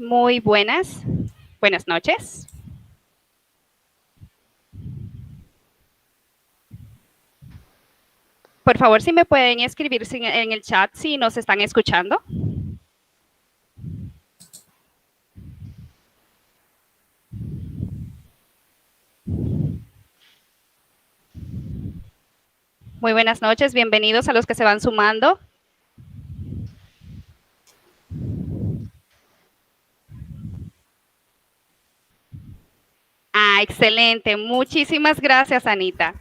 Muy buenas noches. Por favor, si me pueden escribir en el chat si nos están escuchando. Muy buenas noches, bienvenidos a los que se van sumando. Excelente. Muchísimas gracias, Anita.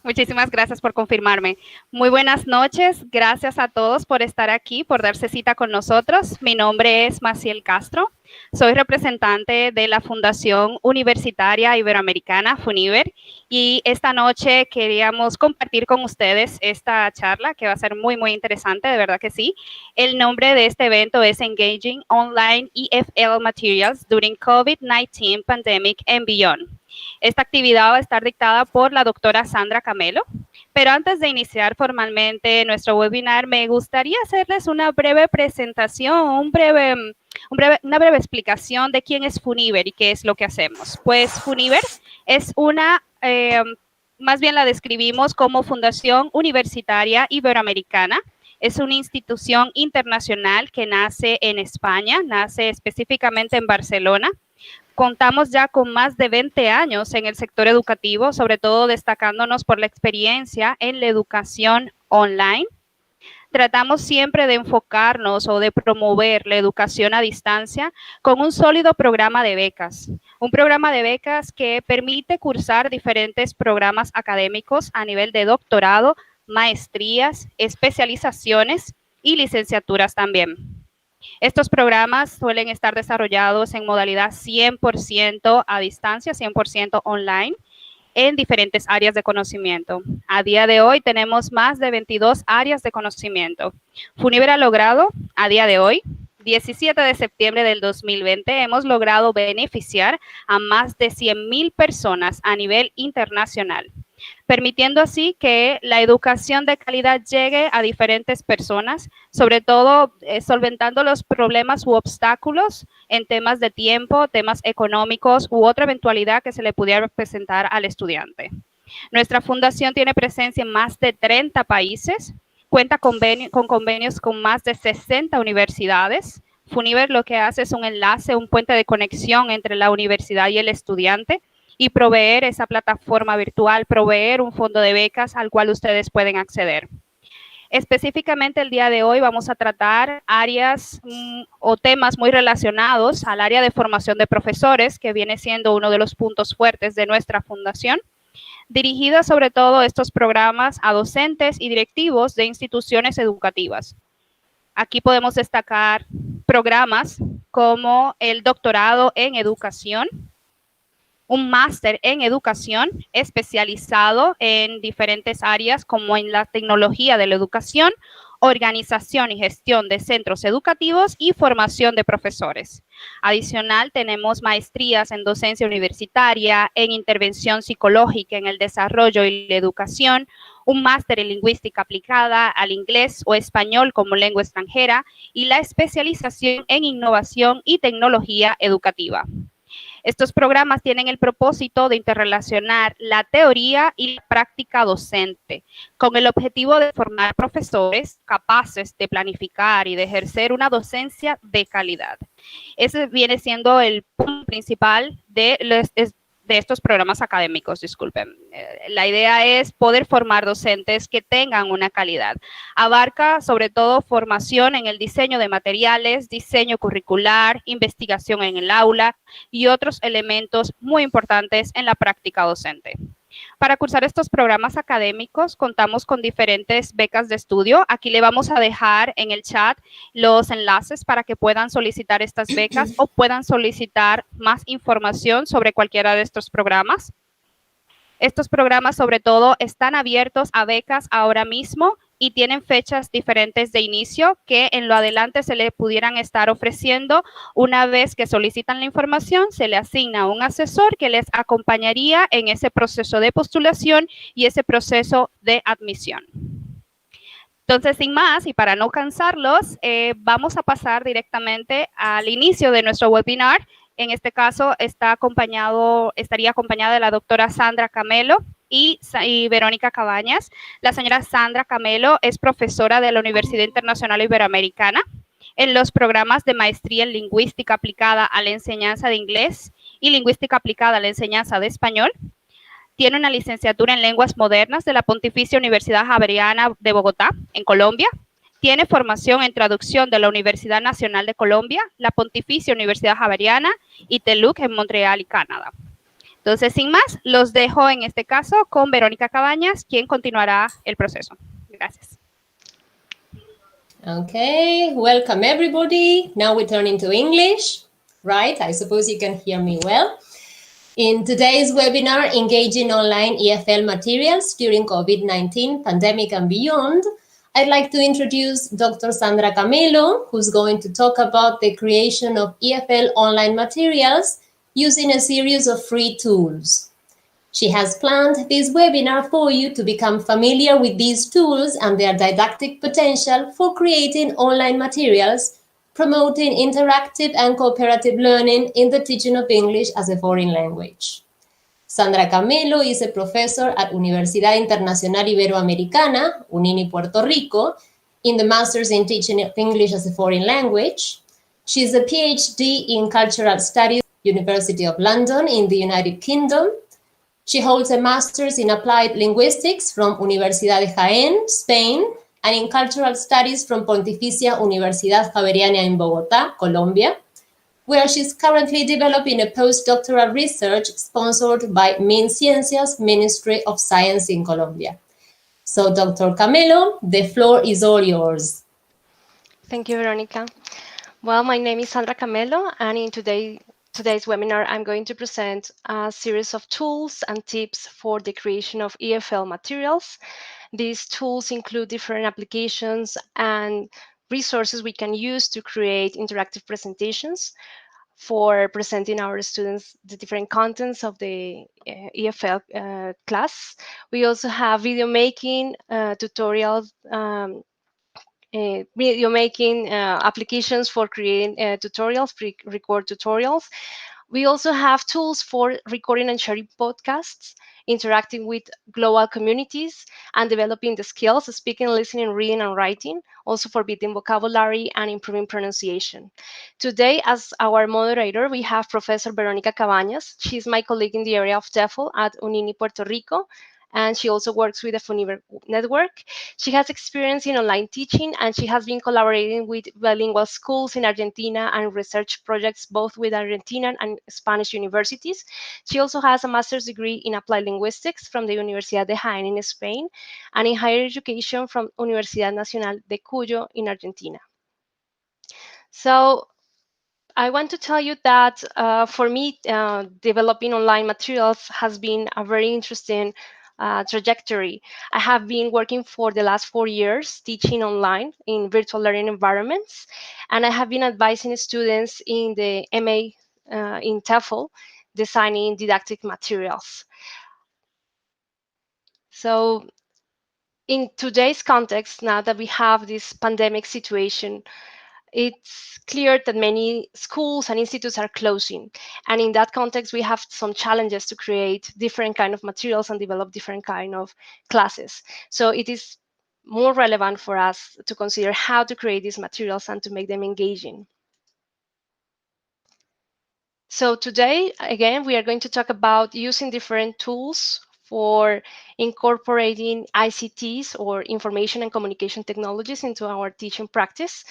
Muchísimas gracias por confirmarme. Muy buenas noches. Gracias a todos por estar aquí, por darse cita con nosotros. Mi nombre es Maciel Castro. Soy representante de la Fundación Universitaria Iberoamericana, FUNIBER, y esta noche queríamos compartir con ustedes esta charla que va a ser muy interesante, de verdad que sí. El nombre de este evento es Engaging Online EFL Materials During COVID-19 Pandemic and Beyond. Esta actividad va a estar dictada por la doctora Sandra Camelo, pero antes de iniciar formalmente nuestro webinar, me gustaría hacerles una breve presentación, una breve explicación de quién es FUNIBER y qué es lo que hacemos. Pues FUNIBER es más bien la describimos como Fundación Universitaria Iberoamericana. Es una institución internacional que nace en España, nace específicamente en Barcelona. Contamos ya con más de 20 años en el sector educativo, sobre todo destacándonos por la experiencia en la educación online. Tratamos siempre de enfocarnos o de promover la educación a distancia con un sólido programa de becas. Un programa de becas que permite cursar diferentes programas académicos a nivel de doctorado, maestrías, especializaciones y licenciaturas también. Estos programas suelen estar desarrollados en modalidad 100% a distancia, 100% online, en diferentes áreas de conocimiento. A día de hoy tenemos más de 22 áreas de conocimiento. FUNIBER ha logrado, a día de hoy, 17 de septiembre del 2020, hemos logrado beneficiar a más de 100,000 personas a nivel internacional, permitiendo así que la educación de calidad llegue a diferentes personas, sobre todo solventando los problemas u obstáculos en temas de tiempo, temas económicos u otra eventualidad que se le pudiera presentar al estudiante. Nuestra fundación tiene presencia en más de 30 países, cuenta con convenios con más de 60 universidades. FUNIBER lo que hace es un enlace, un puente de conexión entre la universidad y el estudiante, y proveer esa plataforma virtual, proveer un fondo de becas al cual ustedes pueden acceder. Específicamente el día de hoy vamos a tratar áreas o temas muy relacionados al área de formación de profesores, que viene siendo uno de los puntos fuertes de nuestra fundación, dirigida sobre todo estos programas a docentes y directivos de instituciones educativas. Aquí podemos destacar programas como el doctorado en educación, un máster en educación especializado en diferentes áreas como en la tecnología de la educación, organización y gestión de centros educativos y formación de profesores. Adicional, tenemos maestrías en docencia universitaria, en intervención psicológica en el desarrollo y la educación, un máster en lingüística aplicada al inglés o español como lengua extranjera y la especialización en innovación y tecnología educativa. Estos programas tienen el propósito de interrelacionar la teoría y la práctica docente, con el objetivo de formar profesores capaces de planificar y de ejercer una docencia de calidad. Ese viene siendo el punto principal de estos programas académicos, disculpen. La idea es poder formar docentes que tengan una calidad. Abarca sobre todo formación en el diseño de materiales, diseño curricular, investigación en el aula y otros elementos muy importantes en la práctica docente. Para cursar estos programas académicos contamos con diferentes becas de estudio. Aquí le vamos a dejar en el chat los enlaces para que puedan solicitar estas becas o puedan solicitar más información sobre cualquiera de estos programas. Estos programas sobre todo están abiertos a becas ahora mismo y tienen fechas diferentes de inicio que en lo adelante se le pudieran estar ofreciendo. Una vez que solicitan la información, se le asigna un asesor que les acompañaría en ese proceso de postulación y ese proceso de admisión. Entonces, sin más, y para no cansarlos, vamos a pasar directamente al inicio de nuestro webinar. En este caso, estaría acompañada de la doctora Sandra Camelo y Verónica Cabañas. La señora Sandra Camelo es profesora de la Universidad Internacional Iberoamericana en los programas de Maestría en Lingüística aplicada a la enseñanza de inglés y Lingüística aplicada a la enseñanza de español. Tiene una licenciatura en Lenguas Modernas de la Pontificia Universidad Javeriana de Bogotá, en Colombia. Tiene formación en traducción de la Universidad Nacional de Colombia, la Pontificia Universidad Javeriana y TELUC en Montreal y Canadá. Entonces, sin más, los dejo en este caso con Verónica Cabañas, quien continuará el proceso. Gracias. Okay, welcome everybody. Now we turn into English, right? I suppose you can hear me well. In today's webinar, Engaging Online EFL Materials During COVID-19 Pandemic and Beyond, I'd like to introduce Dr. Sandra Camelo, who's going to talk about the creation of EFL online materials using a series of free tools. She has planned this webinar for you to become familiar with these tools and their didactic potential for creating online materials, promoting interactive and cooperative learning in the teaching of English as a foreign language. Sandra Camelo is a professor at Universidad Internacional Iberoamericana, UNINI, Puerto Rico, in the Masters in Teaching of English as a Foreign Language. She is a PhD in Cultural Studies, University of London in the United Kingdom. She holds a Master's in Applied Linguistics from Universidad de Jaén, Spain, and in Cultural Studies from Pontificia Universidad Javeriana in Bogotá, Colombia, where she's currently developing a postdoctoral research sponsored by MinCiencias, Ministry of Science in Colombia. So, Dr. Camelo, the floor is all yours. Thank you, Veronica. Well, my name is Sandra Camelo, and in today's webinar, I'm going to present a series of tools and tips for the creation of EFL materials. These tools include different applications and resources we can use to create interactive presentations for presenting our students the different contents of the EFL class. We also have video making tutorials, video making applications for creating tutorials, pre-record tutorials. We also have tools for recording and sharing podcasts, interacting with global communities, and developing the skills of speaking, listening, reading, and writing, also for building vocabulary and improving pronunciation. Today, as our moderator, we have Professor Verónica Cabañas. She's my colleague in the area of TEFL at UNINI, Puerto Rico, and she also works with the FUNIBER network. She has experience in online teaching, and she has been collaborating with bilingual schools in Argentina and research projects both with Argentinian and Spanish universities. She also has a master's degree in applied linguistics from the Universidad de Jaén in Spain, and in higher education from Universidad Nacional de Cuyo in Argentina. So I want to tell you that for me, developing online materials has been a very interesting trajectory. I have been working for the last 4 years teaching online in virtual learning environments, and I have been advising students in the MA in TEFL designing didactic materials. So in today's context, now that we have this pandemic situation, it's clear that many schools and institutes are closing. And in that context, we have some challenges to create different kind of materials and develop different kind of classes. So it is more relevant for us to consider how to create these materials and to make them engaging. So today, again, we are going to talk about using different tools for incorporating ICTs or information and communication technologies into our teaching practice,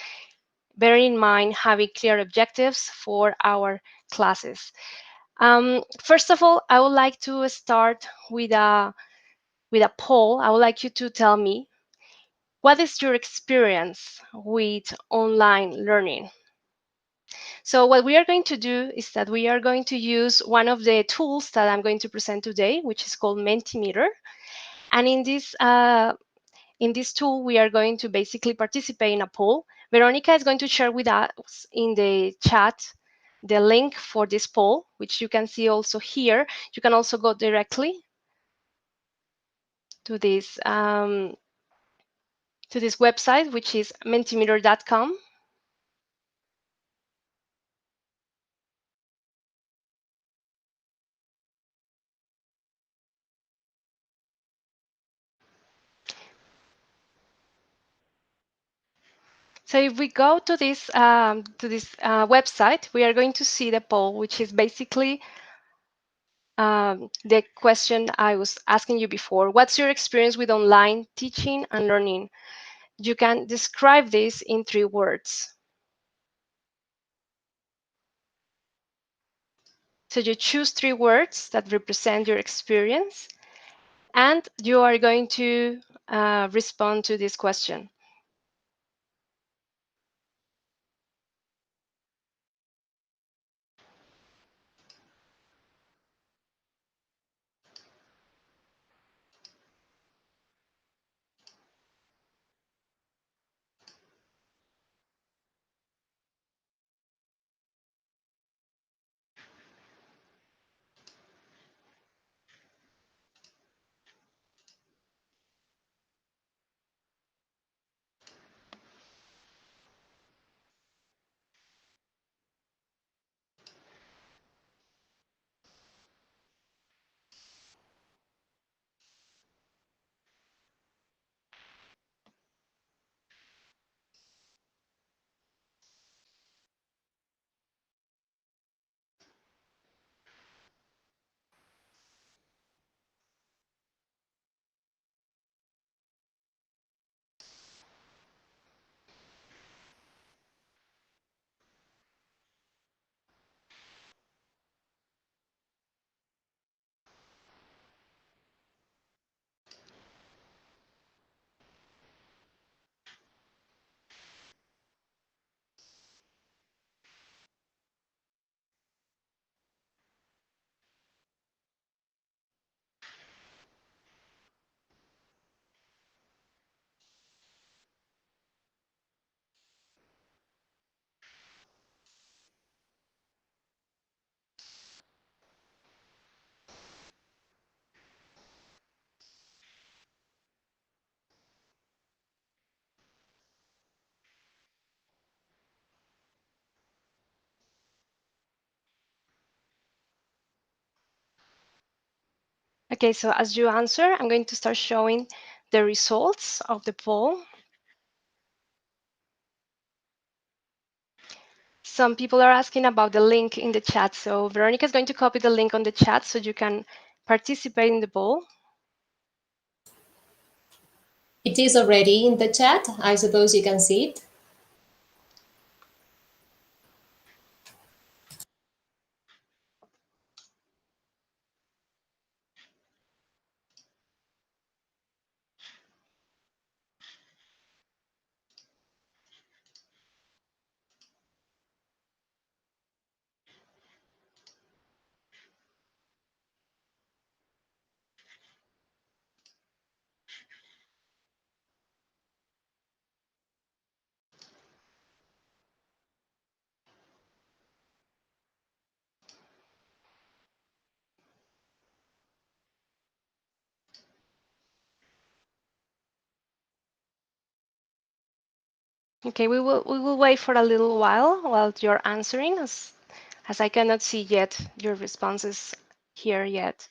bearing in mind having clear objectives for our classes. First of all, I would like to start with a poll. I would like you to tell me, what is your experience with online learning? So what we are going to do is that we are going to use one of the tools that I'm going to present today, which is called Mentimeter. And in this tool, we are going to basically participate in a poll. Veronica is going to share with us in the chat the link for this poll, which you can see also here. You can also go directly to this to this website, which is mentimeter.com. So if we go to this website, we are going to see the poll, which is basically the question I was asking you before. What's your experience with online teaching and learning? You can describe this in 3 words. So you choose 3 words that represent your experience, and you are going to respond to this question. Okay, so as you answer, I'm going to start showing the results of the poll. Some people are asking about the link in the chat. So Veronica is going to copy the link on the chat so you can participate in the poll. It is already in the chat. I suppose you can see it. Okay, we will wait for a little while you're answering, as I cannot see yet your responses here yet.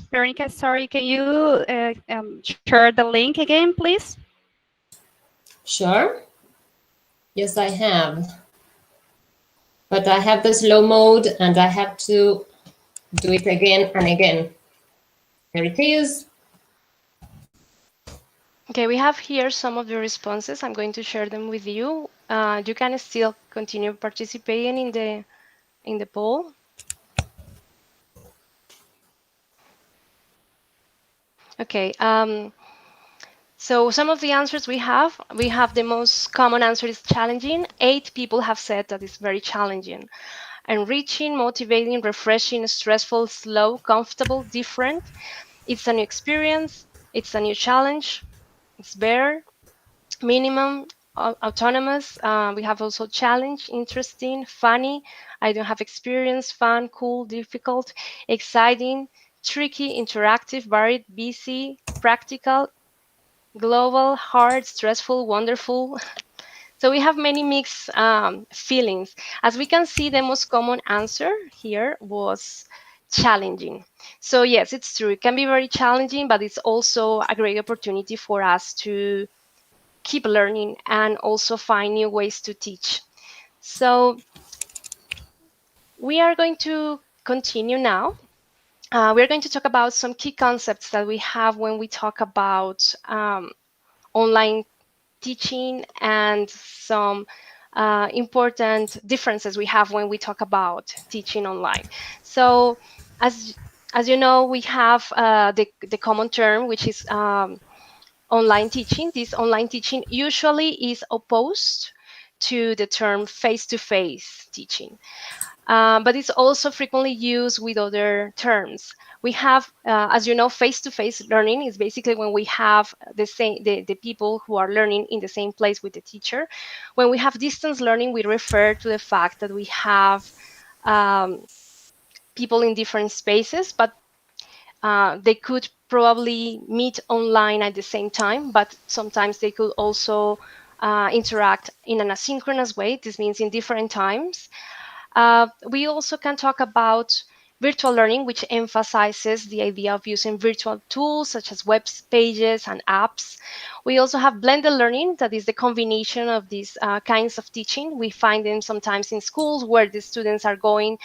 Veronica, sorry, can you share the link again, please? Sure. Yes, I have. But I have the slow mode and I have to do it again and again. Here it is. Okay, we have here some of the responses. I'm going to share them with you. You can still continue participating in the poll. Okay, so some of the answers we have the most common answer is challenging. 8 people have said that it's very challenging. Enriching, motivating, refreshing, stressful, slow, comfortable, different. It's a new experience. It's a new challenge. It's better, minimum, autonomous. We have also challenge, interesting, funny, I don't have experience, fun, cool, difficult, exciting, tricky, interactive, varied, busy, practical, global, hard, stressful, wonderful. So we have many mixed feelings. As we can see, the most common answer here was challenging. So yes, it's true. It can be very challenging, but it's also a great opportunity for us to keep learning and also find new ways to teach. So we are going to continue now. We're going to talk about some key concepts that we have when we talk about online teaching and some important differences we have when we talk about teaching online. So as you know, we have the common term, which is online teaching. This online teaching usually is opposed to the term face-to-face teaching. But it's also frequently used with other terms. We have, as you know, face-to-face learning is basically when we have the people who are learning in the same place with the teacher. When we have distance learning, we refer to the fact that we have people in different spaces, but they could probably meet online at the same time, but sometimes they could also interact in an asynchronous way. This means in different times. We also can talk about virtual learning, which emphasizes the idea of using virtual tools such as web pages and apps. We also have blended learning, that is the combination of these kinds of teaching. We find them sometimes in schools where the students are going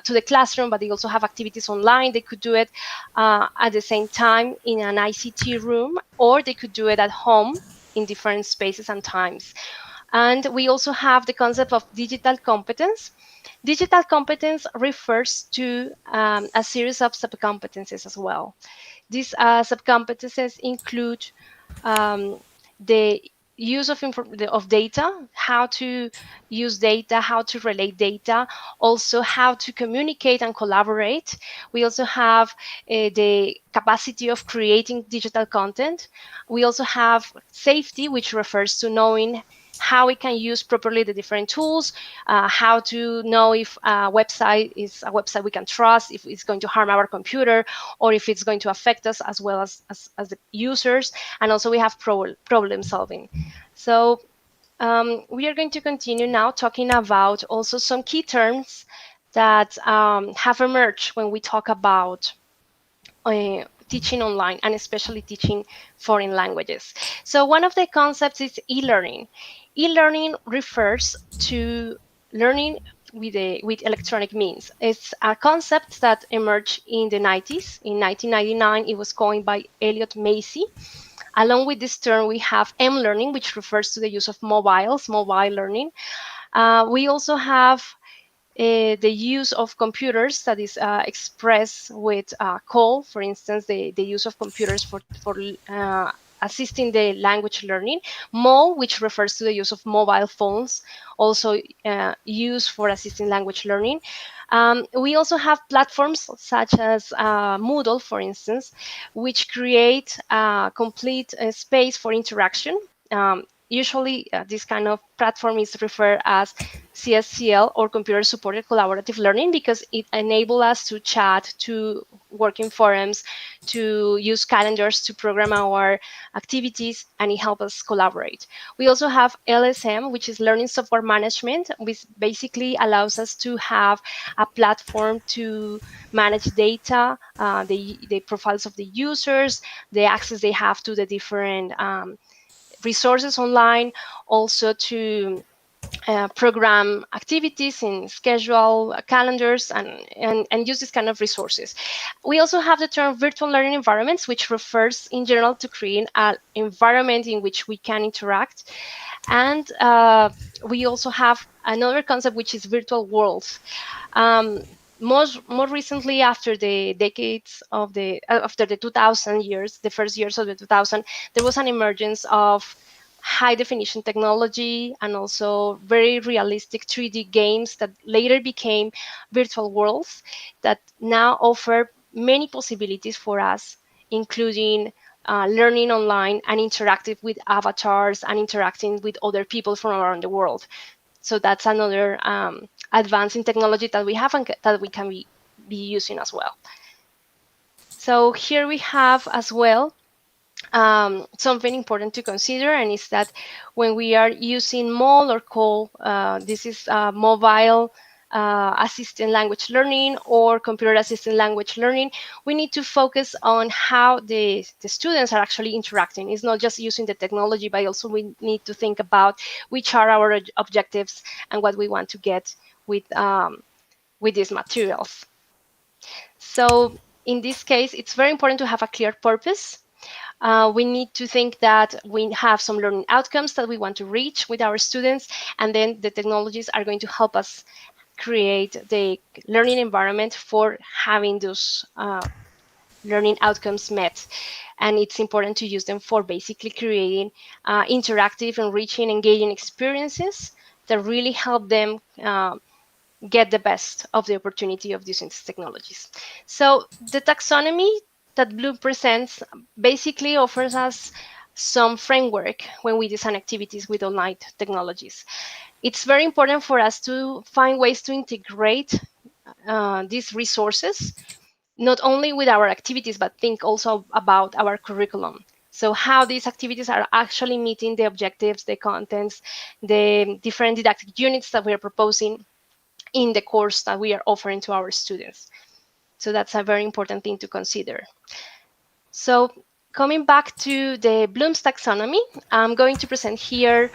to the classroom, but they also have activities online. They could do it at the same time in an ICT room, or they could do it at home in different spaces and times. And we also have the concept of digital competence. Digital competence refers to a series of subcompetencies as well. These subcompetencies include the use of data, how to use data, how to relate data, also how to communicate and collaborate. We also have the capacity of creating digital content. We also have safety, which refers to knowing how we can use properly the different tools, how to know if a website is a website we can trust, if it's going to harm our computer, or if it's going to affect us as well as the users. And also we have problem solving. So we are going to continue now talking about also some key terms that have emerged when we talk about teaching online, and especially teaching foreign languages. So one of the concepts is e-learning. E-learning refers to learning with electronic means. It's a concept that emerged in the 90s. In 1999, it was coined by Elliot Macy. Along with this term, we have m-learning, which refers to the use of mobile learning. We also have the use of computers that is expressed with call, for instance, the use of computers for assisting the language learning. Mo, which refers to the use of mobile phones, also used for assisting language learning. We also have platforms such as Moodle, for instance, which create a complete space for interaction. Usually, this kind of platform is referred as CSCL, or Computer Supported Collaborative Learning, because it enables us to chat, to work in forums, to use calendars to program our activities, and it helps us collaborate. We also have LSM, which is Learning Software Management, which basically allows us to have a platform to manage data, the profiles of the users, the access they have to the different resources online, also to program activities in schedule calendars and use this kind of resources. We also have the term virtual learning environments, which refers in general to creating an environment in which we can interact. And we also have another concept, which is virtual worlds. More recently, after the decades of after the 2000 years, the first years of the 2000, there was an emergence of high definition technology and also very realistic 3D games that later became virtual worlds that now offer many possibilities for us, including learning online and interactive with avatars and interacting with other people from around the world. So that's another advance in technology that we have and that we can be using as well. So here we have as well something important to consider, and is that when we are using MOL or COL, this is mobile assisted language learning or computer assisted language learning, we need to focus on how the students are actually interacting. It's not just using the technology, but also we need to think about which are our objectives and what we want to get with these materials. So in this case, it's very important to have a clear purpose. We need to think that we have some learning outcomes that we want to reach with our students, and then the technologies are going to help us create the learning environment for having those learning outcomes met. And it's important to use them for basically creating interactive, enriching, engaging experiences that really help them get the best of the opportunity of using these technologies. So the taxonomy that Bloom presents basically offers us some framework when we design activities with online technologies. It's very important for us to find ways to integrate these resources, not only with our activities, but think also about our curriculum. So how these activities are actually meeting the objectives, the contents, the different didactic units that we are proposing in the course that we are offering to our students. So that's a very important thing to consider. So coming back to the Bloom's taxonomy, I'm going to present here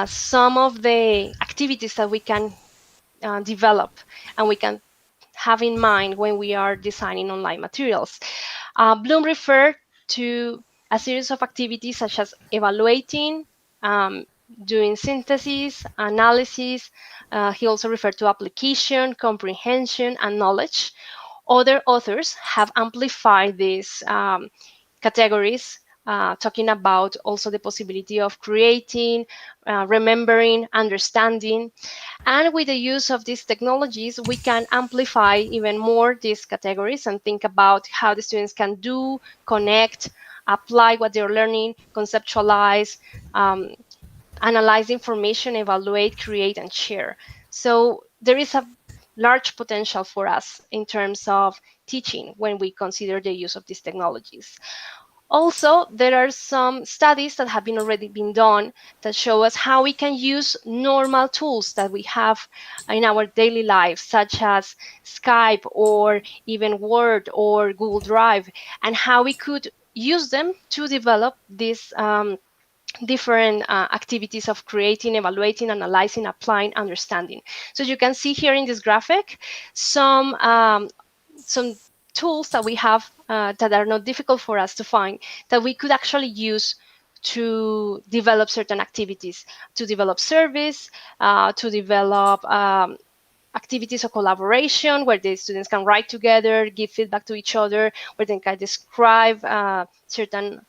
some of the activities that we can develop and we can have in mind when we are designing online materials. Bloom referred to a series of activities such as evaluating, doing synthesis, analysis. He also referred to application, comprehension, and knowledge. Other authors have amplified these categories, talking about also the possibility of creating, remembering, understanding. And with the use of these technologies, we can amplify even more these categories and think about how the students can do, connect, apply what they're learning, conceptualize, analyze information, evaluate, create, and share. So there is a large potential for us in terms of teaching when we consider the use of these technologies. Also, there are some studies that have already been done that show us how we can use normal tools that we have in our daily lives, such as Skype or even Word or Google Drive, and how we could use them to develop these different activities of creating, evaluating, analyzing, applying, understanding. So you can see here in this graphic some tools that we have that are not difficult for us to find that we could actually use to develop certain activities, to develop service, to develop activities of collaboration where the students can write together, give feedback to each other, where they can describe certain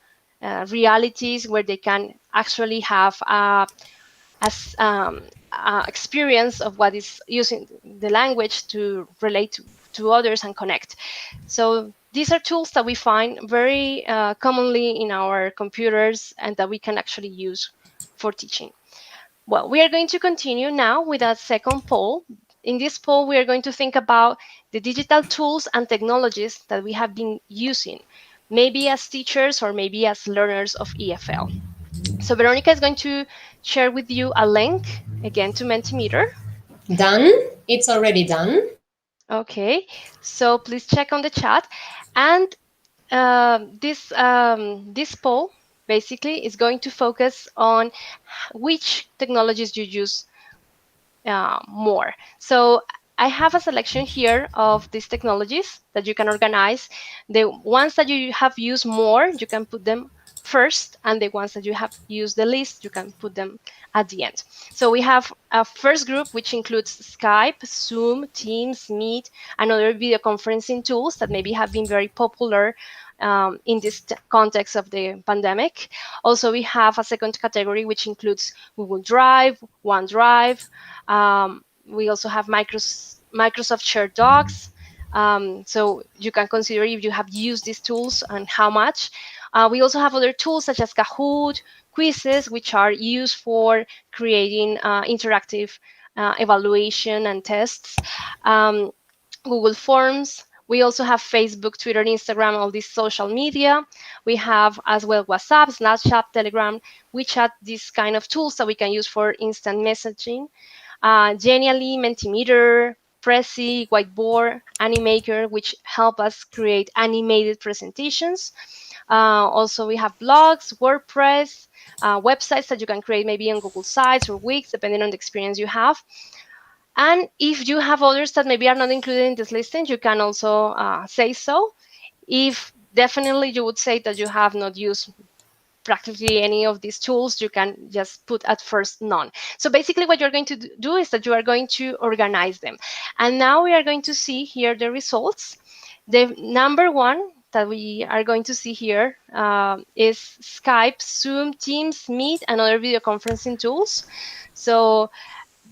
realities, where they can actually have experience of what is using the language to relate to others and connect. So these are tools that we find very commonly in our computers and that we can actually use for teaching. Well, we are going to continue now with a second poll. In this poll, we are going to think about the digital tools and technologies that we have been using, maybe as teachers or maybe as learners of EFL. So Veronica is going to share with you a link, again, to Mentimeter. Done. It's already done. Okay, so please check on the chat. And this poll basically is going to focus on which technologies you use more. So I have a selection here of these technologies that you can organize. The ones that you have used more, you can put them first, and the ones that you have used the least, you can put them at the end. So we have a first group, which includes Skype, Zoom, Teams, Meet, and other video conferencing tools that maybe have been very popular in this context of the pandemic. Also, we have a second category, which includes Google Drive, OneDrive. We also have Microsoft Shared Docs. So you can consider if you have used these tools and how much. We also have other tools such as Kahoot, quizzes, which are used for creating interactive evaluation and tests. Google Forms. We also have Facebook, Twitter, Instagram, all these social media. We have as well WhatsApp, Snapchat, Telegram, WeChat, these kind of tools that we can use for instant messaging. Genially, Mentimeter, Prezi, Whiteboard, Animaker, which help us create animated presentations. Also, we have blogs, WordPress, websites that you can create maybe on Google Sites or Wix, depending on the experience you have. And if you have others that maybe are not included in this listing, you can also say so. If definitely you would say that you have not used practically any of these tools, you can just put at first none. So basically what you're going to do is that you are going to organize them. And now we are going to see here the results. The number one that we are going to see here is Skype, Zoom, Teams, Meet, and other video conferencing tools. So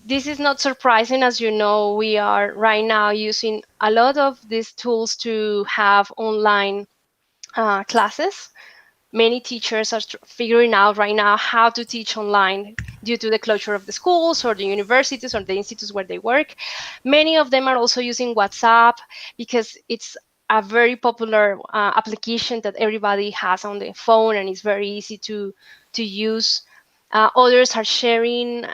this is not surprising. As you know, we are right now using a lot of these tools to have online classes. Many teachers are figuring out right now how to teach online due to the closure of the schools or the universities or the institutes where they work. Many of them are also using WhatsApp because it's a very popular application that everybody has on the phone and it's very easy to use. Others are sharing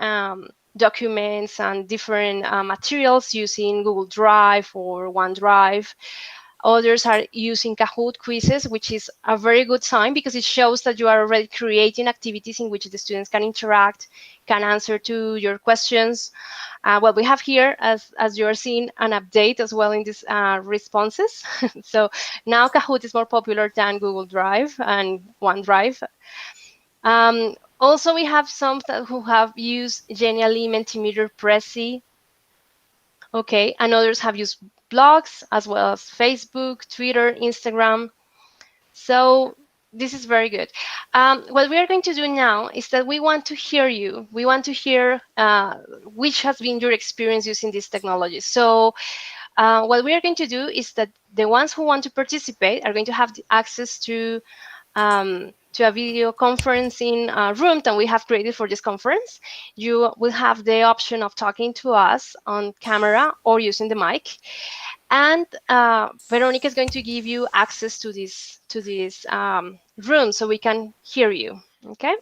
documents and different materials using Google Drive or OneDrive. Others are using Kahoot quizzes, which is a very good sign because it shows that you are already creating activities in which the students can interact, can answer to your questions. What we have here, as you're seeing, an update as well in these responses. So now Kahoot is more popular than Google Drive and OneDrive. Also, we have some who have used Genially, Mentimeter, Prezi. Okay, and others have used blogs as well as Facebook, Twitter, Instagram. So this is very good. What we are going to do now is that we want to hear you. We want to hear which has been your experience using these technologies. So what we are going to do is that the ones who want to participate are going to have the access to a video conferencing room that we have created for this conference. You will have the option of talking to us on camera or using the mic. And Veronica is going to give you access to this room so we can hear you, okay?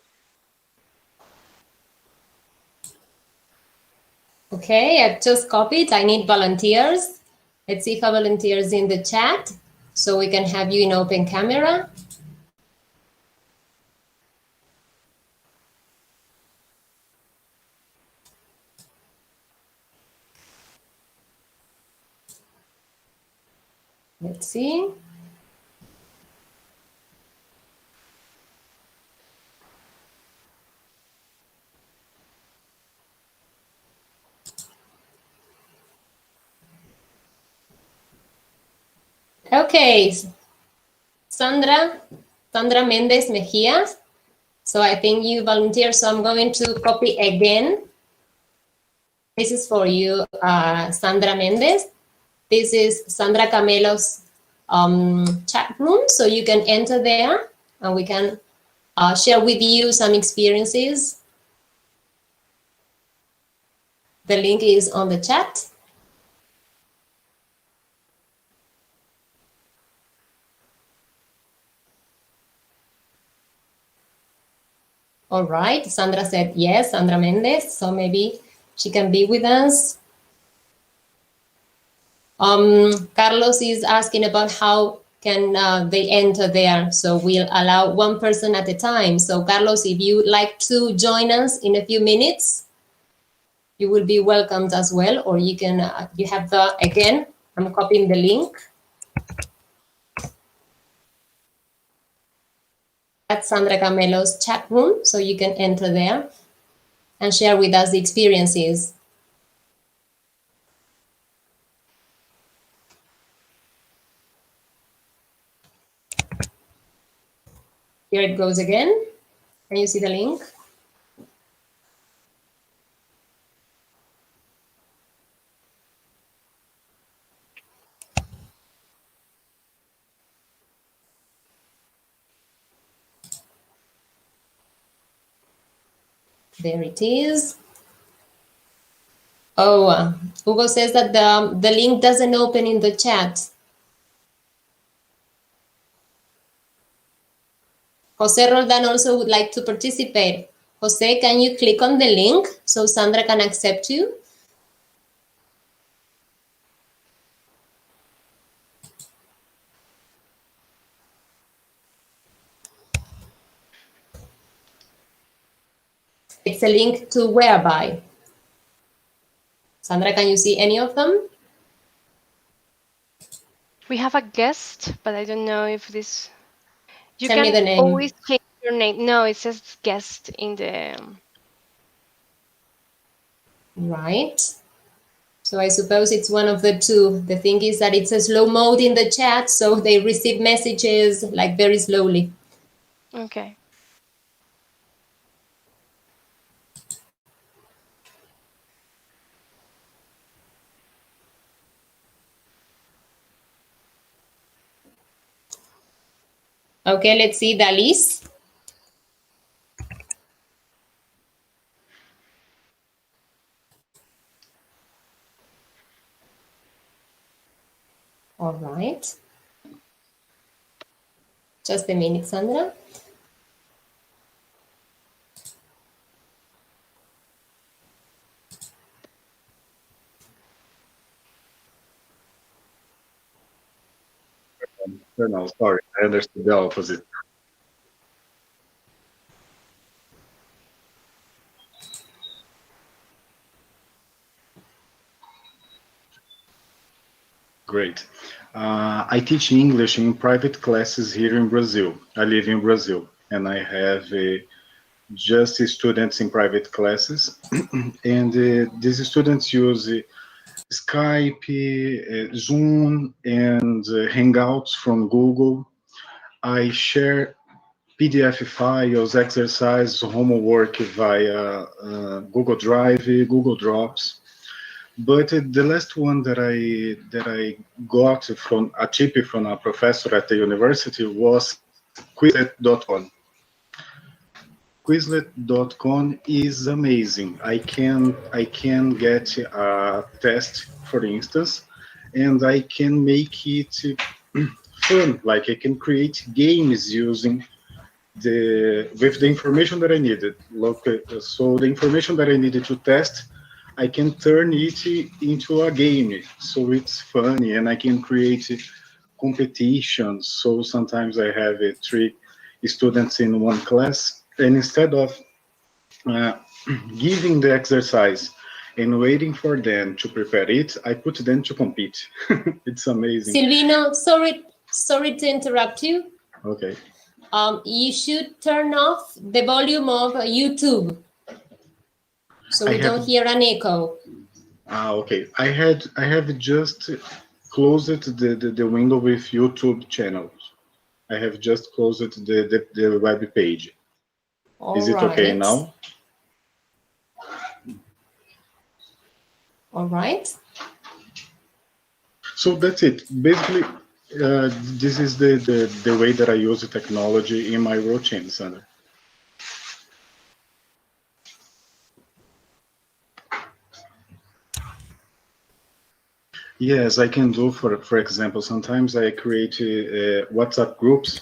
Okay, I've just copied. I need volunteers. Let's see if I volunteers in the chat so we can have you in open camera. Let's see. Okay, Sandra Mendez Mejia. So I think you volunteer, so I'm going to copy again. This is for you, Sandra Mendez. This is Sandra Camelo's chat room, so you can enter there and we can share with you some experiences. The link is on the chat. All right, Sandra said yes, Sandra Mendez, so maybe she can be with us. Carlos is asking about how can they enter there. So we'll allow one person at a time. So Carlos, if you would like to join us in a few minutes, you will be welcomed as well. Or you can, you have the, again, I'm copying the link. That's Sandra Camelo's chat room. So you can enter there and share with us the experiences. Here it goes again. Can you see the link? There it is. Oh, Hugo says that the link doesn't open in the chat. Jose Roldan also would like to participate. Jose, can you click on the link so Sandra can accept you? It's a link to whereby. Sandra, can you see any of them? We have a guest, but I don't know if this... You Tell me the can name. always change your name. No, it says guest in the... Right. So I suppose it's one of the two. The thing is that it's a slow mode in the chat, so they receive messages like very slowly. Okay. Okay, let's see, Dalis. All right. Just a minute, Sandra. No, sorry, I understood the opposite. Great. I teach English in private classes here in Brazil. I live in Brazil, and I have just students in private classes. And these students use Skype, Zoom, and Hangouts from Google. I share PDF files, exercise, homework via Google Drive, Google Drops. But the last one that I got from a tip from a professor at the university was Quizlet.com. Quizlet.com is amazing. I can get a test, for instance, and I can make it fun. Like I can create games using with the information that I needed. Look, so the information that I needed to test, I can turn it into a game. So it's funny, and I can create competitions. So sometimes I have 3 students in one class, and instead of giving the exercise and waiting for them to prepare it, I put them to compete. It's amazing. Silvino, sorry to interrupt you. Okay. You should turn off the volume of YouTube so we don't hear an echo. Okay. I have just closed the window with YouTube channels. I have just closed the web page. Is it okay now? All right. So that's it. Basically, this is the way that I use the technology in my routine, Sandra. Yes, I can do, for example, sometimes I create WhatsApp groups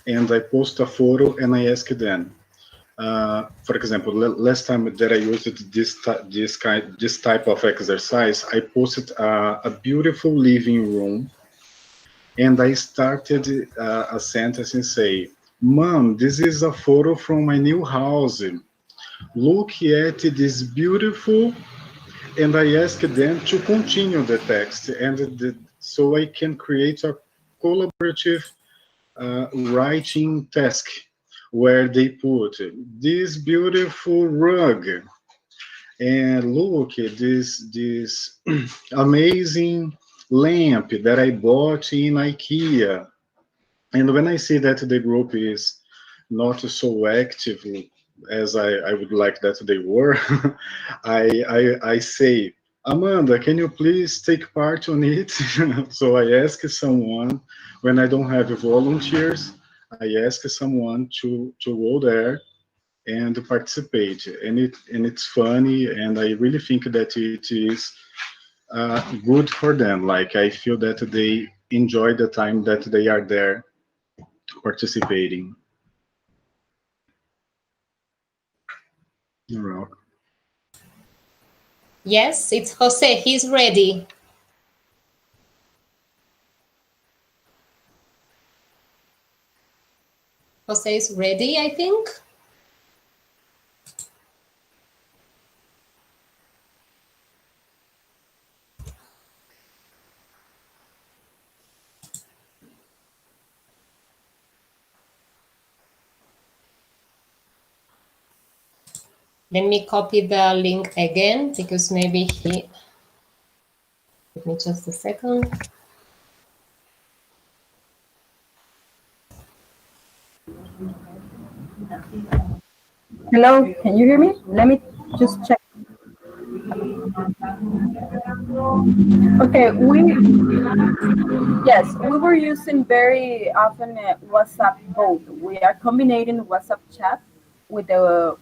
and I post a photo and I ask them. For example, last time that I used this type of exercise, I posted a beautiful living room, and I started a sentence and say, "Mom, this is a photo from my new house. Look at this beautiful," and I asked them to continue the text, and so I can create a collaborative writing task where they put this beautiful rug, and look at this amazing lamp that I bought in IKEA. And when I see that the group is not so active as I would like that they were, I say, "Amanda, can you please take part on it?" So I ask someone, when I don't have volunteers, I ask someone to go there and participate. And it's funny, and I really think that it is good for them. Like, I feel that they enjoy the time that they are there participating. You're welcome. Yes, it's Jose. He's ready. Jose is ready, I think. Let me copy the link again, because maybe he... Give me just a second. Hello, can you hear me? Let me just check. Okay, we were using very often WhatsApp both. We are combining WhatsApp chat with the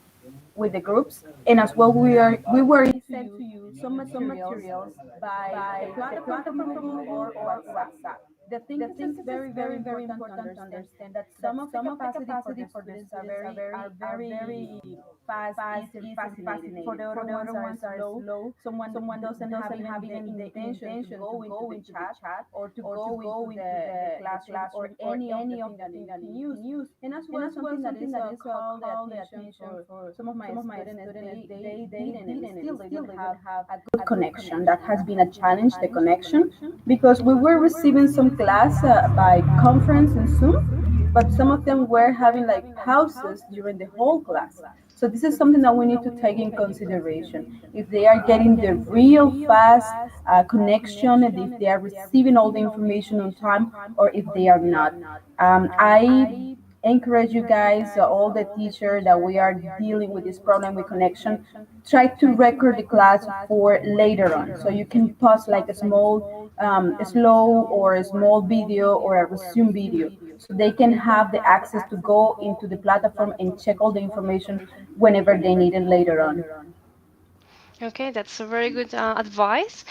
groups, and as well we were sent to you some materials by the platform or WhatsApp. The thing is very important to understand that some of the capacity for the students are very fast, easy, fascinating. For the other ones are slow. Someone doesn't have even the intention to go into the chat or to go into the class or any of the things that they use. And as well something that is called the attention for some of my students. They didn't have a good connection. That has been a challenge, the connection, because we were receiving some class by conference and Zoom, but some of them were having like pauses during the whole class. So this is something that we need to take in consideration. If they are getting the real fast connection, and if they are receiving all the information on time, or if they are not. I encourage you guys, all the teachers that we are dealing with this problem with connection, try to record the class for later on. So you can pause like a small, slow or a small video or a resume video. So they can have the access to go into the platform and check all the information whenever they need it later on. Okay, that's a very good advice.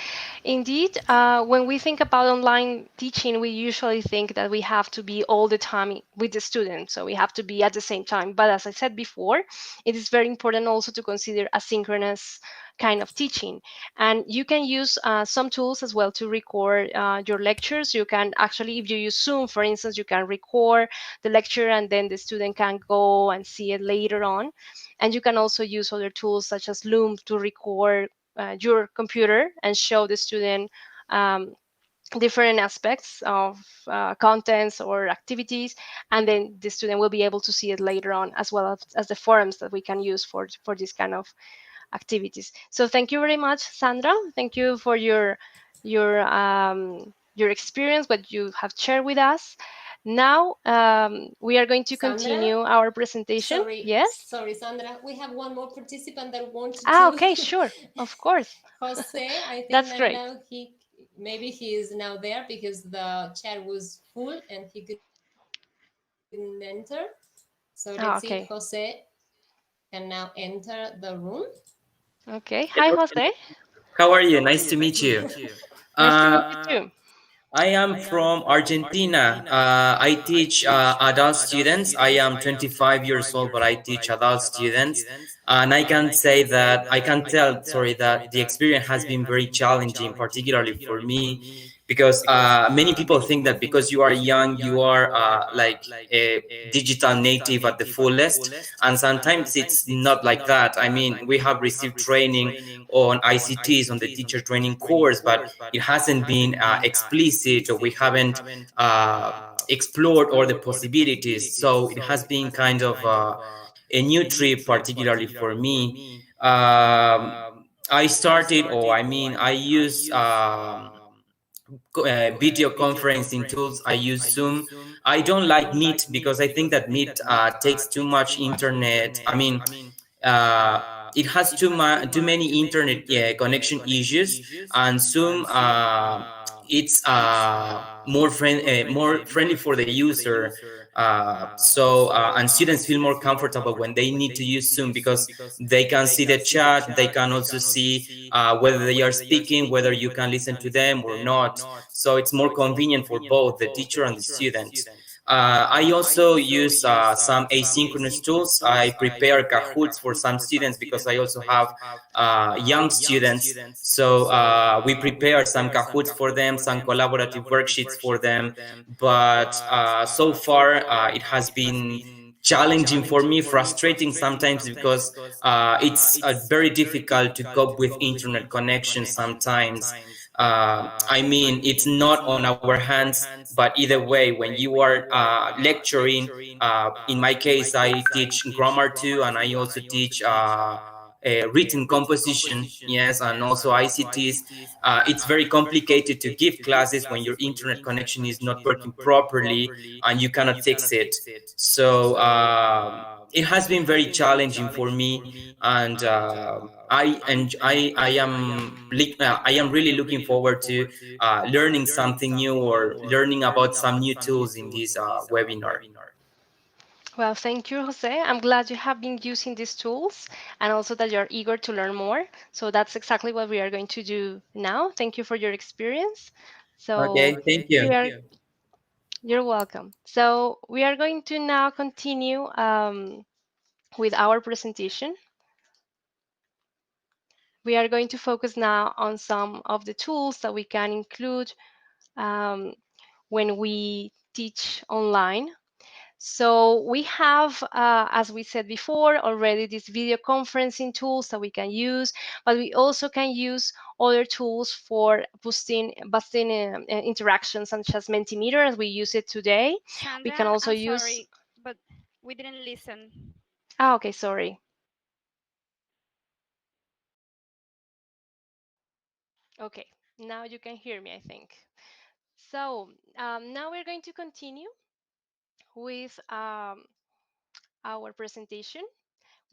Indeed, when we think about online teaching, we usually think that we have to be all the time with the student. So we have to be at the same time. But as I said before, it is very important also to consider asynchronous kind of teaching. And you can use some tools as well to record your lectures. You can actually, if you use Zoom, for instance, you can record the lecture and then the student can go and see it later on. And you can also use other tools such as Loom to record your computer and show the student different aspects of contents or activities, and then the student will be able to see it later on, as well as the forums that we can use for this kind of activities. So thank you very much, Sandra. Thank you for your experience, what you have shared with us. Now we are going to continue our presentation. Sorry, Sandra. We have one more participant that wanted to. Okay, sure, of course. Jose, I think that's great. Now maybe he is now there because the chat was full and he couldn't enter. So let's see if Jose can now enter the room. Okay. Hi, Jose. How are you? Nice to meet you. Nice to meet you too. I am from Argentina. I teach adult students. I am 25 years old, but I teach adult students. And I can say that, that the experience has been very challenging, particularly for me, because many people think that because you are young, you are like a digital native at the fullest. And sometimes it's not like that. I mean, we have received training on ICTs, on the teacher training course, but it hasn't been explicit, or we haven't explored all the possibilities. So it has been kind of a new trip, particularly for me. I use video conferencing tools. I use Zoom. I don't like Meet because I think that Meet takes too much internet. I mean, it has too many internet connection issues, and Zoom it's more friendly for the user. And students feel more comfortable when they need to use Zoom because they can see the chat, they can also see whether they are speaking, whether you can listen to them or not. So it's more convenient for both the teacher and the student. I also use some asynchronous tools. I prepare Kahoots for some students because I also have young students. So we prepare some Kahoots for them, some collaborative worksheets for them. But so far, it has been challenging for me, frustrating sometimes because it's very difficult to cope with internet connection sometimes. I mean, it's not on our hands, but either way, when you are lecturing, in my case, I teach grammar too, and I also teach written composition, yes, and also ICTs. It's very complicated to give classes when your internet connection is not working properly and you cannot fix it. So it has been very challenging for me, and I am really looking forward to learning something new or learning about some new tools in this webinar. Well, thank you, Jose. I'm glad you have been using these tools and also that you're eager to learn more. So that's exactly what we are going to do now. Thank you for your experience. So Okay, thank you. You're welcome. So we are going to now continue with our presentation. We are going to focus now on some of the tools that we can include when we teach online. So we have, as we said before, already these video conferencing tools that we can use, but we also can use other tools for boosting interactions, such as Mentimeter, as we use it today. Sandra, We can also I'm use. sorry, but we didn't listen. Ah, okay, sorry. Okay, now you can hear me, I think. So now we're going to continue with our presentation.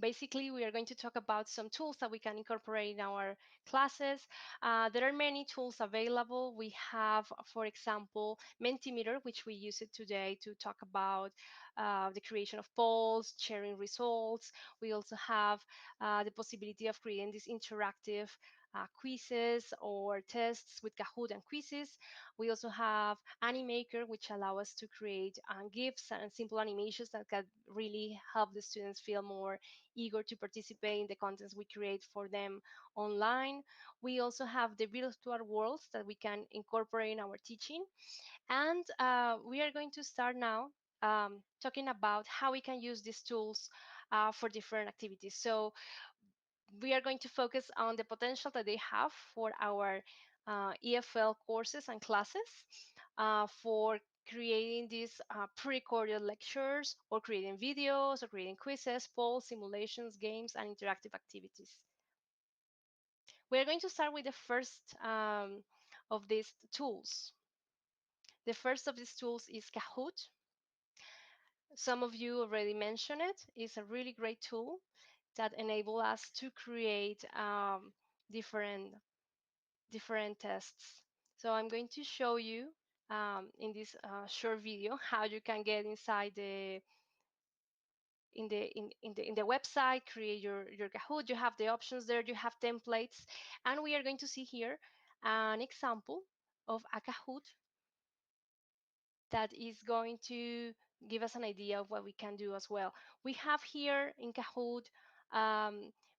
Basically, we are going to talk about some tools that we can incorporate in our classes. There are many tools available. We have, for example, Mentimeter, which we use it today to talk about the creation of polls, sharing results. We also have the possibility of creating these interactive quizzes or tests with Kahoot and quizzes. We also have Animaker, which allow us to create GIFs and simple animations that can really help the students feel more eager to participate in the contents we create for them online. We also have the virtual worlds that we can incorporate in our teaching. And we are going to start now talking about how we can use these tools for different activities. So we are going to focus on the potential that they have for our EFL courses and classes, for creating these pre-recorded lectures, or creating videos, or creating quizzes, polls, simulations, games, and interactive activities. We're going to start with the first of these tools. The first of these tools is Kahoot. Some of you already mentioned it. It's a really great tool that enables us to create different tests. So I'm going to show you in this short video how you can get inside the website, create your Kahoot. You have the options there, you have templates, and we are going to see here an example of a Kahoot that is going to give us an idea of what we can do as well. We have here in Kahoot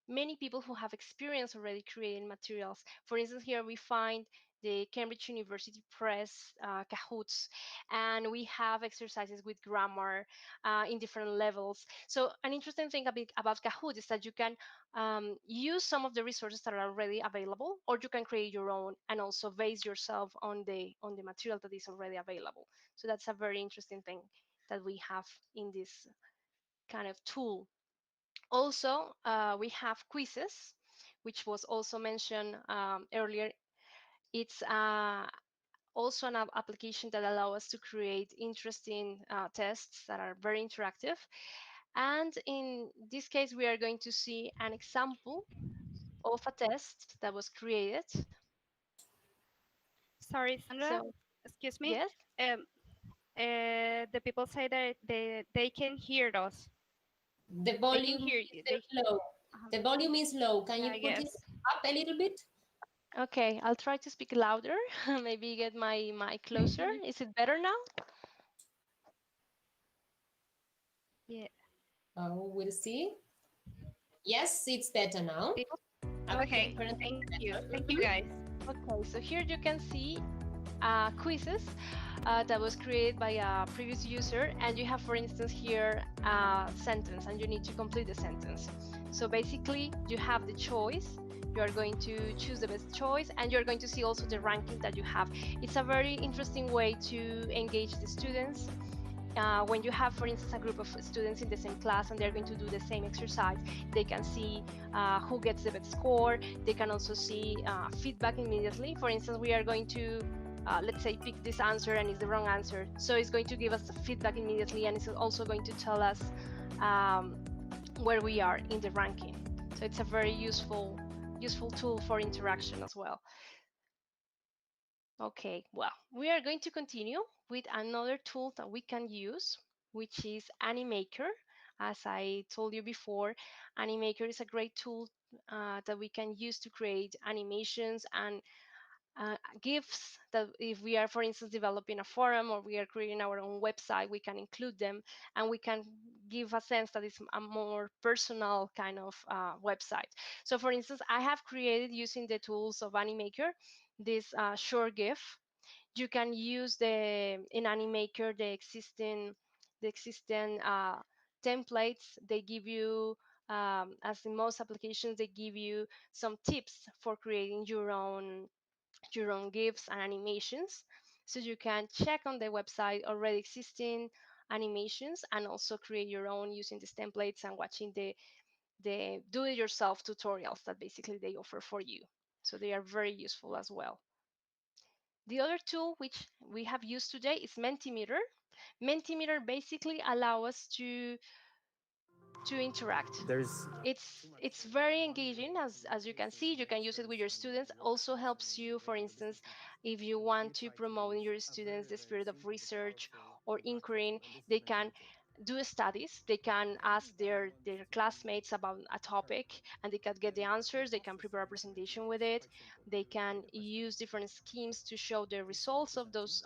many people who have experience already creating materials. For instance, here we find the Cambridge University Press Kahoots, and we have exercises with grammar in different levels. So an interesting thing about Kahoot is that you can use some of the resources that are already available, or you can create your own and also base yourself on the material that is already available. So that's a very interesting thing that we have in this kind of tool. Also, we have quizzes, which was also mentioned earlier. It's also an application that allows us to create interesting tests that are very interactive. And in this case, we are going to see an example of a test that was created. Sorry, Sandra. So, Excuse me. yes. The people say that they can hear us. The They can volume hear is you. They, low. The volume is low. Can you I put it guess. up a little bit? Okay, I'll try to speak louder. Maybe get my mic closer. Is it better now? Yeah. Oh, we'll see. Yes, it's better now. Okay. Thank you. Thank you, guys. Okay, so here you can see quizzes that was created by a previous user, and you have, for instance, here a sentence, and you need to complete the sentence. So basically, you have the choice. You are going to choose the best choice, and you're going to see also the ranking that you have. It's a very interesting way to engage the students. When you have, for instance, a group of students in the same class and they're going to do the same exercise, they can see who gets the best score. They can also see feedback immediately. For instance, we are going to, let's say, pick this answer and it's the wrong answer. So it's going to give us feedback immediately, and it's also going to tell us where we are in the ranking. So it's a very useful tool for interaction as well. Okay, well, we are going to continue with another tool that we can use, which is Animaker. As I told you before, Animaker is a great tool that we can use to create animations and GIFs that if we are, for instance, developing a forum or we are creating our own website, we can include them and we can give a sense that it's a more personal kind of website. So for instance, I have created using the tools of Animaker this short GIF. You can use in Animaker the existing templates. They give you as in most applications, they give you some tips for creating your own GIFs and animations. So you can check on the website already existing animations and also create your own using these templates and watching the do-it-yourself tutorials that basically they offer for you. So they are very useful as well. The other tool which we have used today is Mentimeter. Mentimeter basically allows us to interact. It's very engaging, as you can see. You can use it with your students. Also helps you, for instance, if you want to promote in your students the spirit of research or inquiry. They can do studies. They can ask their classmates about a topic and they can get the answers. They can prepare a presentation with it. They can use different schemes to show the results of those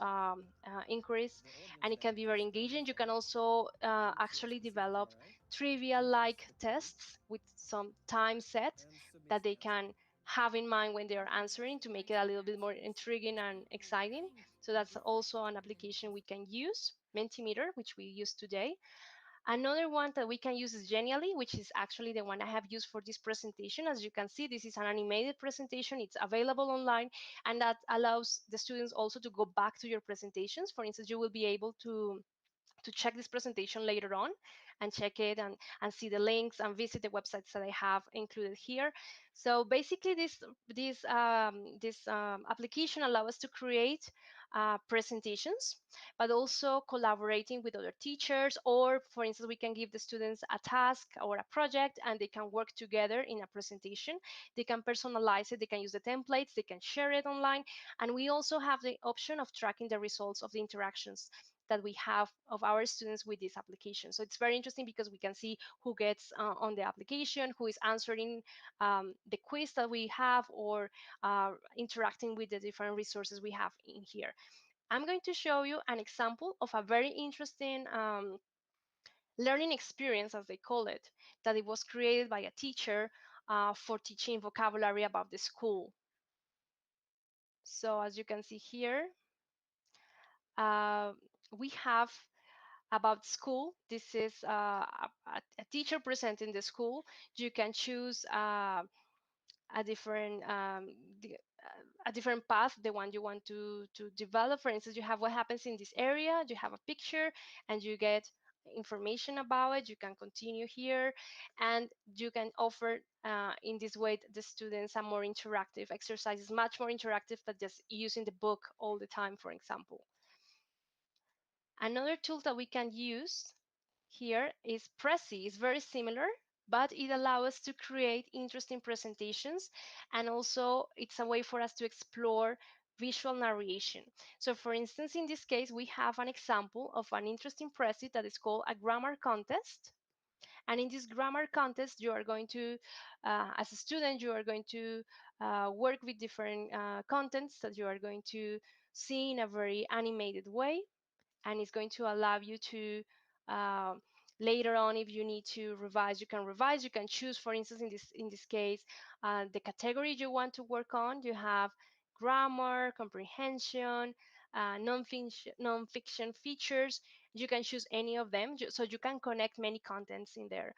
inquiries, and it can be very engaging. You can also actually develop trivia-like tests with some time set that they can have in mind when they are answering to make it a little bit more intriguing and exciting. So that's also an application we can use, Mentimeter, which we use today. Another one that we can use is Genially, which is actually the one I have used for this presentation. As you can see, this is an animated presentation. It's available online, and that allows the students also to go back to your presentations. For instance, you will be able to check this presentation later on and check it and see the links and visit the websites that I have included here. So basically this application allows us to create presentations, but also collaborating with other teachers, or for instance, we can give the students a task or a project and they can work together in a presentation. They can personalize it, they can use the templates, they can share it online, and we also have the option of tracking the results of the interactions that we have of our students with this application. So it's very interesting because we can see who gets on the application, who is answering the quiz that we have, or interacting with the different resources we have in here. I'm going to show you an example of a very interesting learning experience, as they call it, that it was created by a teacher for teaching vocabulary about the school. So as you can see here, we have about school. This is a teacher presenting the school. You can choose a different path, the one you want to develop. For instance, you have what happens in this area, you have a picture and you get information about it. You can continue here and you can offer in this way the students a more interactive exercises, much more interactive than just using the book all the time, for example. Another tool that we can use here is Prezi. It's very similar, but it allows us to create interesting presentations, and also it's a way for us to explore visual narration. So for instance, in this case, we have an example of an interesting project that is called a grammar contest. And in this grammar contest, you are going to, as a student, you are going to work with different contents that you are going to see in a very animated way. And it's going to allow you to, later on, if you need to revise, you can revise. You can choose, for instance, in this case, the category you want to work on. You have grammar, comprehension, non-fiction features. You can choose any of them, so you can connect many contents in there,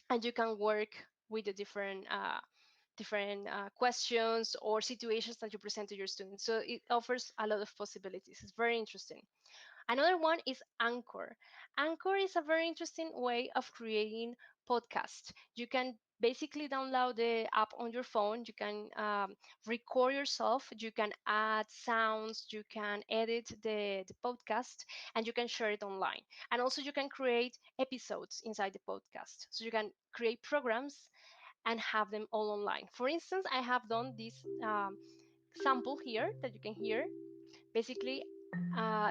and you can work with the different questions or situations that you present to your students. So it offers a lot of possibilities. It's very interesting. Another one is Anchor. Anchor is a very interesting way of creating podcasts. You can basically download the app on your phone. You can record yourself. You can add sounds. You can edit the podcast, and you can share it online. And also you can create episodes inside the podcast. So you can create programs and have them all online. For instance, I have done this sample here that you can hear. Basically,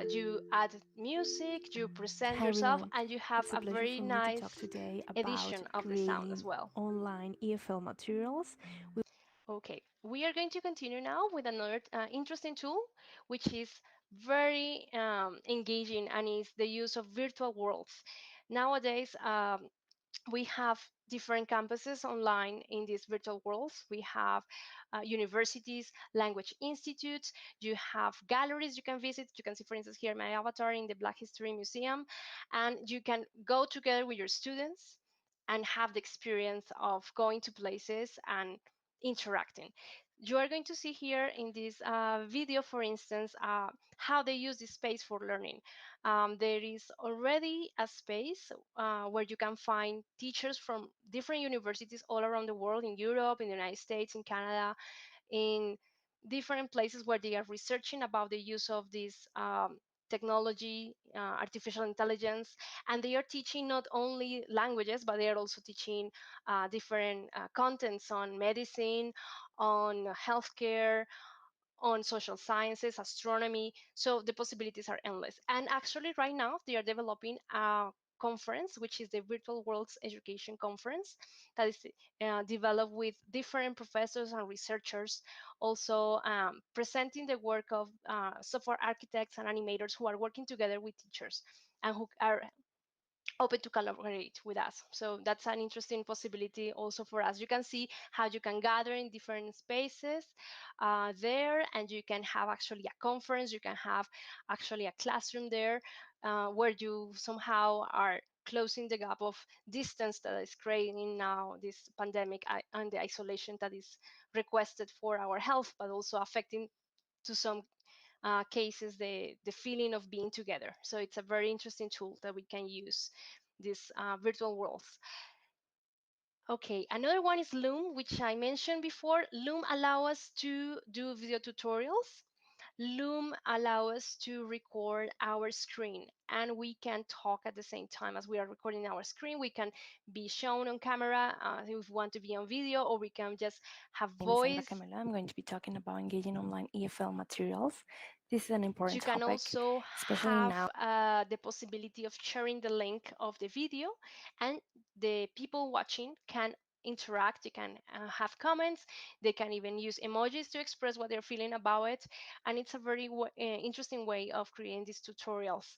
you add music, you present Hi yourself, everyone, and you have it's a a pleasure very for me to talk nice today about edition of the sound as creating well. online EFL materials. Okay, we are going to continue now with another interesting tool, which is very engaging, and is the use of virtual worlds. Nowadays, we have different campuses online in these virtual worlds. We have universities, language institutes, you have galleries you can visit. You can see, for instance, here my avatar in the Black History Museum, and you can go together with your students and have the experience of going to places and interacting. You are going to see here in this video, for instance, how they use this space for learning. There is already a space where you can find teachers from different universities all around the world, in Europe, in the United States, in Canada, in different places where they are researching about the use of this technology, artificial intelligence, and they are teaching not only languages, but they are also teaching different contents on medicine, on healthcare, on social sciences, astronomy. So the possibilities are endless. And actually, right now, they are developing a conference, which is the Virtual Worlds Education Conference, that is developed with different professors and researchers, also presenting the work of software architects and animators who are working together with teachers and who are open to collaborate with us. So that's an interesting possibility also for us. You can see how you can gather in different spaces there, and you can have actually a conference. You can have actually a classroom there where you somehow are closing the gap of distance that is creating now this pandemic and the isolation that is requested for our health, but also affecting to some cases the feeling of being together. So it's a very interesting tool that we can use, these virtual worlds. Okay, another one is Loom, which I mentioned before. Loom allows us to do video tutorials. Loom allows us to record our screen, and we can talk at the same time as we are recording our screen. We can be shown on camera if we want to be on video, or we can just have voice. My name is Sandra Camelo. I'm going to be talking about engaging online EFL materials. This is an important You can topic, also especially have now. the possibility of sharing the link of the video, and the people watching can interact. You can have comments. They can even use emojis to express what they're feeling about it. And it's a very interesting way of creating these tutorials.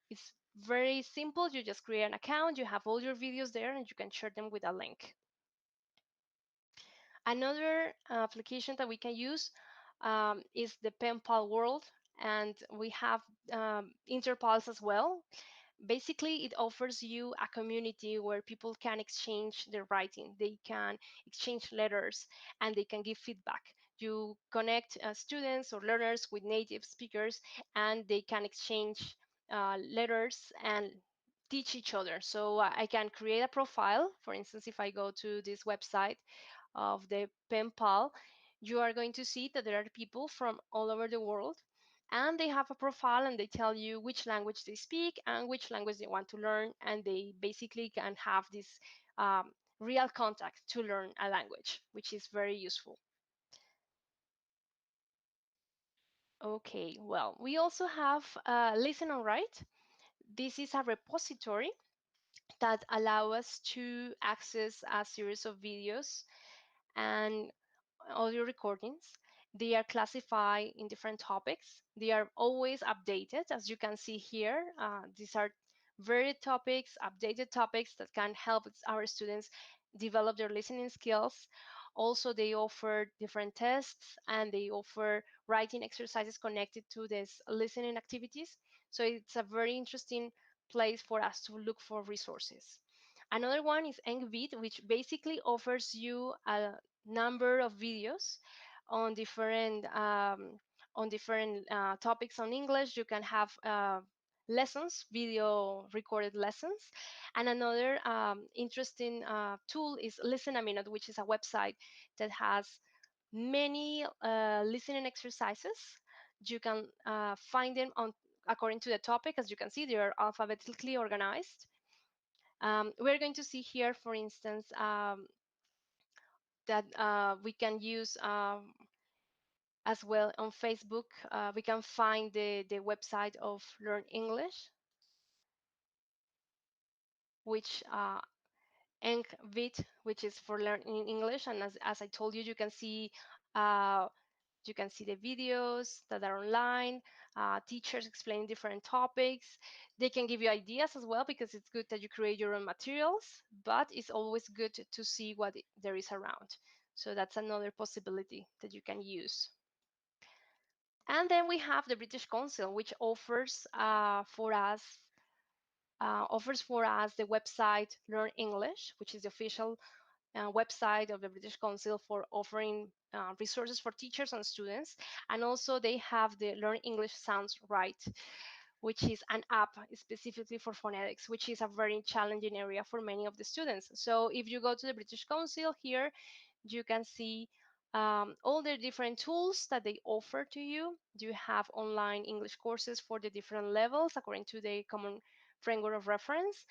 It's very simple. You just create an account, you have all your videos there, and you can share them with a link. Another application that we can use is the pen pal world, and we have interpals as well. Basically, it offers you a community where people can exchange their writing, they can exchange letters, and they can give feedback. You connect students or learners with native speakers, and they can exchange letters and teach each other. So I can create a profile. For instance, if I go to this website of the pen pal, you are going to see that there are people from all over the world, and they have a profile, and they tell you which language they speak and which language they want to learn, and they basically can have this real contact to learn a language, which is very useful. Okay, well, we also have Listen and Write. This is a repository that allow us to access a series of videos and audio recordings. They are classified in different topics. They are always updated, as you can see here. These are varied topics, updated topics that can help our students develop their listening skills. Also, they offer different tests and they offer writing exercises connected to these listening activities. So it's a very interesting place for us to look for resources. Another one is Engvid, which basically offers you a number of videos on different topics on English. You can have lessons, video recorded lessons. And another interesting tool is Listen a Minute, which is a website that has many listening exercises. You can find them on according to the topic. As you can see, they are alphabetically organized. We're going to see here, for instance, that we can use as well on Facebook. We can find the website of Learn English, which EngVid, which is for learning English. And as I told you, you can see the videos that are online, teachers explaining different topics. They can give you ideas as well, because it's good that you create your own materials, but it's always good to see what there is around. So that's another possibility that you can use. And then we have the British Council, which offers for us the website Learn English, which is the official website of the British Council for offering resources for teachers and students. And also they have the Learn English Sounds Right, which is an app specifically for phonetics, which is a very challenging area for many of the students. So if you go to the British Council here, you can see all the different tools that they offer to you. You have online English courses for the different levels according to the common framework of reference.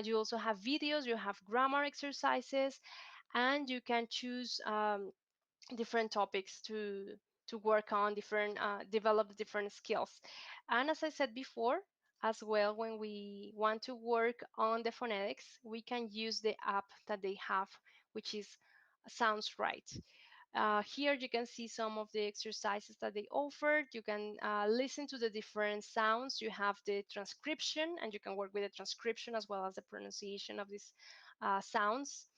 You also have videos, you have grammar exercises, and you can choose different topics to work on, develop different skills. And as I said before, as well, when we want to work on the phonetics, we can use the app that they have, which is Sounds Right. Here you can see some of the exercises that they offer. You can listen to the different sounds. You have the transcription, and you can work with the transcription as well as the pronunciation of these sounds.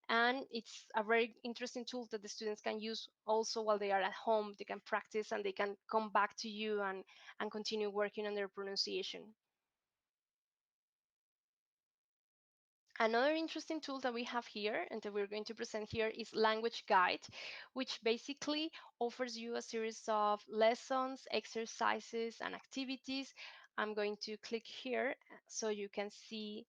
And it's a very interesting tool that the students can use also while they are at home. They can practice and they can come back to you and continue working on their pronunciation. Another interesting tool that we have here and that we're going to present here is Language Guide, which basically offers you a series of lessons, exercises, and activities. I'm going to click here so you can see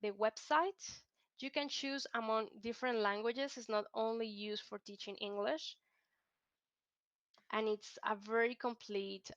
the website. You can choose among different languages. It's not only used for teaching English. And it's a very complete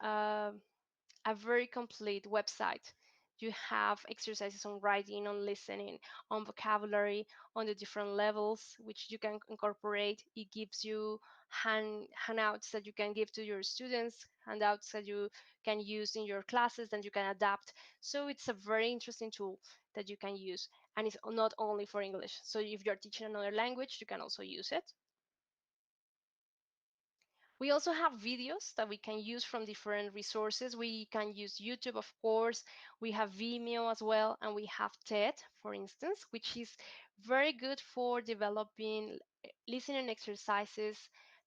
website. You have exercises on writing, on listening, on vocabulary, on the different levels, which you can incorporate. It gives you handouts that you can give to your students, handouts that you can use in your classes and you can adapt. So it's a very interesting tool that you can use. And it's not only for English. So if you're teaching another language, you can also use it. We also have videos that we can use from different resources. We can use YouTube, of course. We have Vimeo as well, and we have TED, for instance, which is very good for developing listening exercises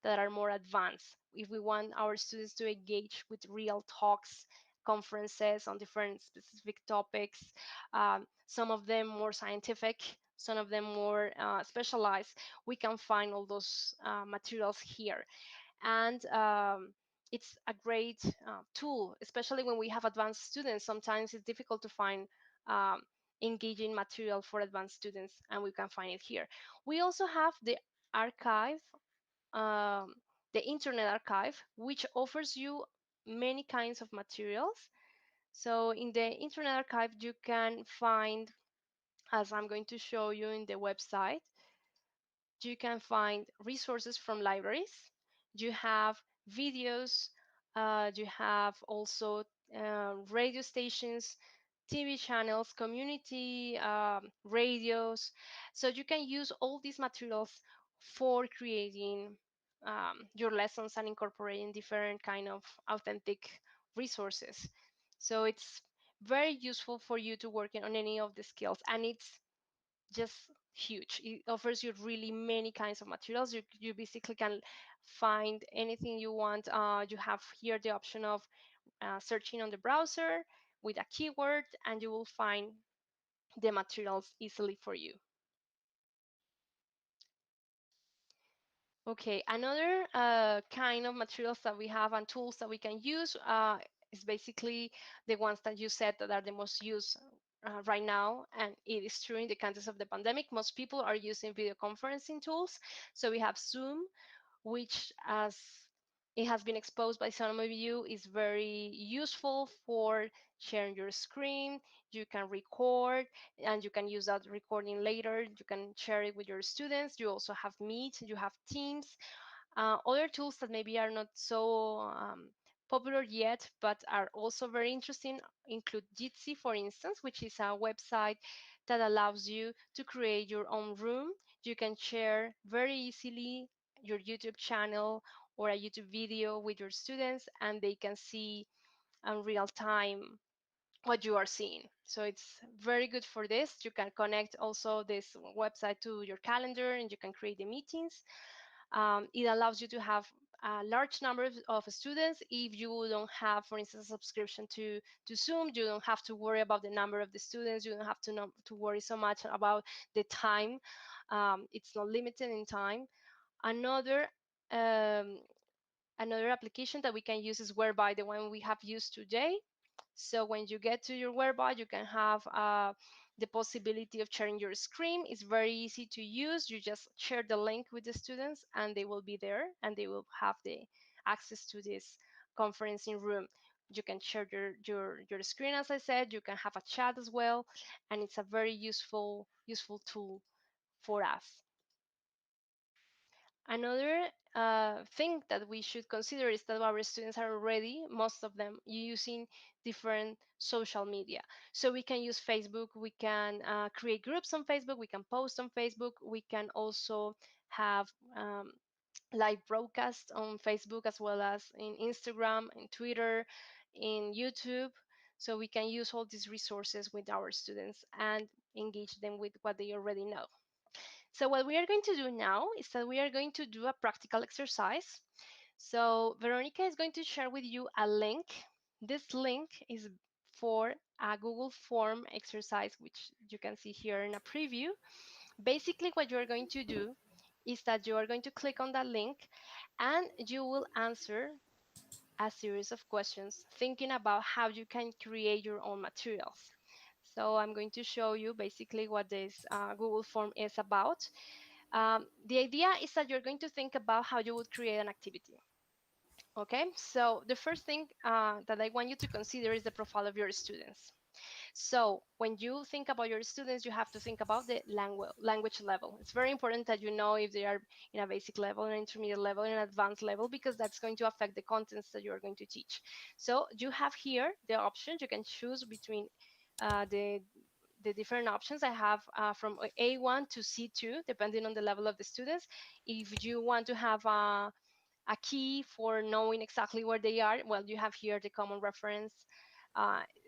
that are more advanced. If we want our students to engage with real talks, conferences on different specific topics, some of them more scientific, some of them more specialized, we can find all those materials here. And it's a great tool, especially when we have advanced students. Sometimes it's difficult to find engaging material for advanced students, and we can find it here. We also have the archive, the Internet Archive, which offers you many kinds of materials. So in the Internet Archive, you can find, as I'm going to show you in the website, you can find resources from libraries. You have videos You have also radio stations, TV channels, community radios. So you can use all these materials for creating your lessons and incorporating different kind of authentic resources. So it's very useful for you to work on any of the skills, and it's just huge. It offers you really many kinds of materials. You basically can find anything you want. You have here the option of searching on the browser with a keyword, and you will find the materials easily for you. Okay, another kind of materials that we have and tools that we can use is basically the ones that you said that are the most used right now. And it is true in the context of the pandemic. Most people are using video conferencing tools. So we have Zoom, which, as it has been exposed by some of you, is very useful for sharing your screen. You can record, and you can use that recording later. You can share it with your students. You also have Meet, you have Teams. Other tools that maybe are not so popular yet, but are also very interesting, include Jitsi, for instance, which is a website that allows you to create your own room. You can share very easily your YouTube channel or a YouTube video with your students, and they can see in real time what you are seeing. So it's very good for this. You can connect also this website to your calendar, and you can create the meetings. It allows you to have a large number of students. If you don't have, for instance, a subscription to Zoom, you don't have to worry about the number of the students. You don't have to worry so much about the time. It's not limited in time. Another application that we can use is Whereby, the one we have used today. So when you get to your Whereby, you can have the possibility of sharing your screen. It's very easy to use. You just share the link with the students, and they will be there, and they will have the access to this conferencing room. You can share your screen, as I said. You can have a chat as well, and it's a very useful tool for us. Another thing that we should consider is that our students are already, most of them, using different social media. So we can use Facebook, we can create groups on Facebook, we can post on Facebook, we can also have live broadcasts on Facebook, as well as in Instagram, in Twitter, in YouTube. So we can use all these resources with our students and engage them with what they already know. So what we are going to do now is that we are going to do a practical exercise. So Veronica is going to share with you a link. This link is for a Google form exercise, which you can see here in a preview. Basically, what you are going to do is that you are going to click on that link, and you will answer a series of questions thinking about how you can create your own materials. So I'm going to show you basically what this Google form is about. The idea is that you're going to think about how you would create an activity. Okay, so the first thing that I want you to consider is the profile of your students. So when you think about your students, you have to think about the language level. It's very important that you know if they are in a basic level, an intermediate level, an advanced level, because that's going to affect the contents that you're going to teach. So you have here the options. You can choose between the different options. I have from A1 to C2, depending on the level of the students. If you want to have a key for knowing exactly where they are, well, you have here the common reference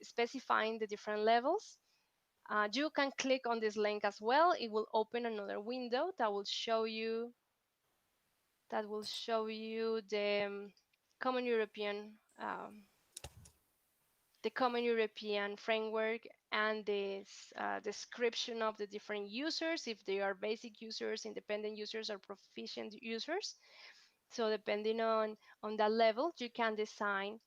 specifying the different levels. You can click on this link as well. It will open another window that will show you the Common European framework and this description of the different users, if they are basic users, independent users, or proficient users. So depending on that level, you can design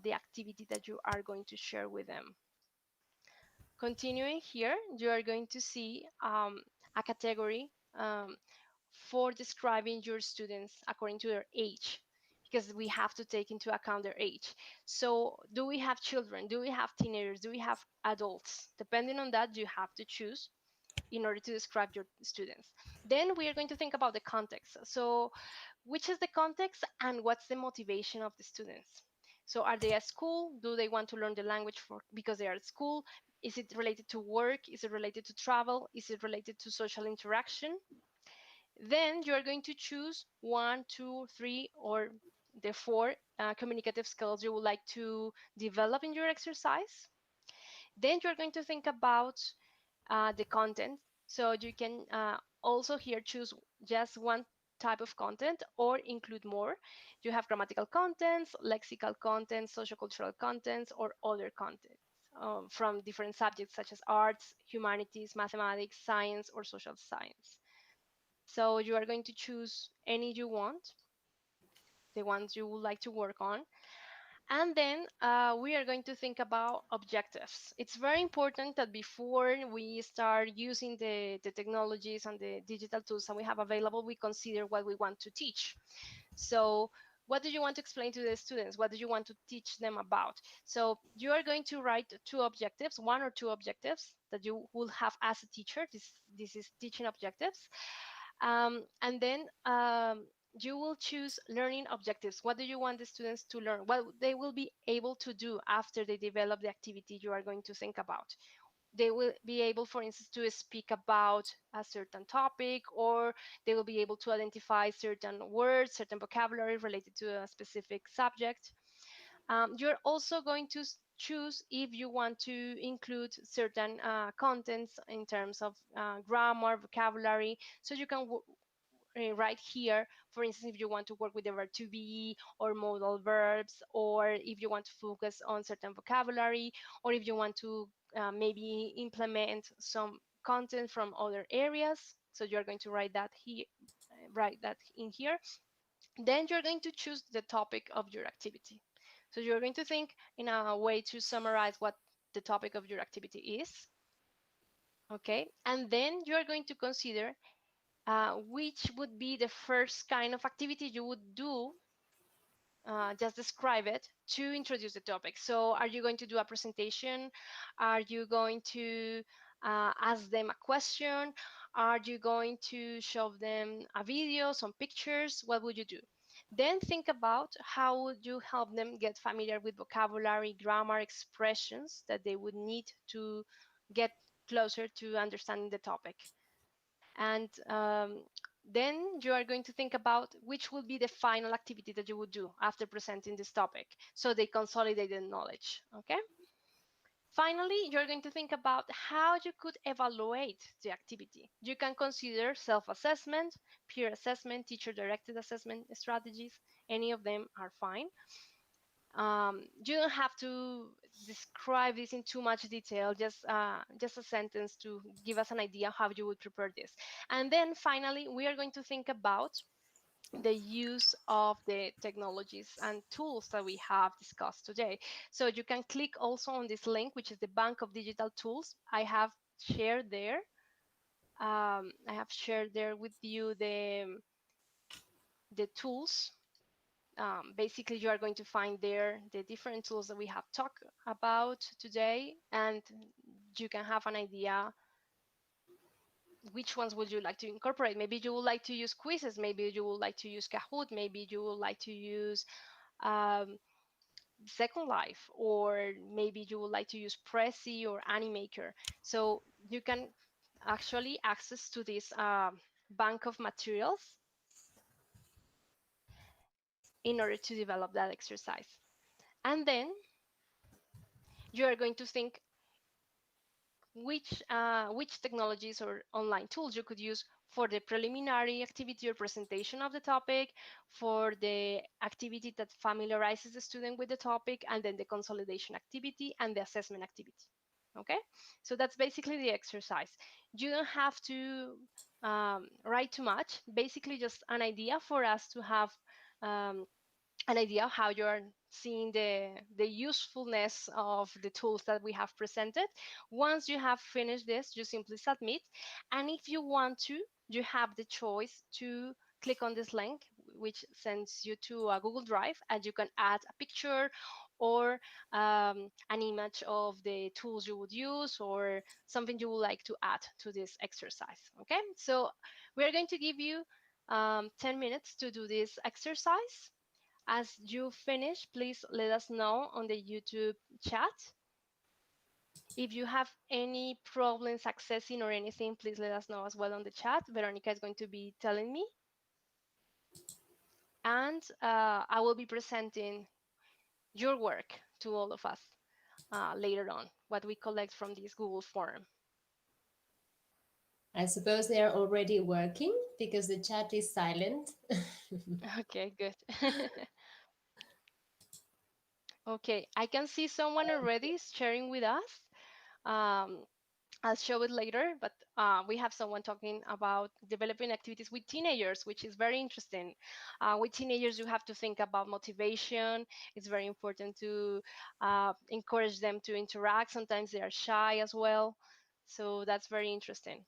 the activity that you are going to share with them. Continuing here, you are going to see a category for describing your students according to their age, because we have to take into account their age. So do we have children? Do we have teenagers? Do we have adults? Depending on that, you have to choose in order to describe your students. Then we are going to think about the context. So which is the context and what's the motivation of the students? So are they at school? Do they want to learn the language because they are at school? Is it related to work? Is it related to travel? Is it related to social interaction? Then you are going to choose 1, 2, 3, or the 4 communicative skills you would like to develop in your exercise. Then you're going to think about the content. So you can also here choose just one type of content or include more. You have grammatical contents, lexical contents, sociocultural contents, or other contents from different subjects such as arts, humanities, mathematics, science, or social science. So you are going to choose any you want, the ones you would like to work on. And then we are going to think about objectives. It's very important that before we start using the technologies and the digital tools that we have available, we consider what we want to teach. So what do you want to explain to the students? What do you want to teach them about? So you are going to write 2 objectives, 1 or 2 objectives that you will have as a teacher. This is teaching objectives. And then you will choose learning objectives. What do you want the students to learn? What they will be able to do after they develop the activity you are going to think about. They will be able, for instance, to speak about a certain topic, or they will be able to identify certain words, certain vocabulary related to a specific subject. You're also going to choose if you want to include certain contents in terms of grammar, vocabulary, so you can right here, for instance, if you want to work with the verb to be or modal verbs, or if you want to focus on certain vocabulary, or if you want to maybe implement some content from other areas. So you're going to write that here, write that in here. Then you're going to choose the topic of your activity. So you're going to think in a way to summarize what the topic of your activity is. Okay, and then you're going to consider which would be the first kind of activity you would do, just describe it, to introduce the topic. So are you going to do a presentation? Are you going to ask them a question? Are you going to show them a video, some pictures? What would you do? Then think about how would you help them get familiar with vocabulary, grammar, expressions that they would need to get closer to understanding the topic. And then you are going to think about which will be the final activity that you would do after presenting this topic, so they consolidate the knowledge. Okay. Finally, you're going to think about how you could evaluate the activity. You can consider self-assessment, peer assessment, teacher-directed assessment strategies. Any of them are fine. You don't have to describe this in too much detail, just a sentence to give us an idea how you would prepare this. And then finally, we are going to think about the use of the technologies and tools that we have discussed today. So you can click also on this link, which is the Bank of Digital Tools. I have shared there. With you the tools. Basically, you are going to find there the different tools that we have talked about today, and you can have an idea which ones would you like to incorporate. Maybe you would like to use quizzes, maybe you would like to use Kahoot, maybe you would like to use Second Life, or maybe you would like to use Prezi or Animaker. So you can actually access to this bank of materials in order to develop that exercise. And then you are going to think which technologies or online tools you could use for the preliminary activity or presentation of the topic, for the activity that familiarizes the student with the topic, and then the consolidation activity and the assessment activity. Okay, so that's basically the exercise. You don't have to write too much, basically just an idea for us to have an idea of how you're seeing the usefulness of the tools that we have presented. Once you have finished this, you simply submit. And if you want to, you have the choice to click on this link, which sends you to a Google Drive, and you can add a picture or an image of the tools you would use, or something you would like to add to this exercise. Okay, so we're going to give you 10 minutes to do this exercise. As you finish, please let us know on the YouTube chat. If you have any problems accessing or anything, please let us know as well on the chat. Veronica is going to be telling me. And I will be presenting your work to all of us later on, what we collect from this Google form. I suppose they are already working because the chat is silent. Okay, good. Okay, I can see someone already sharing with us. I'll show it later, but we have someone talking about developing activities with teenagers, which is very interesting. With teenagers, you have to think about motivation. It's very important to encourage them to interact. Sometimes they are shy as well. So that's very interesting.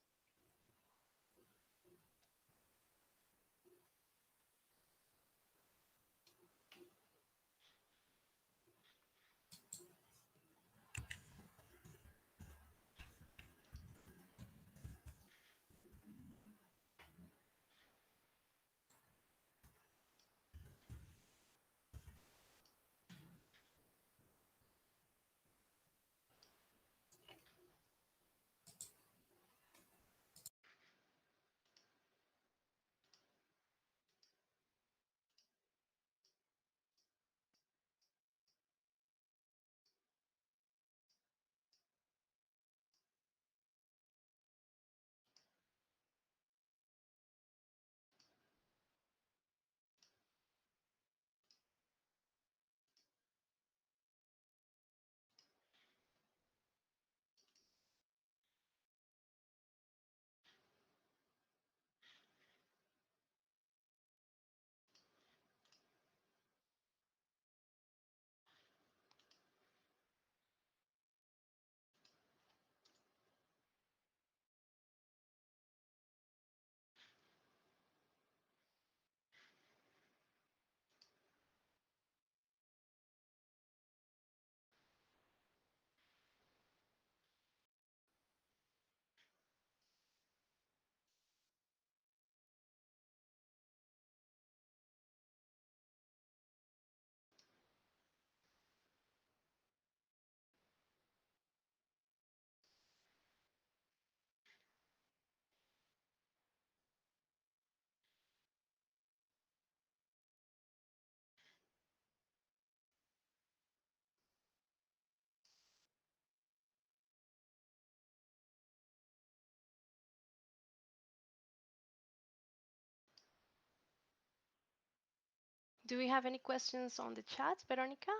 Do we have any questions on the chat, Veronica?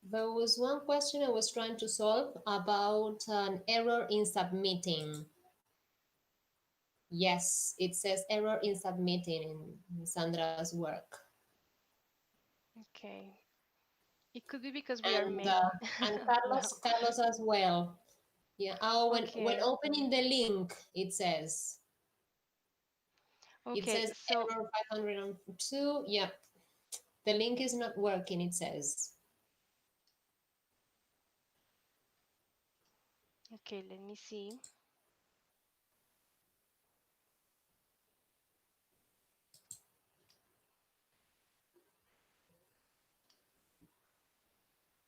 There was one question I was trying to solve about an error in submitting. Yes, it says error in submitting in Sandra's work. Okay. It could be because we are many. And No. Carlos as well. Yeah. Oh, when Okay. opening the link, it says. It Okay, says so error 502. Yeah. The link is not working, it says. okay, let me see.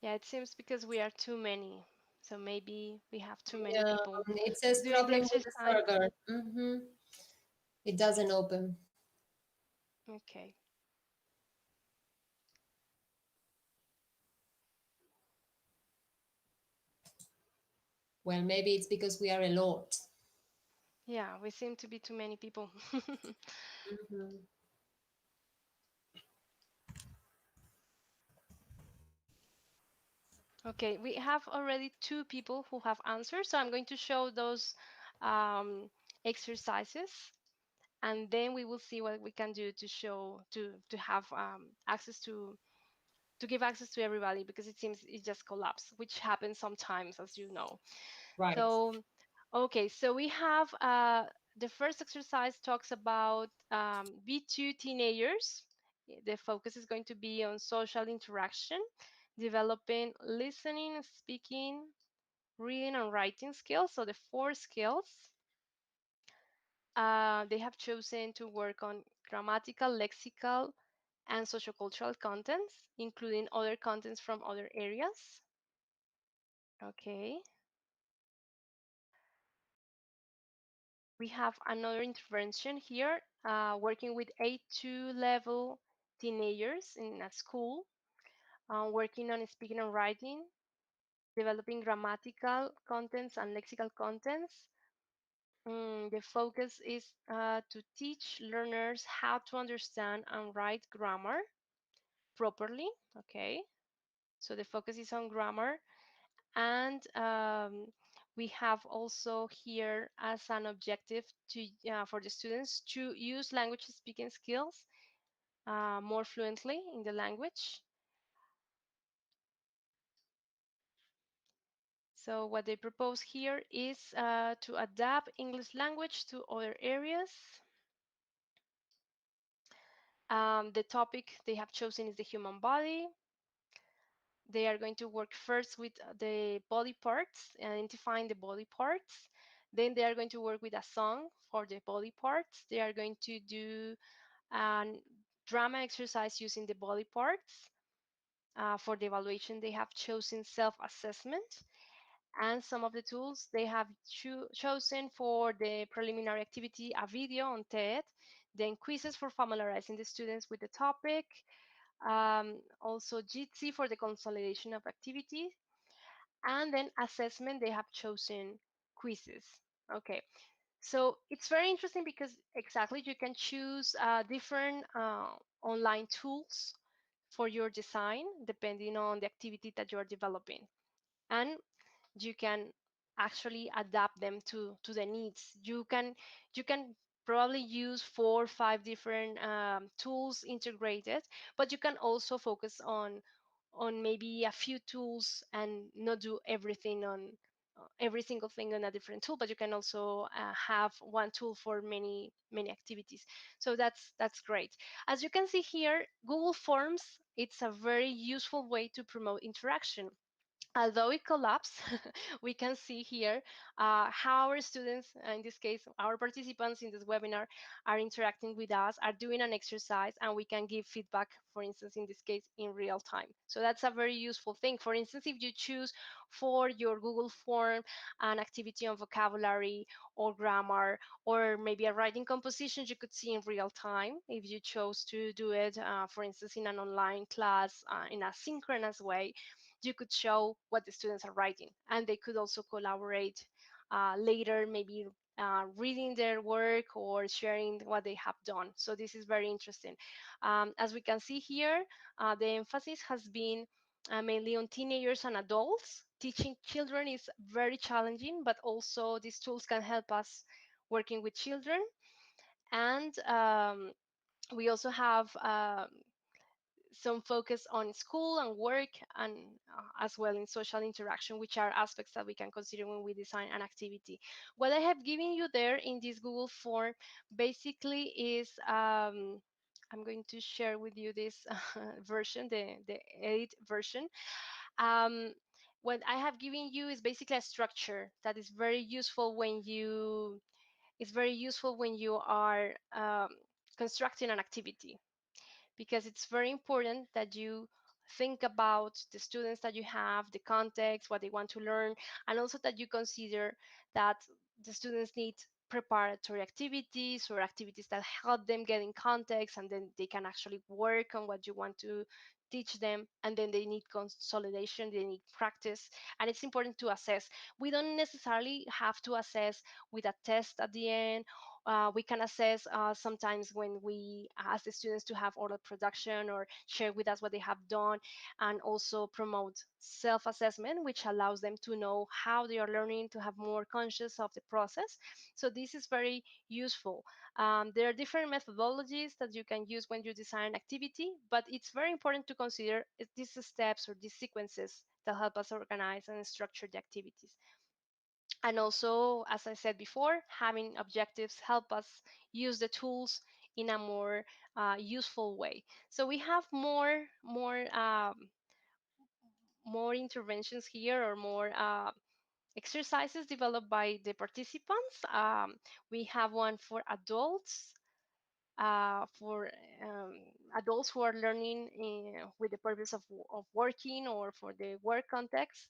Yeah, it seems because we are too many. So maybe we have too many Yeah, people it says doing the problem with the exercise. server. It doesn't open. Okay. Well, maybe it's because we are a lot. Yeah, we seem to be too many people. Okay, we have already 2 people who have answered. So I'm going to show those exercises, and then we will see what we can do to show to have access to give access to everybody, because it seems it just collapsed, which happens sometimes, as you know. Right. So, okay, so we have the first exercise talks about B2 teenagers The focus is going to be on social interaction, developing listening, speaking, reading, and writing skills. So the 4 skills. They have chosen to work on grammatical, lexical, and sociocultural contents, including other contents from other areas. Okay. We have another intervention here, working with A2 level teenagers in a school, working on speaking and writing, developing grammatical contents and lexical contents. The focus is to teach learners how to understand and write grammar properly. Okay, so the focus is on grammar. And we have also here as an objective to for the students to use language speaking skills more fluently in the language. So what they propose here is to adapt English language to other areas. The topic they have chosen is the human body. They are going to work first with the body parts, identifying the body parts. Then they are going to work with a song for the body parts. They are going to do a drama exercise using the body parts. For the evaluation, they have chosen self-assessment. And some of the tools they have chosen for the preliminary activity, a video on TED, then quizzes for familiarizing the students with the topic, also Jitsi for the consolidation of activities, and then assessment, they have chosen quizzes. Okay, so it's very interesting because exactly you can choose different online tools for your design depending on the activity that you are developing. And you can actually adapt them to the needs. You can probably use 4 or 5 different tools integrated, but you can also focus on maybe a few tools and not do everything on every single thing on a different tool, but you can also have one tool for many activities. So that's great. As you can see here, Google Forms, it's a very useful way to promote interaction. Although it collapsed, we can see here how our students, in this case, our participants in this webinar, are interacting with us, are doing an exercise, and we can give feedback, for instance, in this case, in real time. So that's a very useful thing. For instance, if you choose for your Google form an activity on vocabulary or grammar, or maybe a writing composition, you could see in real time. If you chose to do it, for instance, in an online class in a synchronous way, you could show what the students are writing, and they could also collaborate later, maybe reading their work or sharing what they have done. So this is very interesting. As we can see here, the emphasis has been mainly on teenagers and adults. Teaching children is very challenging, but also these tools can help us working with children. And we also have some focus on school and work, and as well in social interaction, which are aspects that we can consider when we design an activity. What I have given you there in this Google form basically is I'm going to share with you this version, the edit version. What I have given you is basically a structure that is very useful when you are constructing an activity, because it's very important that you think about the students that you have, the context, what they want to learn, and also that you consider that the students need preparatory activities or activities that help them get in context, and then they can actually work on what you want to teach them, and then they need consolidation, they need practice, and it's important to assess. We don't necessarily have to assess with a test at the end. We can assess sometimes when we ask the students to have oral production or share with us what they have done, and also promote self-assessment, which allows them to know how they are learning, to have more conscious of the process. So this is very useful. There are different methodologies that you can use when you design an activity, but it's very important to consider these steps or these sequences that help us organize and structure the activities. And also, as I said before, having objectives help us use the tools in a more useful way. So we have more interventions here, or more exercises developed by the participants. We have one for adults, who are learning with the purpose of working or for the work context,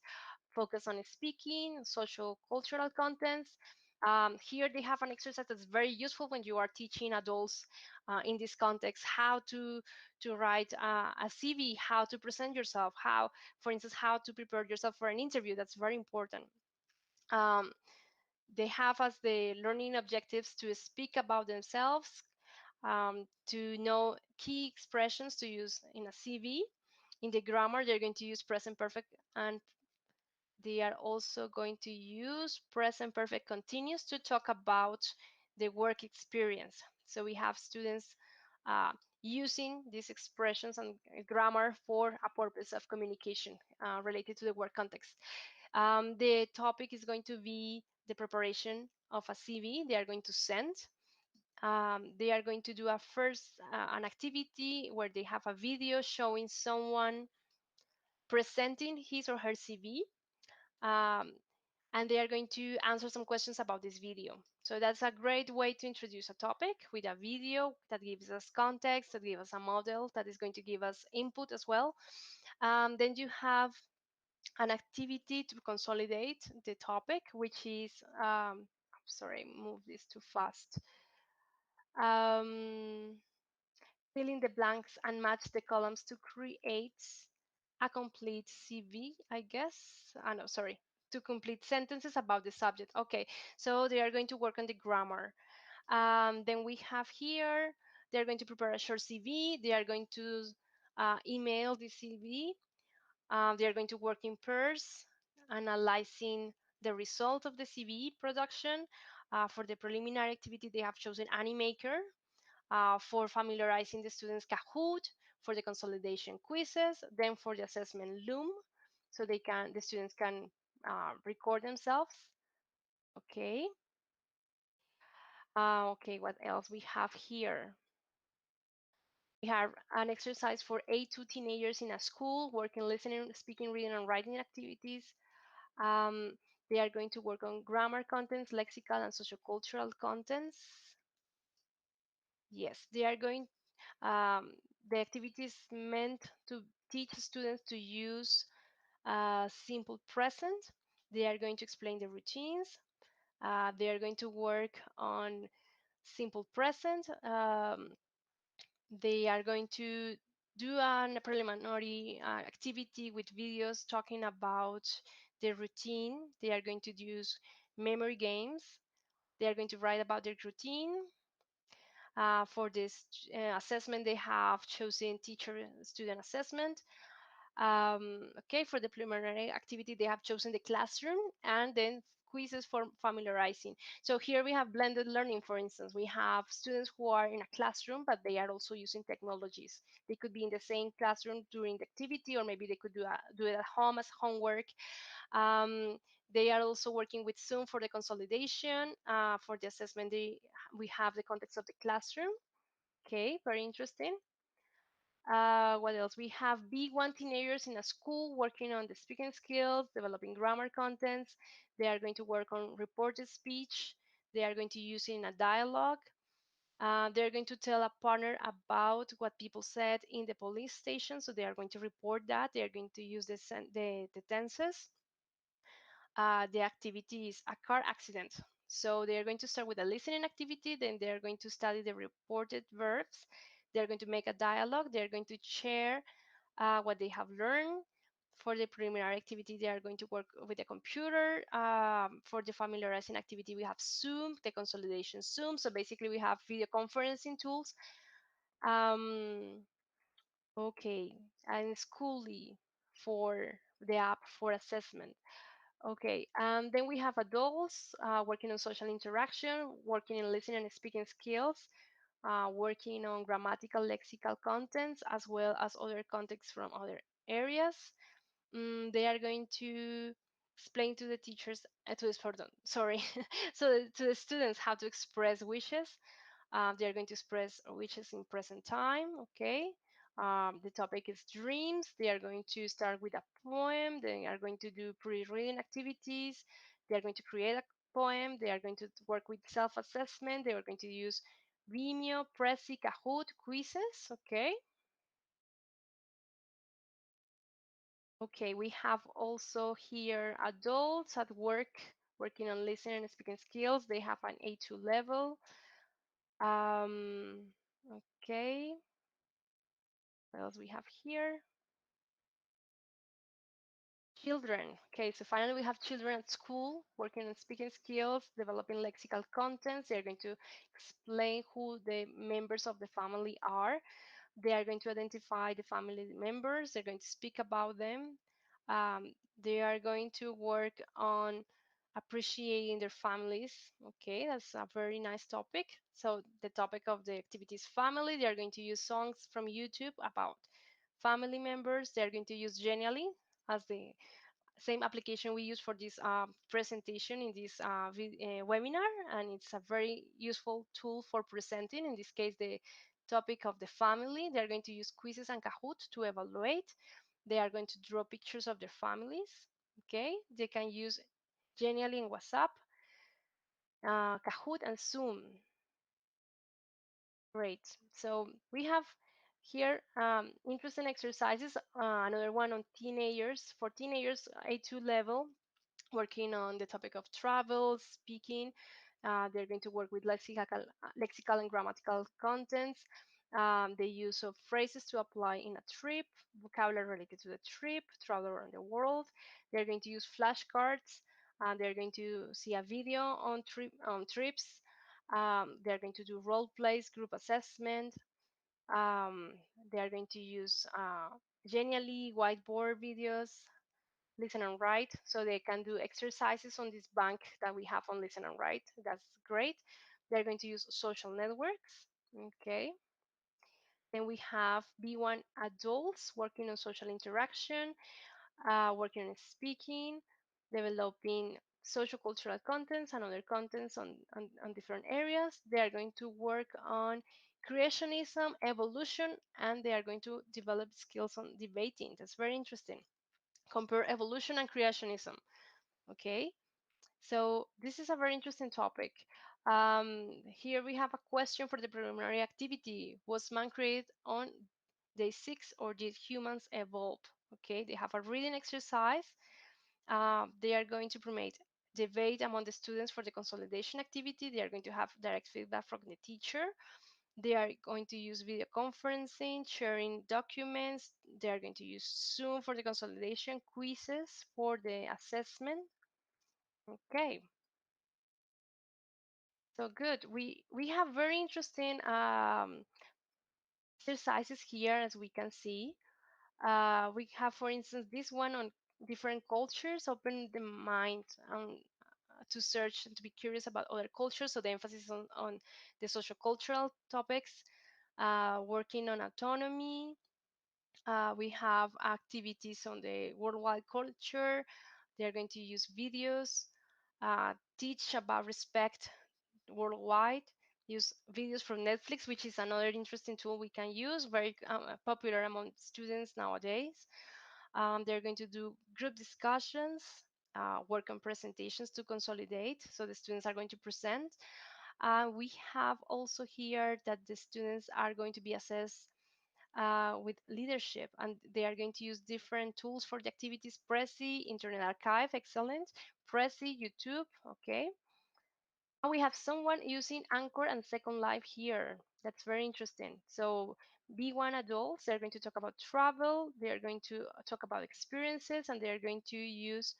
focus on speaking, social cultural contents. Here they have an exercise that's very useful when you are teaching adults in this context how to write a CV, how to present yourself, how, for instance, how to prepare yourself for an interview. That's very important. They have as the learning objectives to speak about themselves, to know key expressions to use in a CV. In the grammar, they're going to use present perfect, and they are also going to use present perfect continuous to talk about the work experience. So we have students using these expressions and grammar for a purpose of communication related to the work context. The topic is going to be the preparation of a CV they are going to send. They are going to do an activity where they have a video showing someone presenting his or her CV, and they are going to answer some questions about this video. So that's a great way to introduce a topic with a video that gives us context, that gives us a model, that is going to give us input as well. Then you have an activity to consolidate the topic, which is, sorry, move this too fast. Fill in the blanks and match the columns to create a complete CV, I guess. No, sorry, to complete sentences about the subject. Okay, so they are going to work on the grammar. Then we have here, they're going to prepare a short CV. They are going to email the CV. They are going to work in pairs, analyzing the result of the CV production. For the preliminary activity, they have chosen Animaker. For familiarizing the students, Kahoot. For the consolidation, quizzes. Then for the assessment, Loom, so the students can record themselves. Okay. Okay, what else we have here? We have an exercise for A2 teenagers in a school, working, listening, speaking, reading, and writing activities. They are going to work on grammar contents, lexical, and sociocultural contents. Yes, they are going, the activity is meant to teach students to use simple present. They are going to explain the routines. They are going to work on simple present. They are going to do a preliminary activity with videos talking about the routine. They are going to use memory games. They are going to write about their routine. For this assessment, they have chosen teacher-student assessment. Okay, for the preliminary activity, they have chosen the classroom, and then quizzes for familiarizing. So here we have blended learning. For instance, we have students who are in a classroom, but they are also using technologies. They could be in the same classroom during the activity, or maybe they could do it at home as homework. They are also working with Zoom for the consolidation. For the assessment, we have the context of the classroom. Okay, very interesting. What else? We have B1 teenagers in a school working on the speaking skills, developing grammar contents. They are going to work on reported speech. They are going to use it in a dialogue. They're going to tell a partner about what people said in the police station. So they are going to report that. They are going to use the tenses. The activity is a car accident. So they're going to start with a listening activity. Then they're going to study the reported verbs. They're going to make a dialogue. They're going to share what they have learned. For the preliminary activity, they are going to work with the computer. For the familiarizing activity, we have Zoom, the consolidation Zoom. So basically, we have video conferencing tools. Okay, and Schooly for the app for assessment. Okay, then we have adults working on social interaction, working in listening and speaking skills, working on grammatical, lexical contents, as well as other contexts from other areas. They are going to explain to the teachers, sorry, so to the students how to express wishes. They are going to express wishes in present time. Okay. The topic is dreams. They are going to start with a poem. They are going to do pre-reading activities. They are going to create a poem. They are going to work with self-assessment. They are going to use Vimeo, Prezi, Kahoot, quizzes. Okay. Okay, we have also here adults at work working on listening and speaking skills. They have an A2 level. Okay, what else we have here? Children. Okay, so finally we have children at school working on speaking skills, developing lexical contents. They're going to explain who the members of the family are. They are going to identify the family members. They're going to speak about them. They are going to work on appreciating their families. Okay, that's a very nice topic. So the topic of the activity is family. They are going to use songs from YouTube about family members. They are going to use Genially as the same application we use for this presentation in this webinar, and it's a very useful tool for presenting, in this case, the topic of the family. They're going to use quizzes and Kahoot to evaluate. They are going to draw pictures of their families. Okay, they can use Genially in WhatsApp, Kahoot, and Zoom. Great. So we have here interesting exercises. Another one on teenagers. For teenagers, A2 level, working on the topic of travel, speaking. They're going to work with lexical and grammatical contents. The use of phrases to apply in a trip, vocabulary related to the trip, travel around the world. They're going to use flashcards. They're going to see a video on trips. They're going to do role plays, group assessment. They're going to use Genially whiteboard videos, listen and write, so they can do exercises on this bank that we have on listen and write. That's great. They're going to use social networks. Okay. Then we have B1 adults working on social interaction, working on speaking, developing social cultural contents and other contents on different areas. They are going to work on creationism, evolution, and they are going to develop skills on debating. That's very interesting. Compare evolution and creationism. Okay, so this is a very interesting topic. Here we have a question for the preliminary activity. Was man created on day 6 or did humans evolve? Okay, they have a reading exercise. They are going to promote debate among the students for the consolidation activity. They are going to have direct feedback from the teacher. They are going to use video conferencing, sharing documents. They are going to use Zoom for the consolidation, quizzes for the assessment. Okay. So good. We have very interesting exercises here, as we can see. We have, for instance, this one on different cultures. Open the mind to search and to be curious about other cultures. So the emphasis on the social cultural topics, working on autonomy. We have activities on the worldwide culture. They're going to use videos, teach about respect worldwide, use videos from Netflix, which is another interesting tool we can use, very popular among students nowadays. They're going to do group discussions, work on presentations to consolidate. So the students are going to present. We have also here that the students are going to be assessed with leadership, and they are going to use different tools for the activities. Prezi, Internet Archive, excellent. Prezi, YouTube, okay. And we have someone using Anchor and Second Life here. That's very interesting. So B1 adults, they're going to talk about travel, they're going to talk about experiences, and they're going to use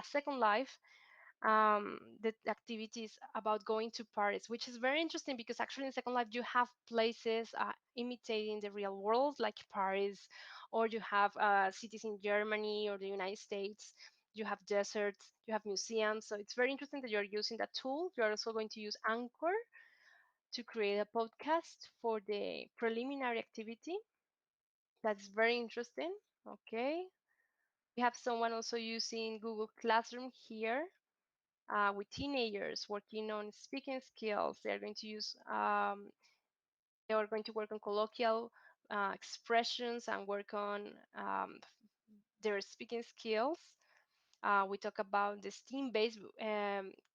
Second Life, the activities about going to Paris, which is very interesting because actually in Second Life you have places imitating the real world, like Paris, or you have cities in Germany or the United States. You have deserts, you have museums. So it's very interesting that you're using that tool. You're also going to use Anchor to create a podcast for the preliminary activity. That's very interesting. Okay. We have someone also using Google Classroom here. with teenagers working on speaking skills. They are going to use, they are going to work on colloquial expressions and work on their speaking skills. We talk about the STEAM-based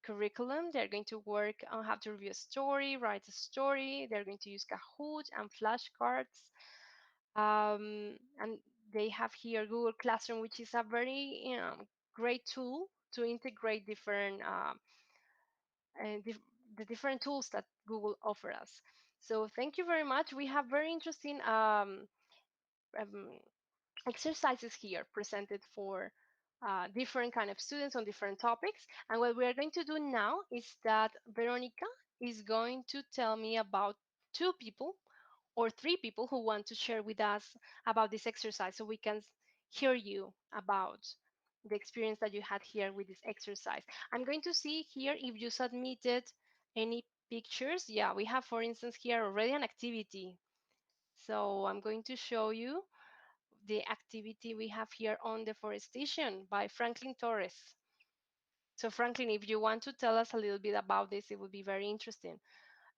curriculum. They're going to work on how to review a story, write a story. They're going to use Kahoot and flashcards. And they have here Google Classroom, which is a very great tool to integrate different the different tools that Google offers us. So thank you very much. We have very interesting exercises here presented for different kind of students on different topics. And what we are going to do now is that Veronica is going to tell me about 2 people or 3 people who want to share with us about this exercise, so we can hear you about the experience that you had here with this exercise. I'm going to see here if you submitted any pictures. Yeah, we have, for instance, here already an activity. So I'm going to show you the activity we have here on deforestation by Franklin Torres. So Franklin, if you want to tell us a little bit about this, it would be very interesting.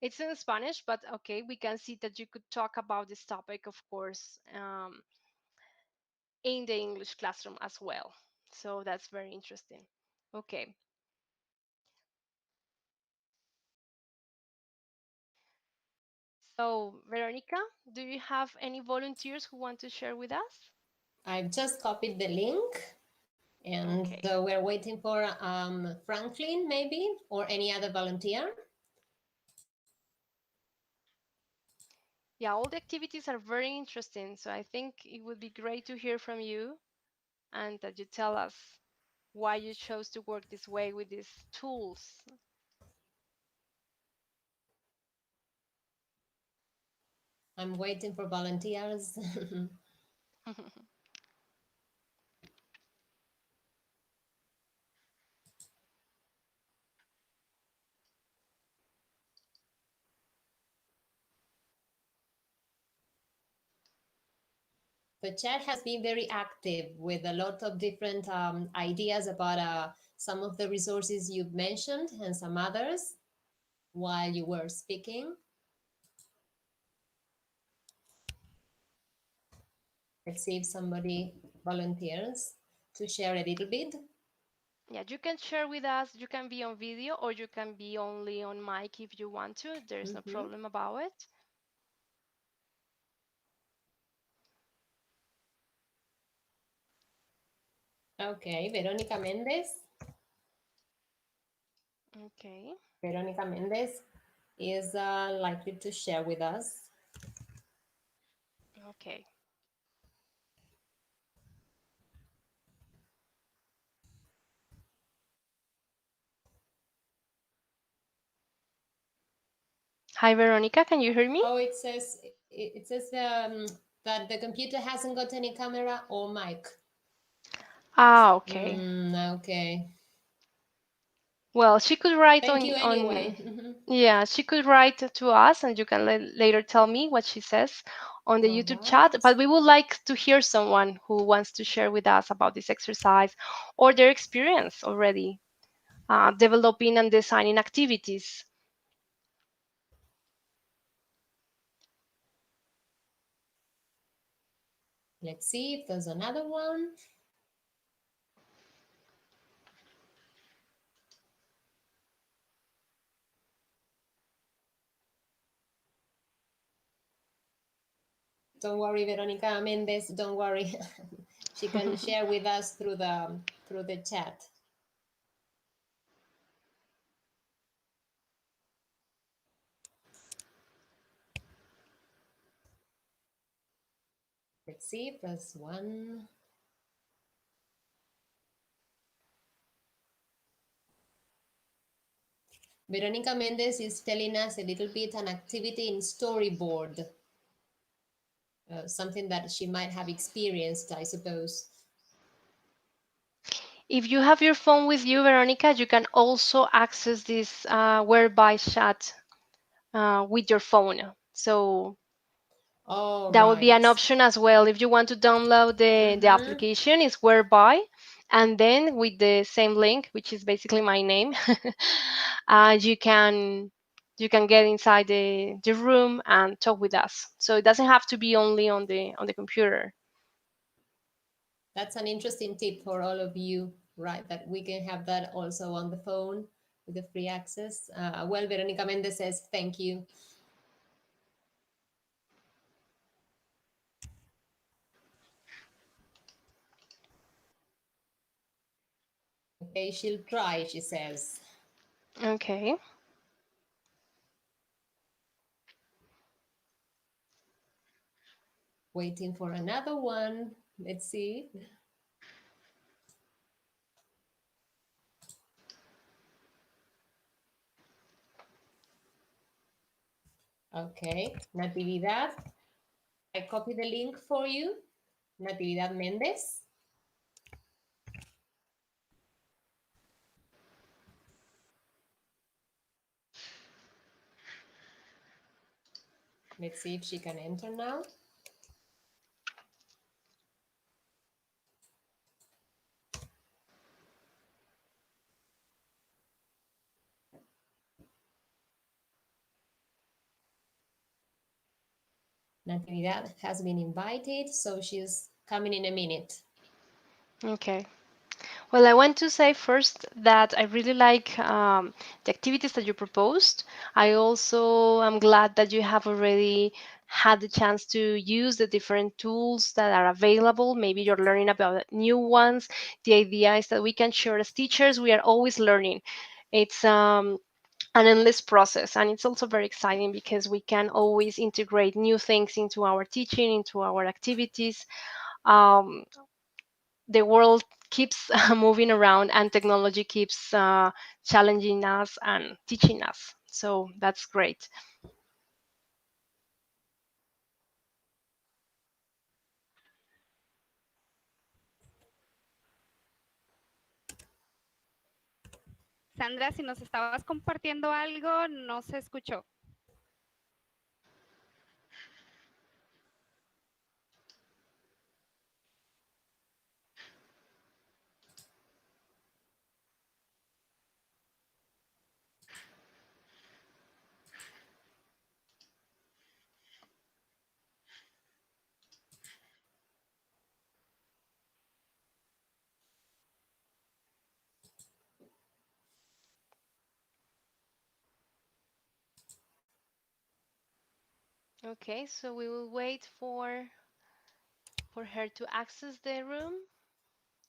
It's in Spanish, but okay, we can see that you could talk about this topic, of course, in the English classroom as well. So that's very interesting. Okay. So Veronica, do you have any volunteers who want to share with us? I've just copied the link, and Okay. we're waiting for Franklin, maybe, or any other volunteer. Yeah, all the activities are very interesting. So I think it would be great to hear from you and that you tell us why you chose to work this way with these tools. I'm waiting for volunteers. The chat has been very active with a lot of different ideas about some of the resources you've mentioned and some others while you were speaking. Let's see if somebody volunteers to share a little bit. Yeah, you can share with us. You can be on video or you can be only on mic if you want to. There's no problem about it. Okay, Verónica Méndez. Okay. Verónica Méndez is likely to share with us. Okay. Hi, Veronica, can you hear me? Oh, it says that the computer hasn't got any camera or mic. Ah, okay. Okay. Well, she could write Thank you anyway. Yeah, she could write to us and you can later tell me what she says on the YouTube chat. But we would like to hear someone who wants to share with us about this exercise or their experience already developing and designing activities. Let's see if there's another one. Don't worry, Veronica Mendez, don't worry. She can share with us through the chat. Let's see if there's one. Veronica Mendez is telling us a little bit an activity in storyboard. Something that she might have experienced, I suppose. If you have your phone with you, Veronica, you can also access this whereby chat with your phone. So that would be an option as well. If you want to download the application, it's whereby, And then with the same link, which is basically my name, you can get inside the room and talk with us. So it doesn't have to be only on the computer. That's an interesting tip for all of you, right? That we can have that also on the phone with the free access. Well, Veronica Mendez says thank you. Okay, she'll try, she says. Okay. Waiting for another one. Let's see. Okay, Natividad. I copy the link for you. Natividad Mendez. Let's see if she can enter now. Natividad has been invited, so she's coming in a minute. Okay. Well, I want to say first that I really like the activities that you proposed. I also am glad that you have already had the chance to use the different tools that are available. Maybe you're learning about new ones. The idea is that we can share as teachers. We are always learning. It's an endless process, and it's also very exciting because we can always integrate new things into our teaching, into our activities. The world keeps moving around, and technology keeps challenging us and teaching us. So that's great. Sandra, si nos estabas compartiendo algo, no se escuchó. Okay, so we will wait for her to access the room.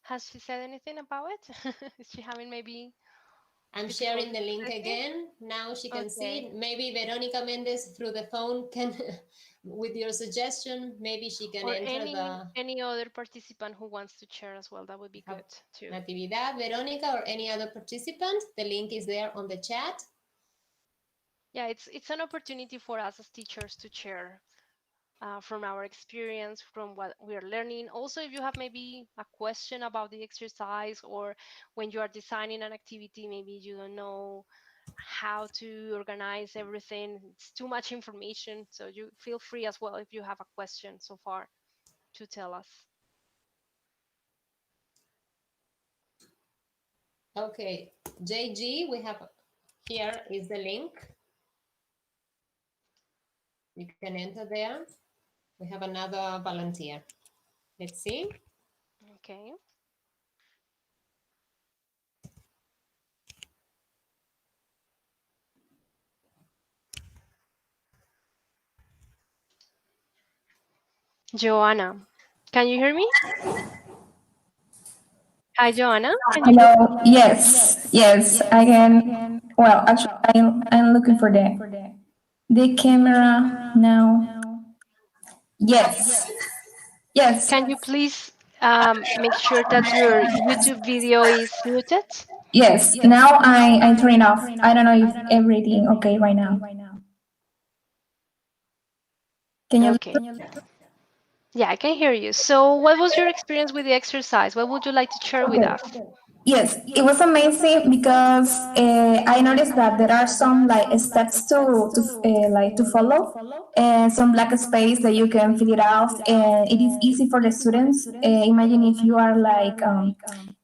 Has she said anything about it? Is she having maybe... I'm sharing the link again. Now she can see it. Maybe Veronica Mendez through the phone can, with your suggestion, maybe she can enter any other participant who wants to share as well. That would be good too. Natividad, Veronica, or any other participant. The link is there on the chat. Yeah, it's an opportunity for us as teachers to share from our experience, from what we are learning. Also, if you have maybe a question about the exercise, or when you are designing an activity, maybe you don't know how to organize everything. It's too much information. So you feel free as well if you have a question so far to tell us. Okay, JG, we have here is the link. You can enter there. We have another volunteer. Let's see. Okay. Joanna, can you hear me? Hi, Joanna. Hello. Yes, I can. Well, actually, I'm looking for the camera now. Yes. Can you please make sure that your YouTube video is muted? Yes. Now I turn it off. I don't know if everything okay right now. Can you? Okay. Yeah, I can hear you. So what was your experience with the exercise? What would you like to share with us? Yes, it was amazing because I noticed that there are some like steps to follow, and some black space that you can fill it out, and it is easy for the students. Imagine if you are like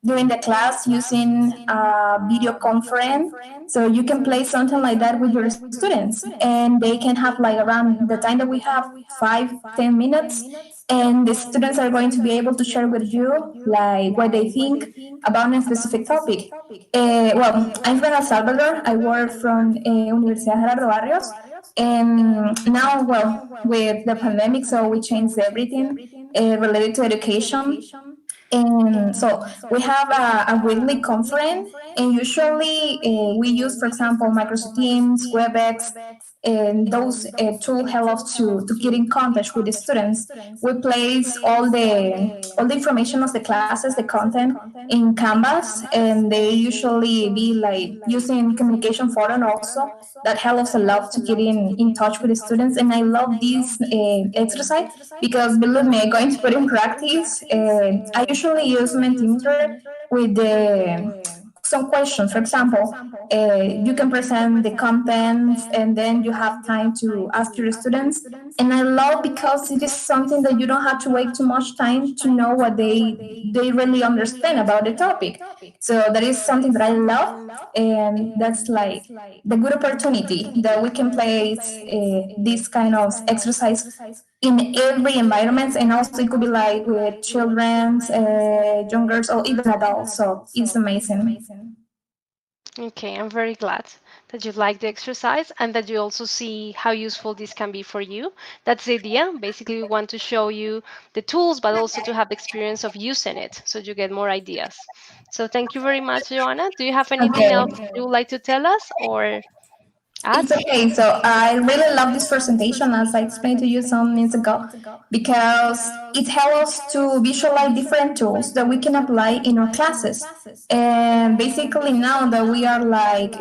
during the class using a video conference. So you can play something like that with your students, and they can have like around the time that we have 5-10 minutes, and the students are going to be able to share with you like what they think about a specific topic. Well, I'm from El Salvador. I work from Universidad and now, well, with the pandemic, so we changed everything related to education. And so we have a weekly conference, and usually we use, for example, Microsoft Teams, WebEx, and those tools help us to get in contact with the students. We place all the information of the classes, the content in Canvas, and they usually be like using communication forum also that helps us a lot to get in touch with the students. And I love this exercise because, believe me, I'm going to put in practice. I usually use Mentimeter with some questions. For example, you can present the contents and then you have time to ask your students. And I love because it is something that you don't have to wait too much time to know what they really understand about the topic. So that is something that I love, and that's like the good opportunity that we can place this kind of exercise in every environment, and also it could be like with children, young girls, or even adults. So it's amazing. Okay, I'm very glad that you like the exercise and that you also see how useful this can be for you. That's the idea. Basically, we want to show you the tools, but also to have the experience of using it so you get more ideas. So thank you very much, Joanna. Do you have anything Okay. else you would like to tell us or add? It's okay. So I really love this presentation, as I explained to you some minutes ago, because it helps us to visualize different tools that we can apply in our classes. And basically, now that we are like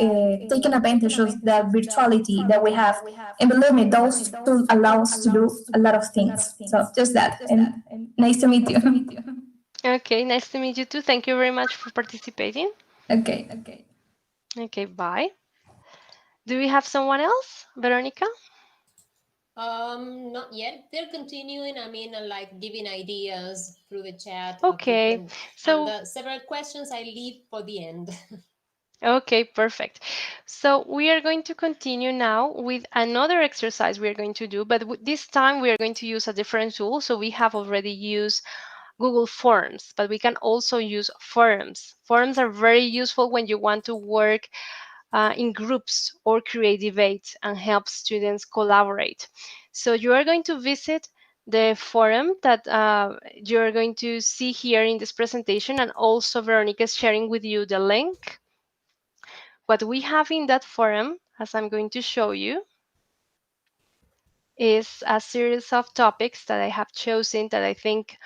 taking advantage of the virtuality that we have, and believe me, those tools allow us to do a lot of things. So just that, and nice to meet you. Okay, nice to meet you too. Thank you very much for participating. Okay. Okay, bye. Do we have someone else, Veronica? Not yet. They're continuing. I mean, like giving ideas through the chat. Okay, so and the several questions I leave for the end. okay, perfect. So we are going to continue now with another exercise we are going to do, but this time we are going to use a different tool. So we have already used Google Forms, but we can also use forums. Forums are very useful when you want to work in groups or create debates and help students collaborate. So you are going to visit the forum that you're going to see here in this presentation, and also Veronica is sharing with you the link. What we have in that forum, as I'm going to show you, is a series of topics that I have chosen that I think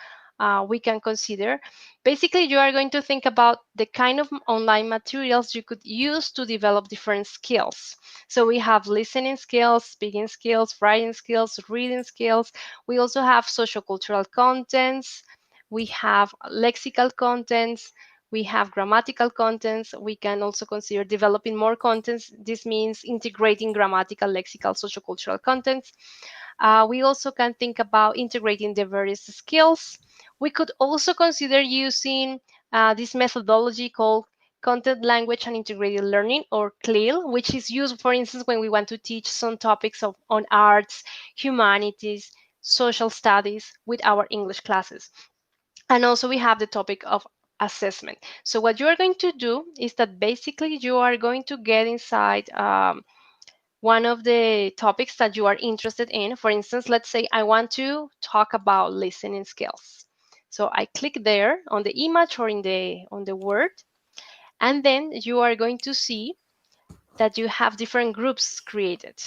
we can consider. Basically, you are going to think about the kind of online materials you could use to develop different skills. So we have listening skills, speaking skills, writing skills, reading skills. We also have sociocultural contents. We have lexical contents. We have grammatical contents. We can also consider developing more contents. This means integrating grammatical, lexical, sociocultural contents. We also can think about integrating the various skills. We could also consider using this methodology called Content, Language, and Integrated Learning, or CLIL, which is used, for instance, when we want to teach some topics on arts, humanities, social studies with our English classes. And also we have the topic of assessment. So what you are going to do is that basically you are going to get inside one of the topics that you are interested in. For instance, let's say I want to talk about listening skills. So I click there on the image or on the word, and then you are going to see that you have different groups created.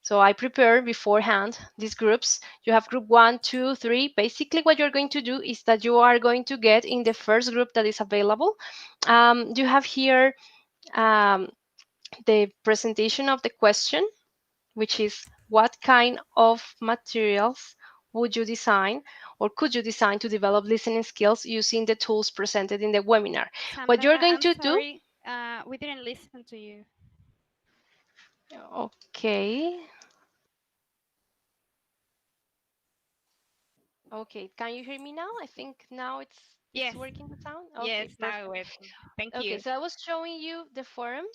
So I prepare beforehand these groups. You have group 1, 2, 3. Basically, what you're going to do is that you are going to get in the first group that is available. You have here the presentation of the question, which is what kind of materials would you design or could you design to develop listening skills using the tools presented in the webinar? Sandra, What you're going to sorry, we didn't listen to you. Okay. Okay, can you hear me now? I think now it's Yes. working, the sound. Okay, Yes, perfect. now it. Thank Okay, you. so I was showing you the forum.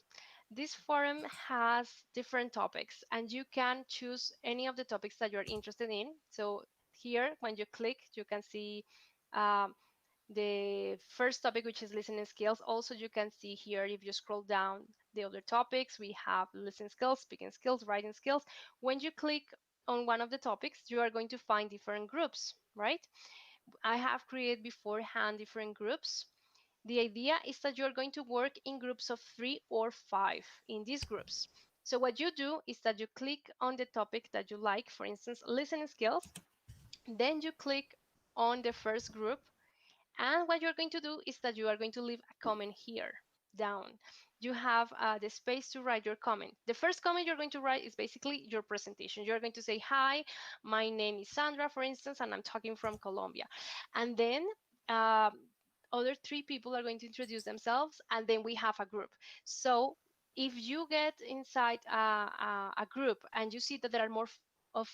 This forum has different topics, and you can choose any of the topics that you're interested in. So here, when you click, you can see the first topic, which is listening skills. Also, you can see here, if you scroll down the other topics, we have listening skills, speaking skills, writing skills. When you click on one of the topics, you are going to find different groups, right? I have created beforehand different groups. The idea is that you're going to work in groups of 3 or 5 in these groups. So what you do is that you click on the topic that you like, for instance, listening skills. Then you click on the first group. And what you're going to do is that you are going to leave a comment here down. You have the space to write your comment. The first comment you're going to write is basically your presentation. You're going to say, hi, my name is Sandra, for instance, and I'm talking from Colombia. And then other 3 people are going to introduce themselves, and then we have a group. So if you get inside a group and you see that there are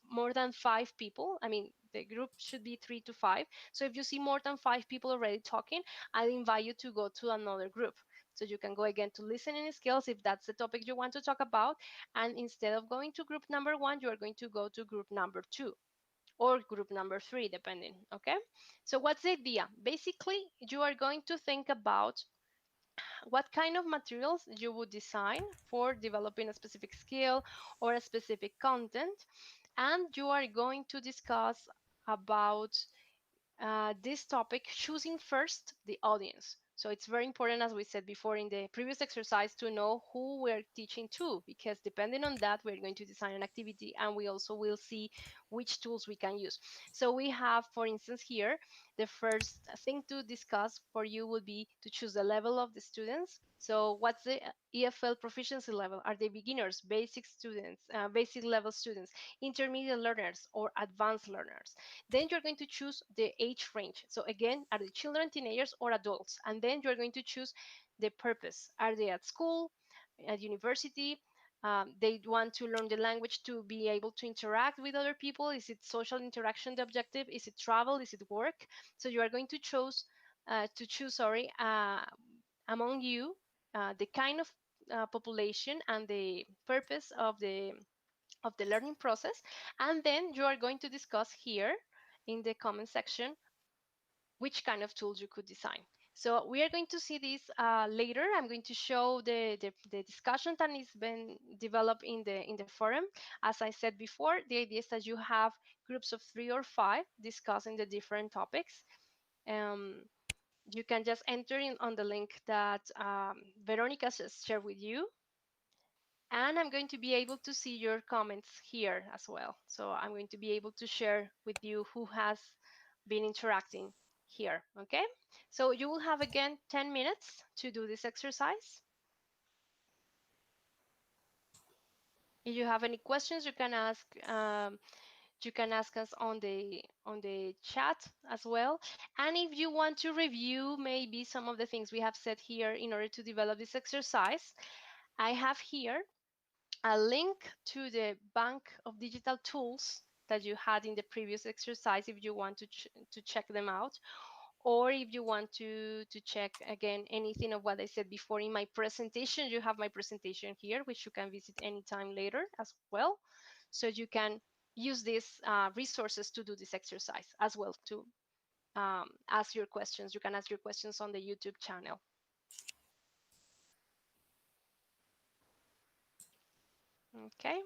more than 5 people, I mean, the group should be 3 to 5. So if you see more than 5 people already talking, I invite you to go to another group. So you can go again to listening skills if that's the topic you want to talk about. And instead of going to group number 1, you are going to go to group number 2 or group number 3, depending. Okay. So what's the idea? Basically, you are going to think about what kind of materials you would design for developing a specific skill or a specific content. And you are going to discuss about this topic, choosing first the audience. So it's very important, as we said before in the previous exercise, to know who we're teaching to, because depending on that, we're going to design an activity, and we also will see which tools we can use. So we have, for instance, here, the first thing to discuss for you would be to choose the level of the students. So what's the EFL proficiency level? Are they beginners, basic students, basic level students, intermediate learners, or advanced learners? Then you're going to choose the age range. So again, are they children, teenagers, or adults? And then you're going to choose the purpose. Are they at school, at university? They want to learn the language to be able to interact with other people. Is it social interaction the objective? Is it travel? Is it work? So you are going to choose among you the kind of population and the purpose of the learning process. And then you are going to discuss here in the comment section which kind of tools you could design. So we are going to see this later. I'm going to show the discussion that has been developed in the forum. As I said before, the idea is that you have groups of 3 or 5 discussing the different topics. You can just enter in on the link that Veronica just shared with you. And I'm going to be able to see your comments here as well. So I'm going to be able to share with you who has been interacting here, okay? So you will have, again, 10 minutes to do this exercise. If you have any questions, you can ask us on the chat as well. And if you want to review maybe some of the things we have said here in order to develop this exercise, I have here a link to the bank of digital tools that you had in the previous exercise if you want to check them out, or if you want to check again anything of what I said before in my presentation. You have my presentation here, which you can visit anytime later as well. So you can use these resources to do this exercise as well, to ask your questions. You can ask your questions on the YouTube channel. Okay.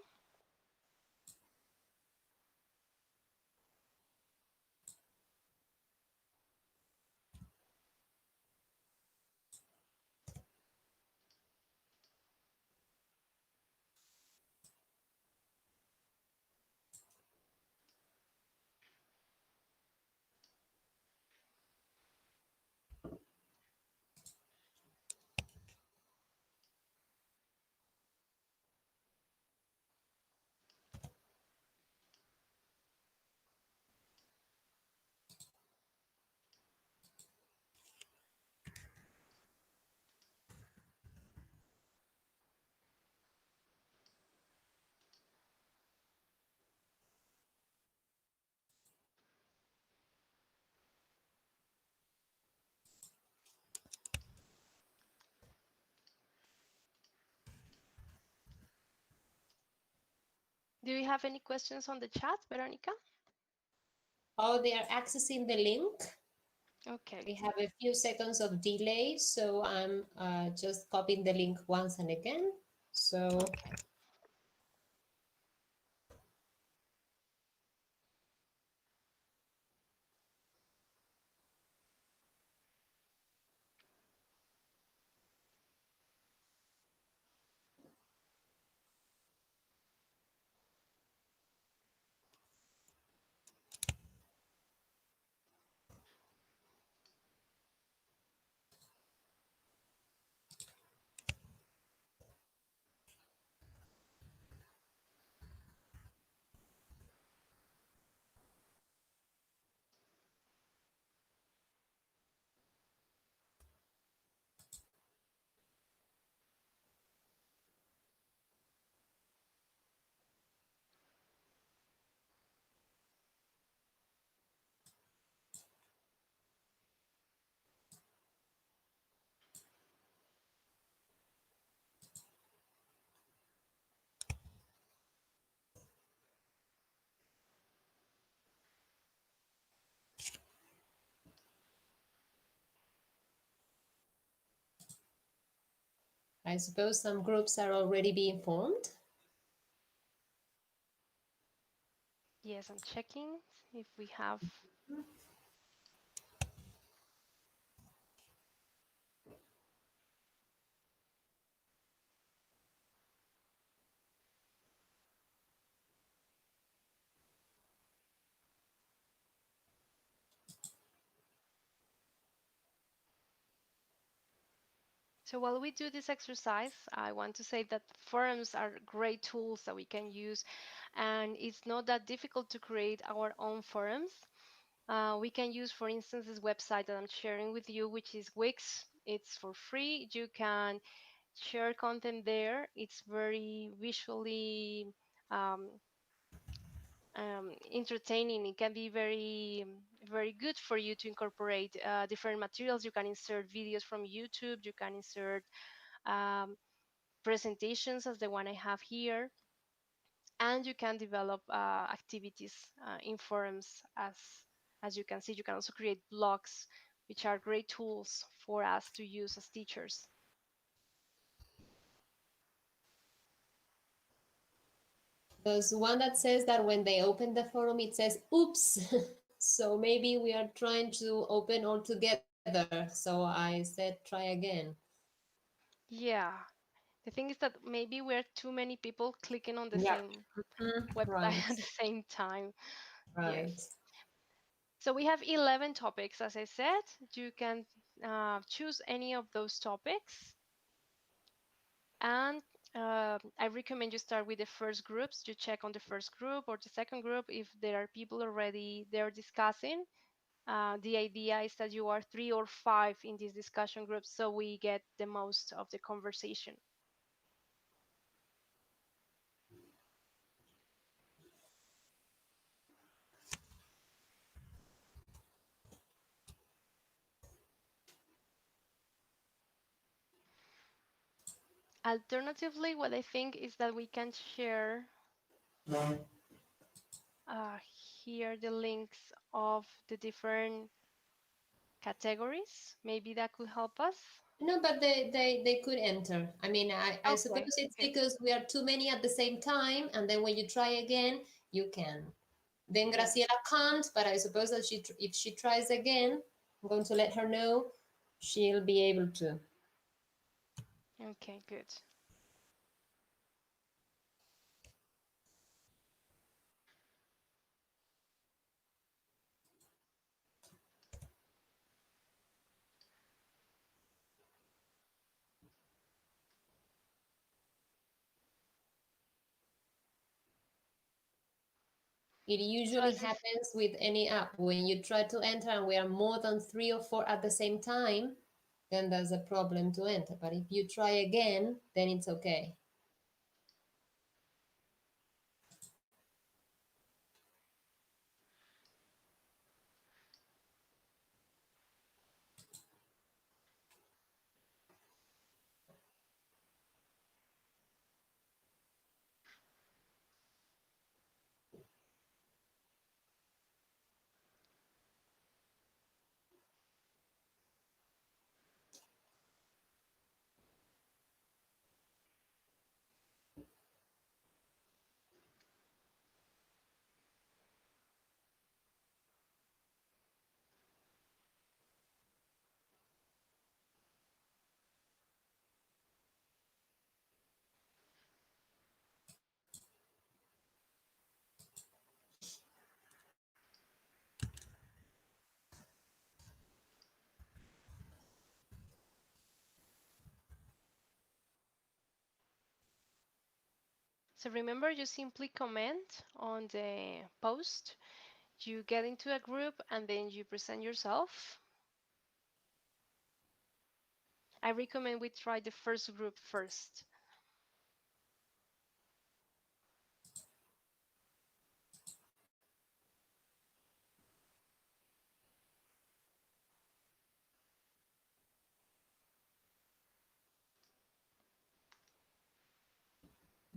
Do you have any questions on the chat, Veronica? Oh, they are accessing the link. Okay. We have a few seconds of delay, so I'm just copying the link once and again. So I suppose some groups are already being formed. Yes, I'm checking if we have. So while we do this exercise, I want to say that forums are great tools that we can use, and it's not that difficult to create our own forums. We can use, for instance, this website that I'm sharing with you, which is Wix. It's for free. You can share content there. It's very visually entertaining. It can be very good for you to incorporate different materials. You can insert videos from YouTube. You can insert presentations as the one I have here, and you can develop activities in forums. As you can see, you can also create blogs, which are great tools for us to use as teachers. There's one that says that when they open the forum, it says, oops. So maybe we are trying to open all together. So I said, try again. Yeah, the thing is that maybe we're too many people clicking on the Yeah. same Right. website at the same time. Right. Yes. So we have 11 topics, as I said. You can choose any of those topics. And I recommend you start with the first groups. You check on the first group or the second group if there are people already there discussing. The idea is that you are 3 or 5 in these discussion groups, so we get the most of the conversation. Alternatively, what I think is that we can share here the links of the different categories. Maybe that could help us. No, but they could enter. I mean, I suppose it's because we are too many at the same time, and then when you try again, you can. Then Graciela can't, but I suppose that if she tries again, I'm going to let her know, she'll be able to. Okay, good. It usually happens with any app. When you try to enter and we are more than 3 or 4 at the same time, then there's a problem to enter. But if you try again, then it's okay. So remember, you simply comment on the post, you get into a group, and then you present yourself. I recommend we try the first group first.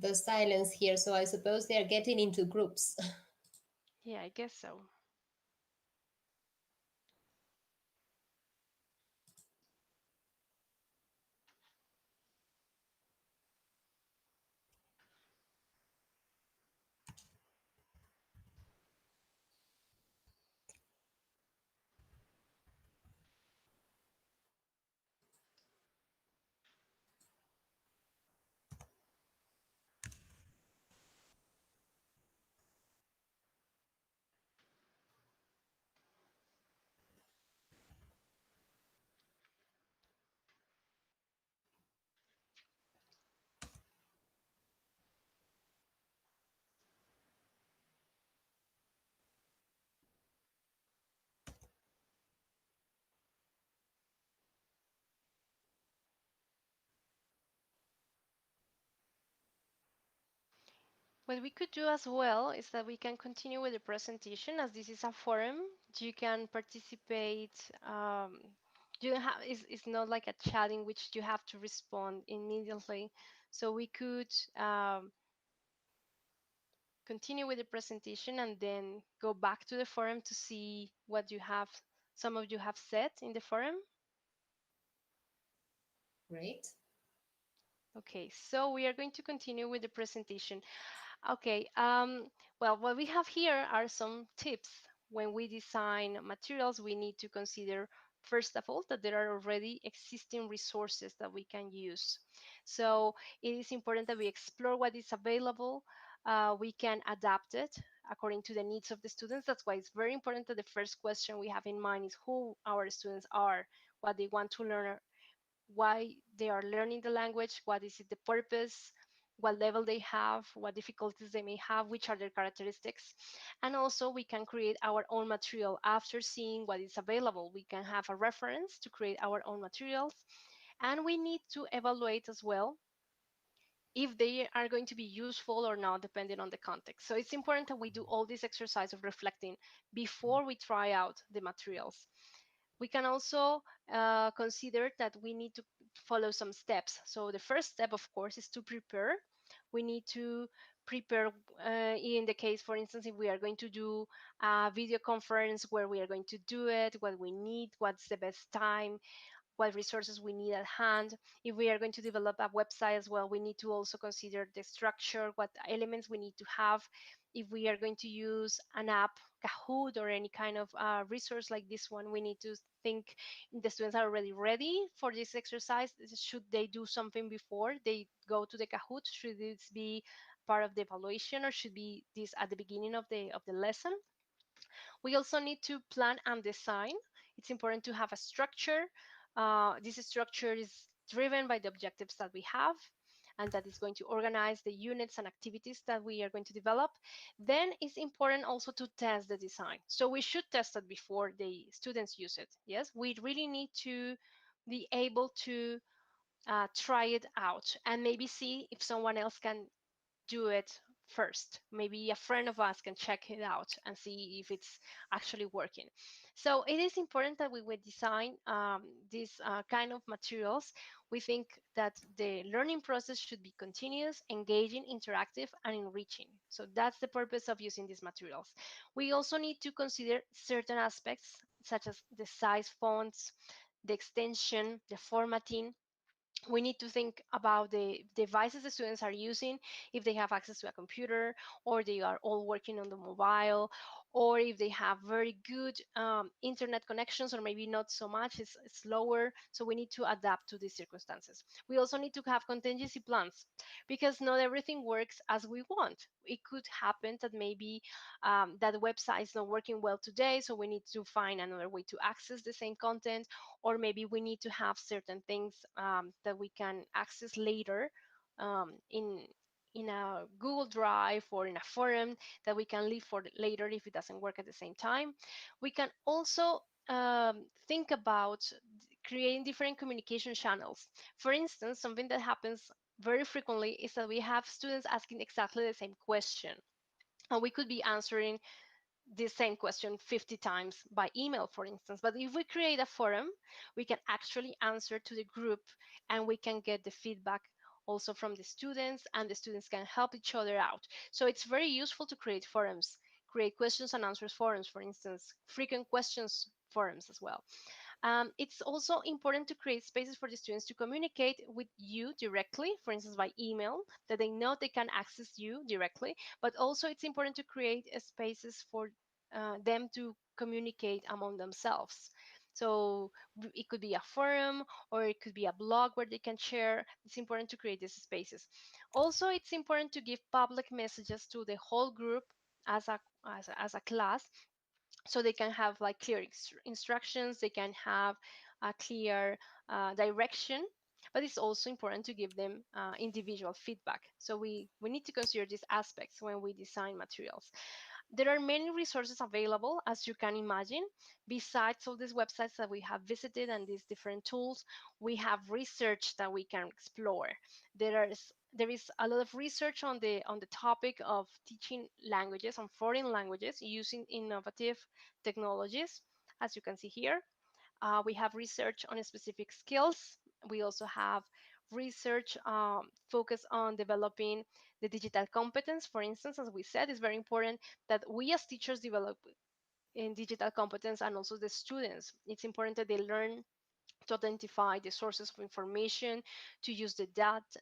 The silence here, so I suppose they are getting into groups. Yeah, I guess so. What we could do as well is that we can continue with the presentation. As this is a forum, you can participate. You don't have, it's not like a chat in which you have to respond immediately. So we could continue with the presentation and then go back to the forum to see what you have, some of you have said in the forum. Great. Okay, so we are going to continue with the presentation. Okay, well, what we have here are some tips. When we design materials, we need to consider, first of all, that there are already existing resources that we can use. So it is important that we explore what is available. We can adapt it according to the needs of the students. That's why it's very important that the first question we have in mind is who our students are, what they want to learn, why they are learning the language, what is it the purpose, what level they have, what difficulties they may have, which are their characteristics. And also we can create our own material after seeing what is available. We can have a reference to create our own materials. And we need to evaluate as well if they are going to be useful or not, depending on the context. So it's important that we do all this exercise of reflecting before we try out the materials. We can also consider that we need to follow some steps. So the first step, of course, is to prepare. We need to prepare in the case, for instance, if we are going to do a video conference, where we are going to do it, what we need, what's the best time, what resources we need at hand. If we are going to develop a website as well, we need to also consider the structure, what elements we need to have. If we are going to use an app, Kahoot, or any kind of resource like this one, we need to think the students are already ready for this exercise. Should they do something before they go to the Kahoot? Should this be part of the evaluation, or should be this at the beginning of the lesson? We also need to plan and design. It's important to have a structure. This structure is driven by the objectives that we have, and that is going to organize the units and activities that we are going to develop. Then it's important also to test the design. So we should test it before the students use it. Yes, we really need to be able to try it out and maybe see if someone else can do it first. Maybe a friend of us can check it out and see if it's actually working. So it is important that we would design these kind of materials. We think that the learning process should be continuous, engaging, interactive, and enriching. So that's the purpose of using these materials. We also need to consider certain aspects, such as the size fonts, the extension, the formatting. We need to think about the devices the students are using, if they have access to a computer, or they are all working on the mobile, or if they have very good internet connections, or maybe not so much, it's slower. So we need to adapt to these circumstances. We also need to have contingency plans, because not everything works as we want. It could happen that maybe that website is not working well today, so we need to find another way to access the same content, or maybe we need to have certain things that we can access later in a Google Drive or in a forum that we can leave for later if it doesn't work at the same time. We can also think about creating different communication channels. For instance, something that happens very frequently is that we have students asking exactly the same question, and we could be answering the same question 50 times by email, for instance. But if we create a forum, we can actually answer to the group, and we can get the feedback also from the students, and the students can help each other out. So it's very useful to create forums, create questions and answers forums, for instance, frequent questions forums as well. It's also important to create spaces for the students to communicate with you directly, for instance, by email, that they know they can access you directly. But also it's important to create spaces for them to communicate among themselves. So it could be a forum, or it could be a blog where they can share. It's important to create these spaces. Also, it's important to give public messages to the whole group as a class, so they can have like clear instructions, they can have a clear direction. But it's also important to give them individual feedback. So we need to consider these aspects when we design materials. There are many resources available, as you can imagine. Besides all these websites that we have visited and these different tools, we have research that we can explore. There is a lot of research on the topic of teaching languages, on foreign languages, using innovative technologies, as you can see here. We have research on specific skills. We also have research focused on developing the digital competence. For instance, as we said, it's very important that we as teachers develop in digital competence, and also the students. It's important that they learn to identify the sources of information, to use the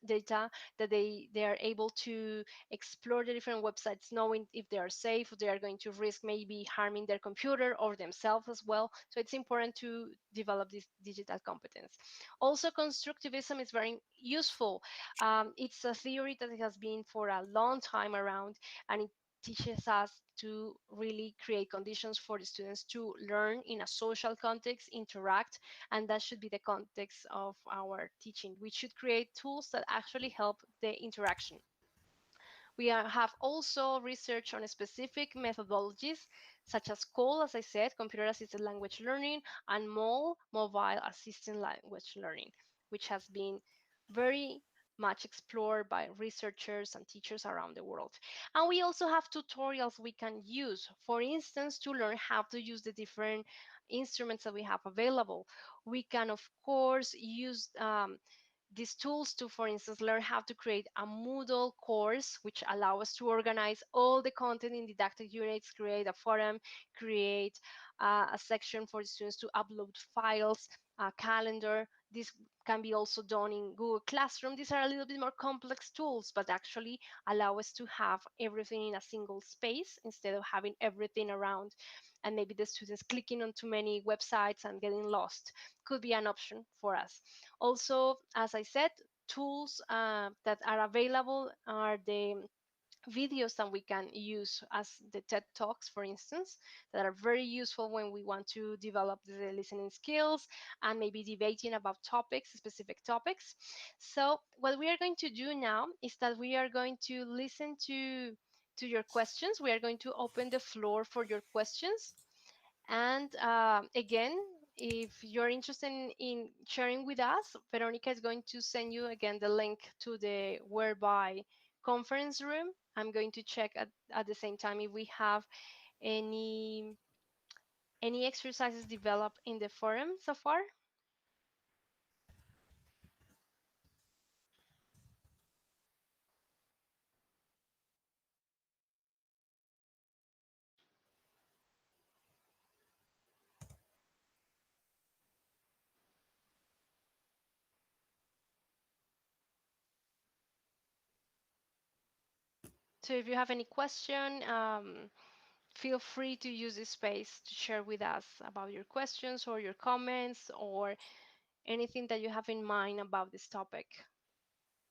data, that they are able to explore the different websites, knowing if they are safe, or they are going to risk maybe harming their computer or themselves as well. So it's important to develop this digital competence. Also, constructivism is very useful. It's a theory that has been for a long time around, and it teaches us to really create conditions for the students to learn in a social context, interact, and that should be the context of our teaching. We should create tools that actually help the interaction. We have also research on specific methodologies, such as CALL, as I said, computer-assisted language learning, and MOL, mobile assisted language learning, which has been very much explored by researchers and teachers around the world. And we also have tutorials we can use, for instance, to learn how to use the different instruments that we have available. We can, of course, use these tools to, for instance, learn how to create a Moodle course, which allow us to organize all the content in didactic units, create a forum, create a section for the students to upload files, a calendar. This can be also done in Google Classroom. These are a little bit more complex tools, but actually allow us to have everything in a single space instead of having everything around, and maybe the students clicking on too many websites and getting lost. Could be an option for us. Also, as I said, tools that are available are the videos that we can use, as the TED Talks, for instance, that are very useful when we want to develop the listening skills and maybe debating about topics, specific topics. So what we are going to do now is that we are going to listen to your questions. We are going to open the floor for your questions. And again, if you're interested in sharing with us, Veronica is going to send you again the link to the Whereby conference room. I'm going to check at the same time if we have any exercises developed in the forum so far. So if you have any question, feel free to use this space to share with us about your questions or your comments or anything that you have in mind about this topic.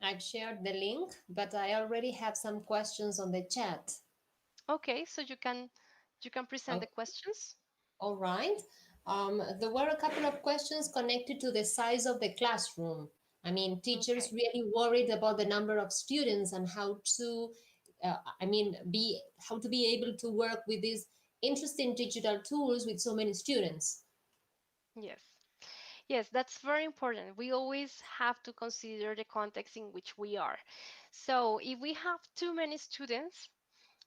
I've shared the link, but I already have some questions on the chat. Okay, so you can present the questions. All right. There were a couple of questions connected to the size of the classroom. I mean, teachers really worried about the number of students and how to, how to be able to work with these interesting digital tools with so many students. Yes. Yes, that's very important. We always have to consider the context in which we are. So if we have too many students,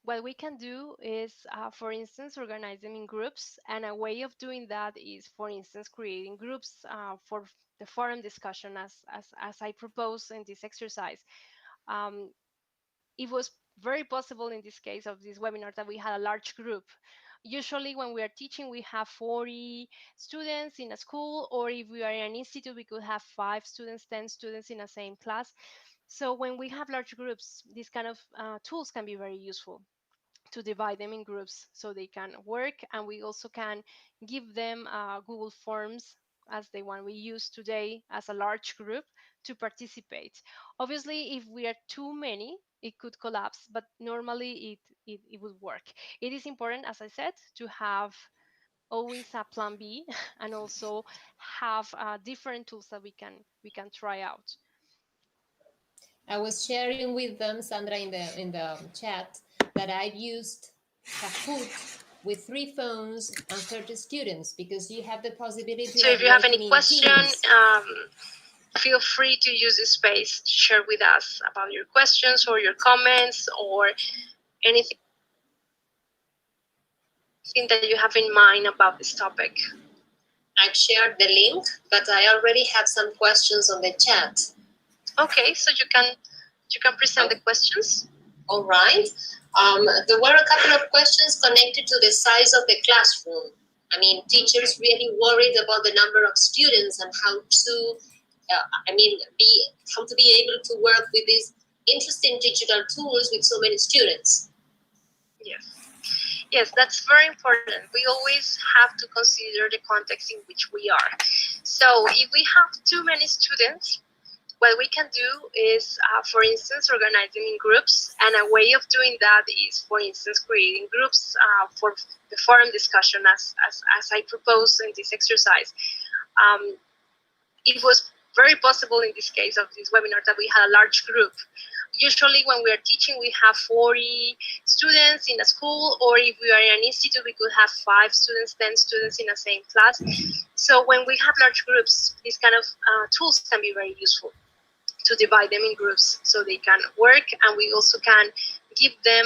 what we can do is, for instance, organize them in groups. And a way of doing that is, for instance, creating groups for the forum discussion as I propose in this exercise. It was very possible in this case of this webinar that we had a large group. Usually when we are teaching, we have 40 students in a school, or if we are in an institute, we could have 5 students, 10 students in the same class. So when we have large groups, these kind of tools can be very useful to divide them in groups so they can work. And we also can give them Google Forms as the one we use today as a large group to participate. Obviously, if we are too many, it could collapse, but normally it would work. It is important, as I said, to have always a plan B and also have different tools that we can try out. I was sharing with them, Sandra, in the chat, that I've used Kahoot with 3 phones and 30 students, because you have the possibility. So if you have any question, feel free to use this space to share with us about your questions or your comments or anything that you have in mind about this topic. I've shared the link, but I already have some questions on the chat. Okay, so you can present the questions. All right. There were a couple of questions connected to the size of the classroom. I mean, teachers really worried about the number of students and how to, how to be able to work with these interesting digital tools with so many students. Yes, that's very important. We always have to consider the context in which we are. So if we have too many students, what we can do is, for instance, organize them in groups. And a way of doing that is, for instance, creating groups for the forum discussion as I propose in this exercise. It was very possible in this case of this webinar that we had a large group. Usually when we are teaching, we have 40 students in a school, or if we are in an institute, we could have 5 students, 10 students in the same class. So when we have large groups, these kind of tools can be very useful to divide them in groups so they can work. And we also can give them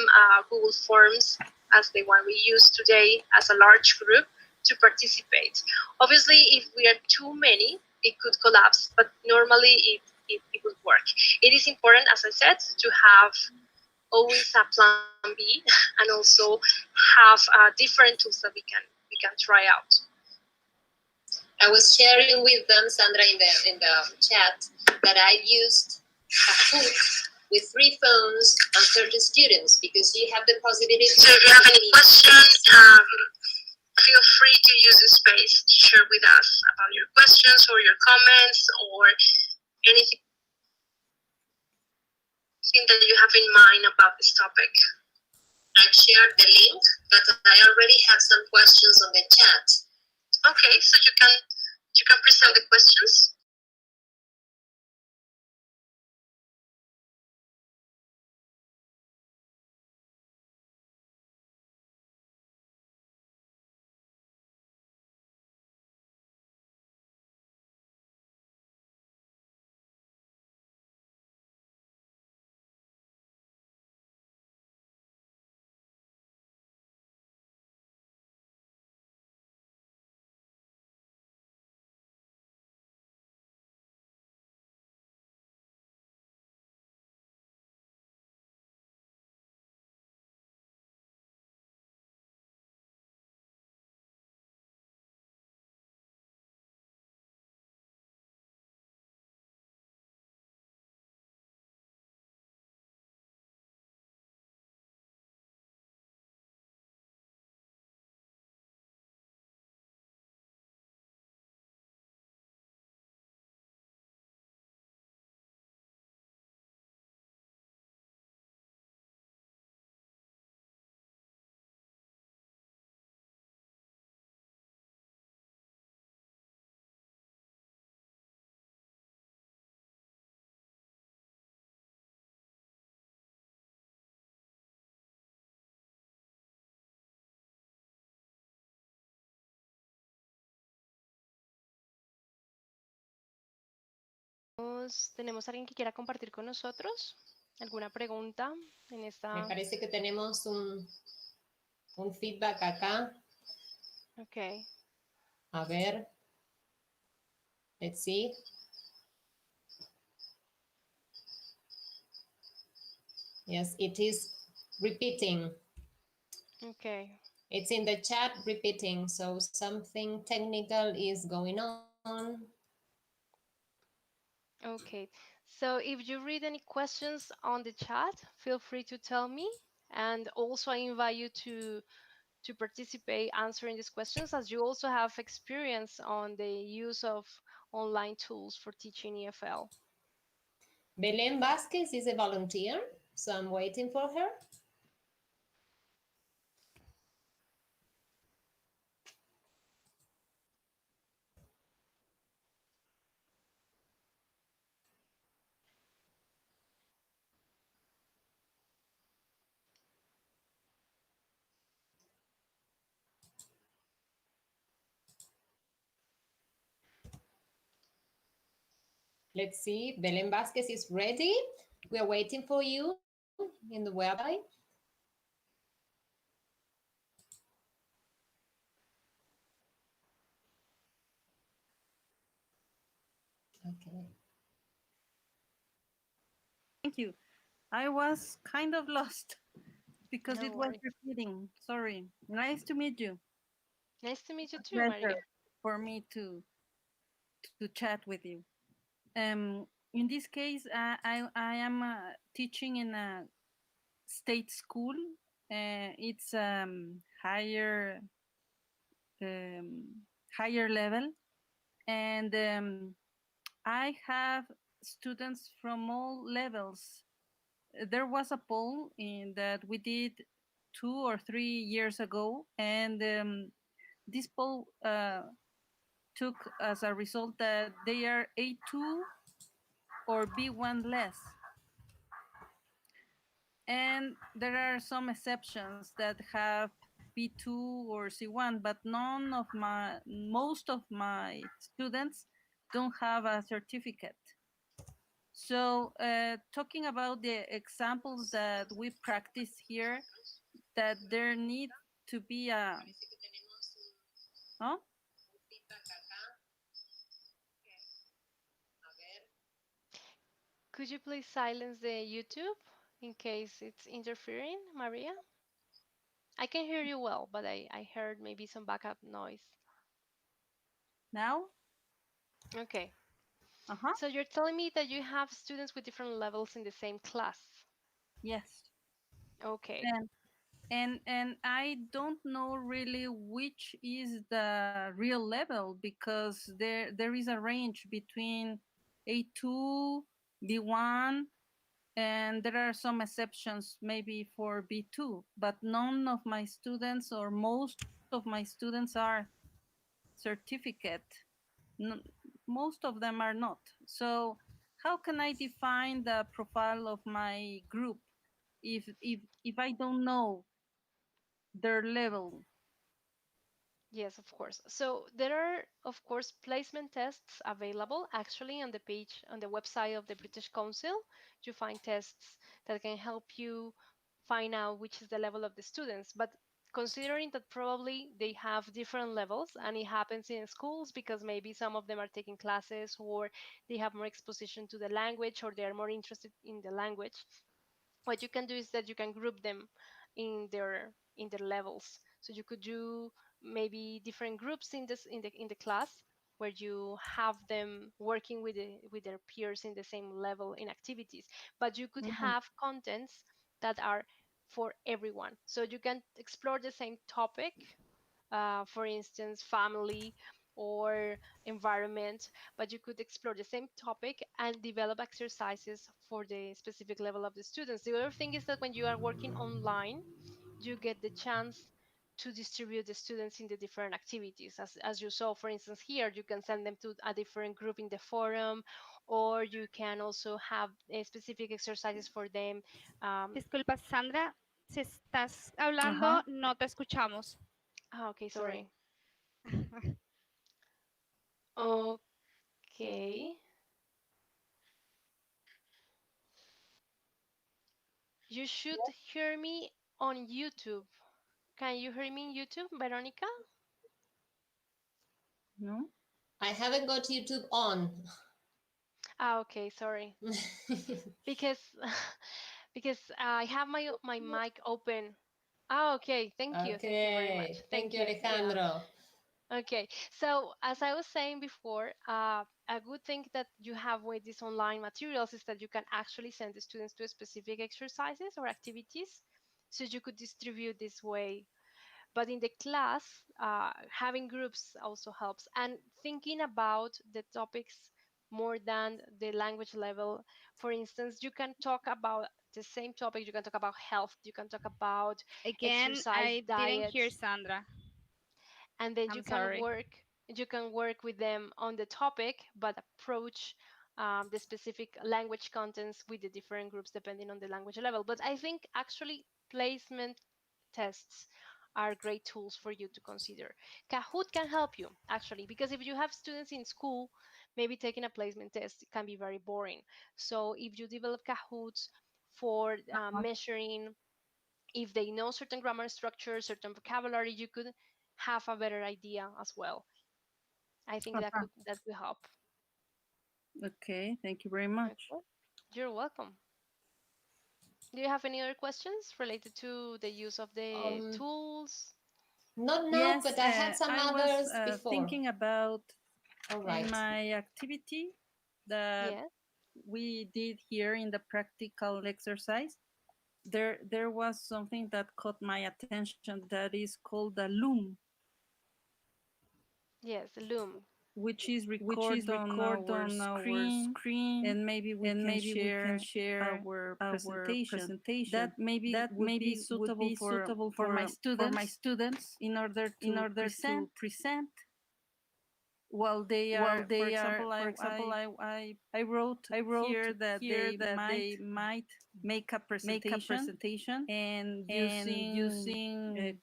Google Forms as the one we use today as a large group to participate. Obviously, if we are too many, it could collapse, but normally it would work. It is important, as I said, to have always a plan B and also have different tools that we can try out. I was sharing with them, Sandra, in the chat, that I used Kahoot with 3 phones and 30 students, because you have the possibility. So if you have any questions, feel free to use this space to share with us about your questions or your comments or anything that you have in mind about this topic. I've shared the link, but I already have some questions on the chat. Okay, so you can present the questions. ¿Tenemos alguien que quiera compartir con nosotros? ¿Alguna pregunta en esta? Me parece que tenemos un feedback acá. Ok. A ver. Let's see. Yes, it is repeating. Okay. It's in the chat repeating, so something technical is going on. Okay, so if you read any questions on the chat, feel free to tell me. And also I invite you to participate answering these questions, as you also have experience on the use of online tools for teaching EFL. Belén Vázquez is a volunteer, so I'm waiting for her. Let's see, Belén Vázquez is ready. We are waiting for you in the website. Okay. Thank you. I was kind of lost because No it was worries. repeating. Sorry. Nice to meet you. Nice to meet you too, Pleasure Maria. for me to chat with you. In this case, I am teaching in a state school. It's higher level, and I have students from all levels. There was a poll that we did 2 or 3 years ago, and this poll took as a result that they are A2 or B1 less. And there are some exceptions that have B2 or C1, but most of my students don't have a certificate. So talking about the examples that we practice here, that there need to be a... ¿Oh? Could you please silence the YouTube in case it's interfering, Maria? I can hear you well, but I heard maybe some backup noise. Now? Okay. Uh-huh. So you're telling me that you have students with different levels in the same class? Yes. Okay. And I don't know really which is the real level, because there is a range between A2, B1, and there are some exceptions maybe for B2, but none of my students or most of my students are certificate. Most of them are not. So how can I define the profile of my group if I don't know their level? Yes, of course. So there are, of course, placement tests available. Actually, on the page, on the website of the British Council, you find tests that can help you find out which is the level of the students. But considering that probably they have different levels, and it happens in schools because maybe some of them are taking classes, or they have more exposition to the language, or they are more interested in the language, what you can do is that you can group them in their levels. So you could do maybe different groups in the class, where you have them working with their peers in the same level in activities, but you could have contents that are for everyone. So you can explore the same topic, for instance, family or environment, but you could explore the same topic and develop exercises for the specific level of the students. The other thing is that when you are working online, you get the chance to distribute the students in the different activities. As you saw, for instance, here, you can send them to a different group in the forum, or you can also have specific exercises for them. Disculpa, Sandra, si estás hablando, no te escuchamos. Okay, sorry. Okay. You should hear me on YouTube. Can you hear me on YouTube, Veronica? No? I haven't got YouTube on. Ah, okay, sorry. because I have my mic open. Ah, okay, thank you very much. Okay, thank you, Yeah. Alejandro. Okay, so as I was saying before, a good thing that you have with these online materials is that you can actually send the students to specific exercises or activities, so you could distribute this way. But in the class, having groups also helps. And thinking about the topics more than the language level. For instance, you can talk about the same topic. You can talk about health. You can talk about Again, exercise, I didn't diet. hear Sandra. And then I'm you sorry. can work with them on the topic, but approach the specific language contents with the different groups depending on the language level. But I think actually placement tests are great tools for you to consider. Kahoot can help you actually, because if you have students in school, maybe taking a placement test can be very boring. So if you develop Kahoots for measuring if they know certain grammar structures, certain vocabulary, you could have a better idea as well. I think that could help. Okay, thank you very much. Okay. You're welcome. Do you have any other questions related to the use of the tools? Not now, but I had some others before. Thinking about All right. in my activity that we did here in the practical exercise. There was something that caught my attention that is called the loom. Yes, loom. Which is recorded on our screen, and maybe we can share our presentation. That would be suitable for my students in order to present while they are. For example, I wrote here that they might make a presentation and using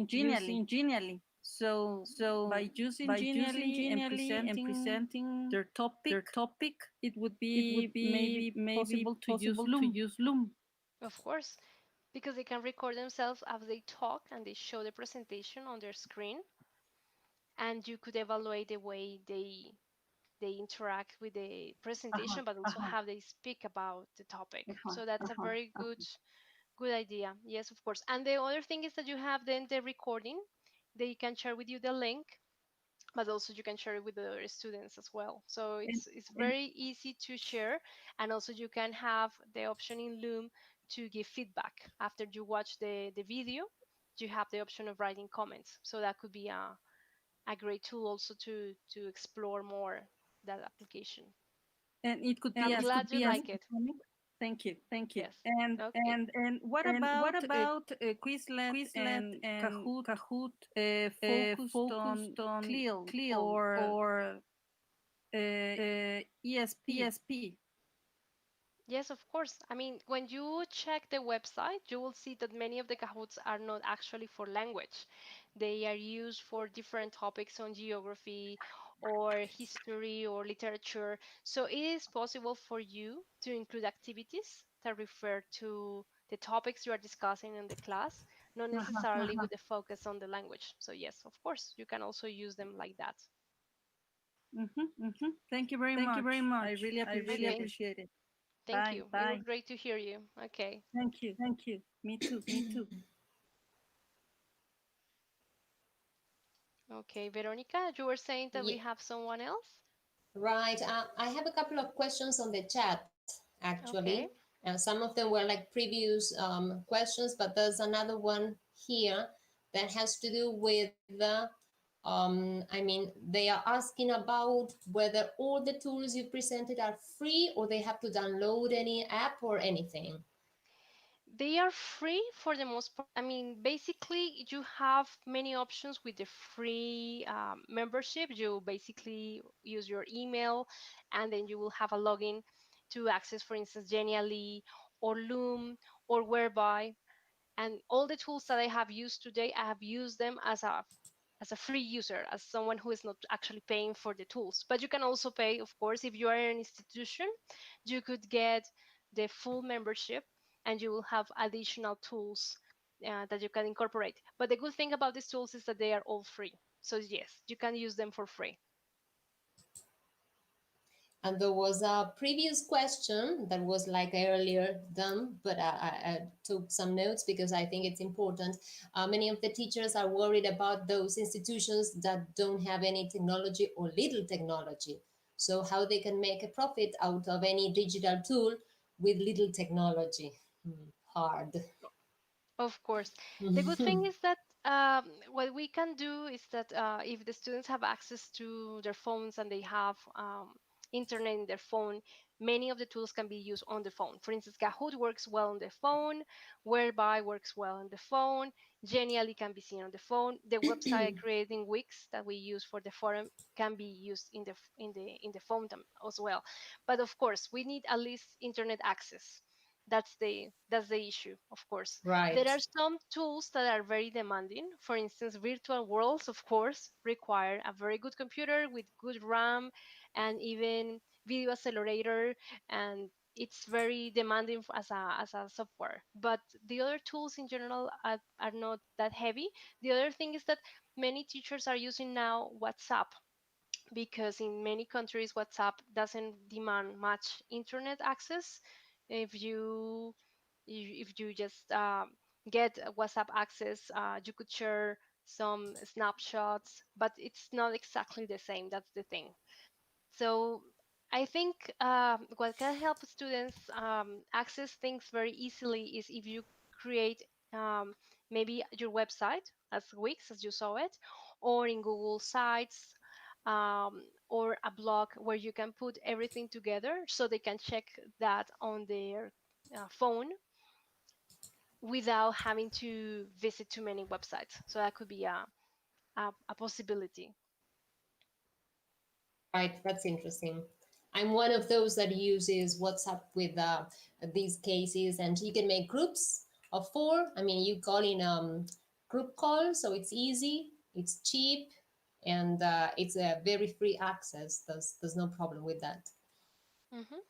Genially. So by using Genially and presenting their topic, it would be maybe possible to use Loom. Of course, because they can record themselves as they talk and they show the presentation on their screen, and you could evaluate the way they interact with the presentation, but also how they speak about the topic. So that's a very good idea. Yes, of course. And the other thing is that you have then the recording. They can share with you the link, but also you can share it with the other students as well. So it's very easy to share, and also you can have the option in Loom to give feedback after you watch the video. You have the option of writing comments, so that could be a great tool also to explore more that application. And it could be I'm glad you like it. Thank you. Yes. And what about Quizlet and Kahoot focused on CLIL or ESP? Yes, of course. I mean, when you check the website, you will see that many of the Kahoots are not actually for language. They are used for different topics on geography or history or literature. So it is possible for you to include activities that refer to the topics you are discussing in the class, not necessarily with the focus on the language. So yes, of course, you can also use them like that. Thank you very much. I really appreciate it. Thank you. Bye. It was great to hear you. Okay. Thank you. Me too. Okay, Veronica, you were saying that we have someone else? Right. I have a couple of questions on the chat, actually. Okay. Some of them were like previous questions, but there's another one here that has to do with they are asking about whether all the tools you presented are free or they have to download any app or anything. They are free for the most part. I mean, basically, you have many options with the free membership. You basically use your email, and then you will have a login to access, for instance, Genially or Loom or Whereby. And all the tools that I have used today, I have used them as a free user, as someone who is not actually paying for the tools. But you can also pay, of course, if you are an institution, you could get the full membership, and you will have additional tools that you can incorporate. But the good thing about these tools is that they are all free. So yes, you can use them for free. And there was a previous question that was like earlier done, but I took some notes because I think it's important. Many of the teachers are worried about those institutions that don't have any technology or little technology. So how they can make a profit out of any digital tool with little technology. Hard. Of course. The good thing is that what we can do is that if the students have access to their phones and they have internet in their phone, many of the tools can be used on the phone. For instance, Kahoot works well on the phone, Whereby works well on the phone, Genially can be seen on the phone. The website creating Wix that we use for the forum can be used in the phone as well. But of course, we need at least internet access. That's the issue, of course. Right. There are some tools that are very demanding. For instance, virtual worlds, of course, require a very good computer with good RAM and even video accelerator, and it's very demanding as a software. But the other tools in general are not that heavy. The other thing is that many teachers are using now WhatsApp, because in many countries WhatsApp doesn't demand much internet access. If you just get WhatsApp access, you could share some snapshots, but it's not exactly the same. That's the thing. So I think what can help students access things very easily is if you create maybe your website as Wix, as you saw it, or in Google Sites, or a blog where you can put everything together so they can check that on their phone without having to visit too many websites. So that could be a possibility. Right, that's interesting. I'm one of those that uses WhatsApp with these cases, and you can make groups of 4. I mean, you call in group call, so it's easy, it's cheap, and it's a very free access. There's no problem with that. Mm-hmm.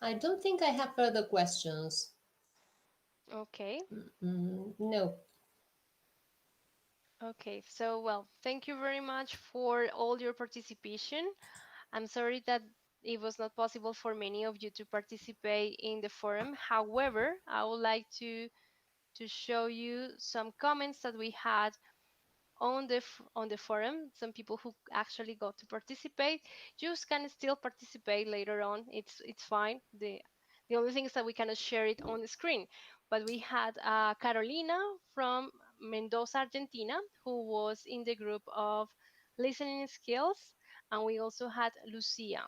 I don't think I have further questions. Okay. No. Okay, so well, thank you very much for all your participation. I'm sorry that it was not possible for many of you to participate in the forum. However, I would like to show you some comments that we had on the forum. Some people who actually got to participate. You can still participate later on. It's fine. The only thing is that we cannot share it on the screen. But we had Carolina from Mendoza, Argentina, who was in the group of listening skills. And we also had Lucia,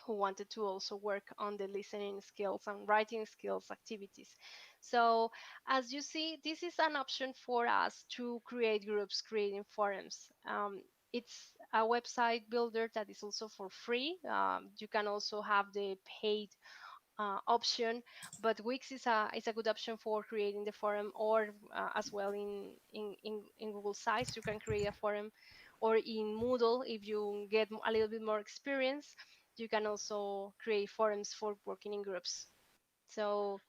who wanted to also work on the listening skills and writing skills activities. So as you see, this is an option for us to create groups, creating forums. It's a website builder that is also for free. You can also have the paid option, but Wix is a good option for creating the forum, or as well in Google Sites you can create a forum, or in Moodle if you get a little bit more experience you can also create forums for working in groups. So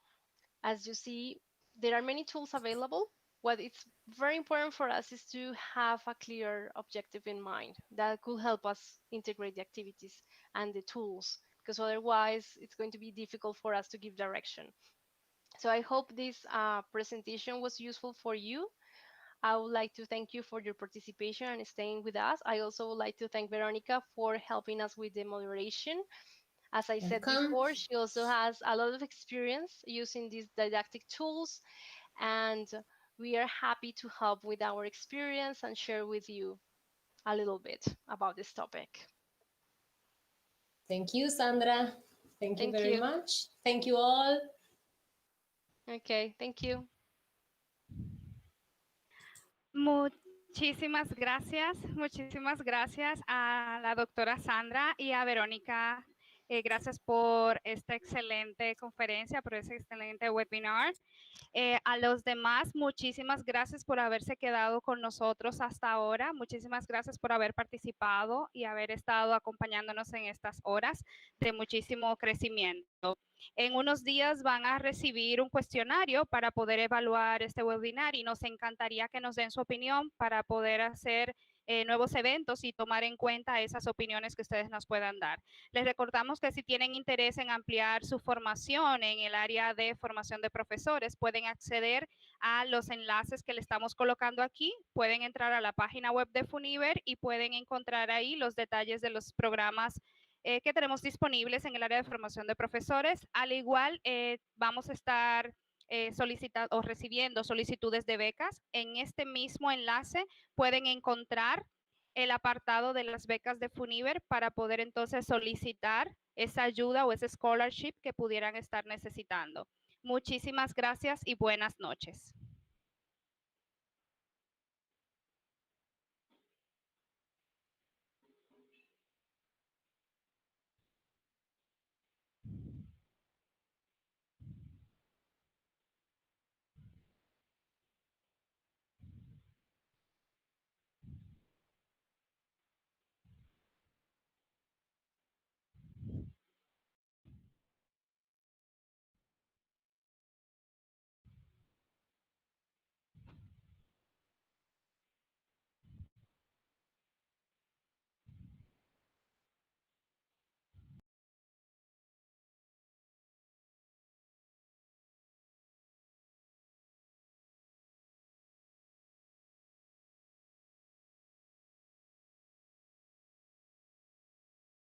as you see, there are many tools available. What it's very important for us is to have a clear objective in mind that could help us integrate the activities and the tools, because otherwise it's going to be difficult for us to give direction. So I hope this presentation was useful for you. I would like to thank you for your participation and staying with us. I also would like to thank Veronica for helping us with the moderation. As I said before, she also has a lot of experience using these didactic tools, and we are happy to help with our experience and share with you a little bit about this topic. Thank you, Sandra. Thank you very much. Thank you all. Okay, thank you. Muchísimas gracias a la doctora Sandra y a Verónica. Gracias por esta excelente conferencia, por este excelente webinar. A los demás, muchísimas gracias por haberse quedado con nosotros hasta ahora. Muchísimas gracias por haber participado y haber estado acompañándonos en estas horas de muchísimo crecimiento. En unos días van a recibir un cuestionario para poder evaluar este webinar y nos encantaría que nos den su opinión para poder hacer nuevos eventos y tomar en cuenta esas opiniones que ustedes nos puedan dar. Les recordamos que si tienen interés en ampliar su formación en el área de formación de profesores, pueden acceder a los enlaces que le estamos colocando aquí. Pueden entrar a la página web de FUNIBER y pueden encontrar ahí los detalles de los programas que tenemos disponibles en el área de formación de profesores. Al igual, vamos a estar solicitando o recibiendo solicitudes de becas. En este mismo enlace pueden encontrar el apartado de las becas de FUNIBER para poder entonces solicitar esa ayuda o ese scholarship que pudieran estar necesitando. Muchísimas gracias y buenas noches.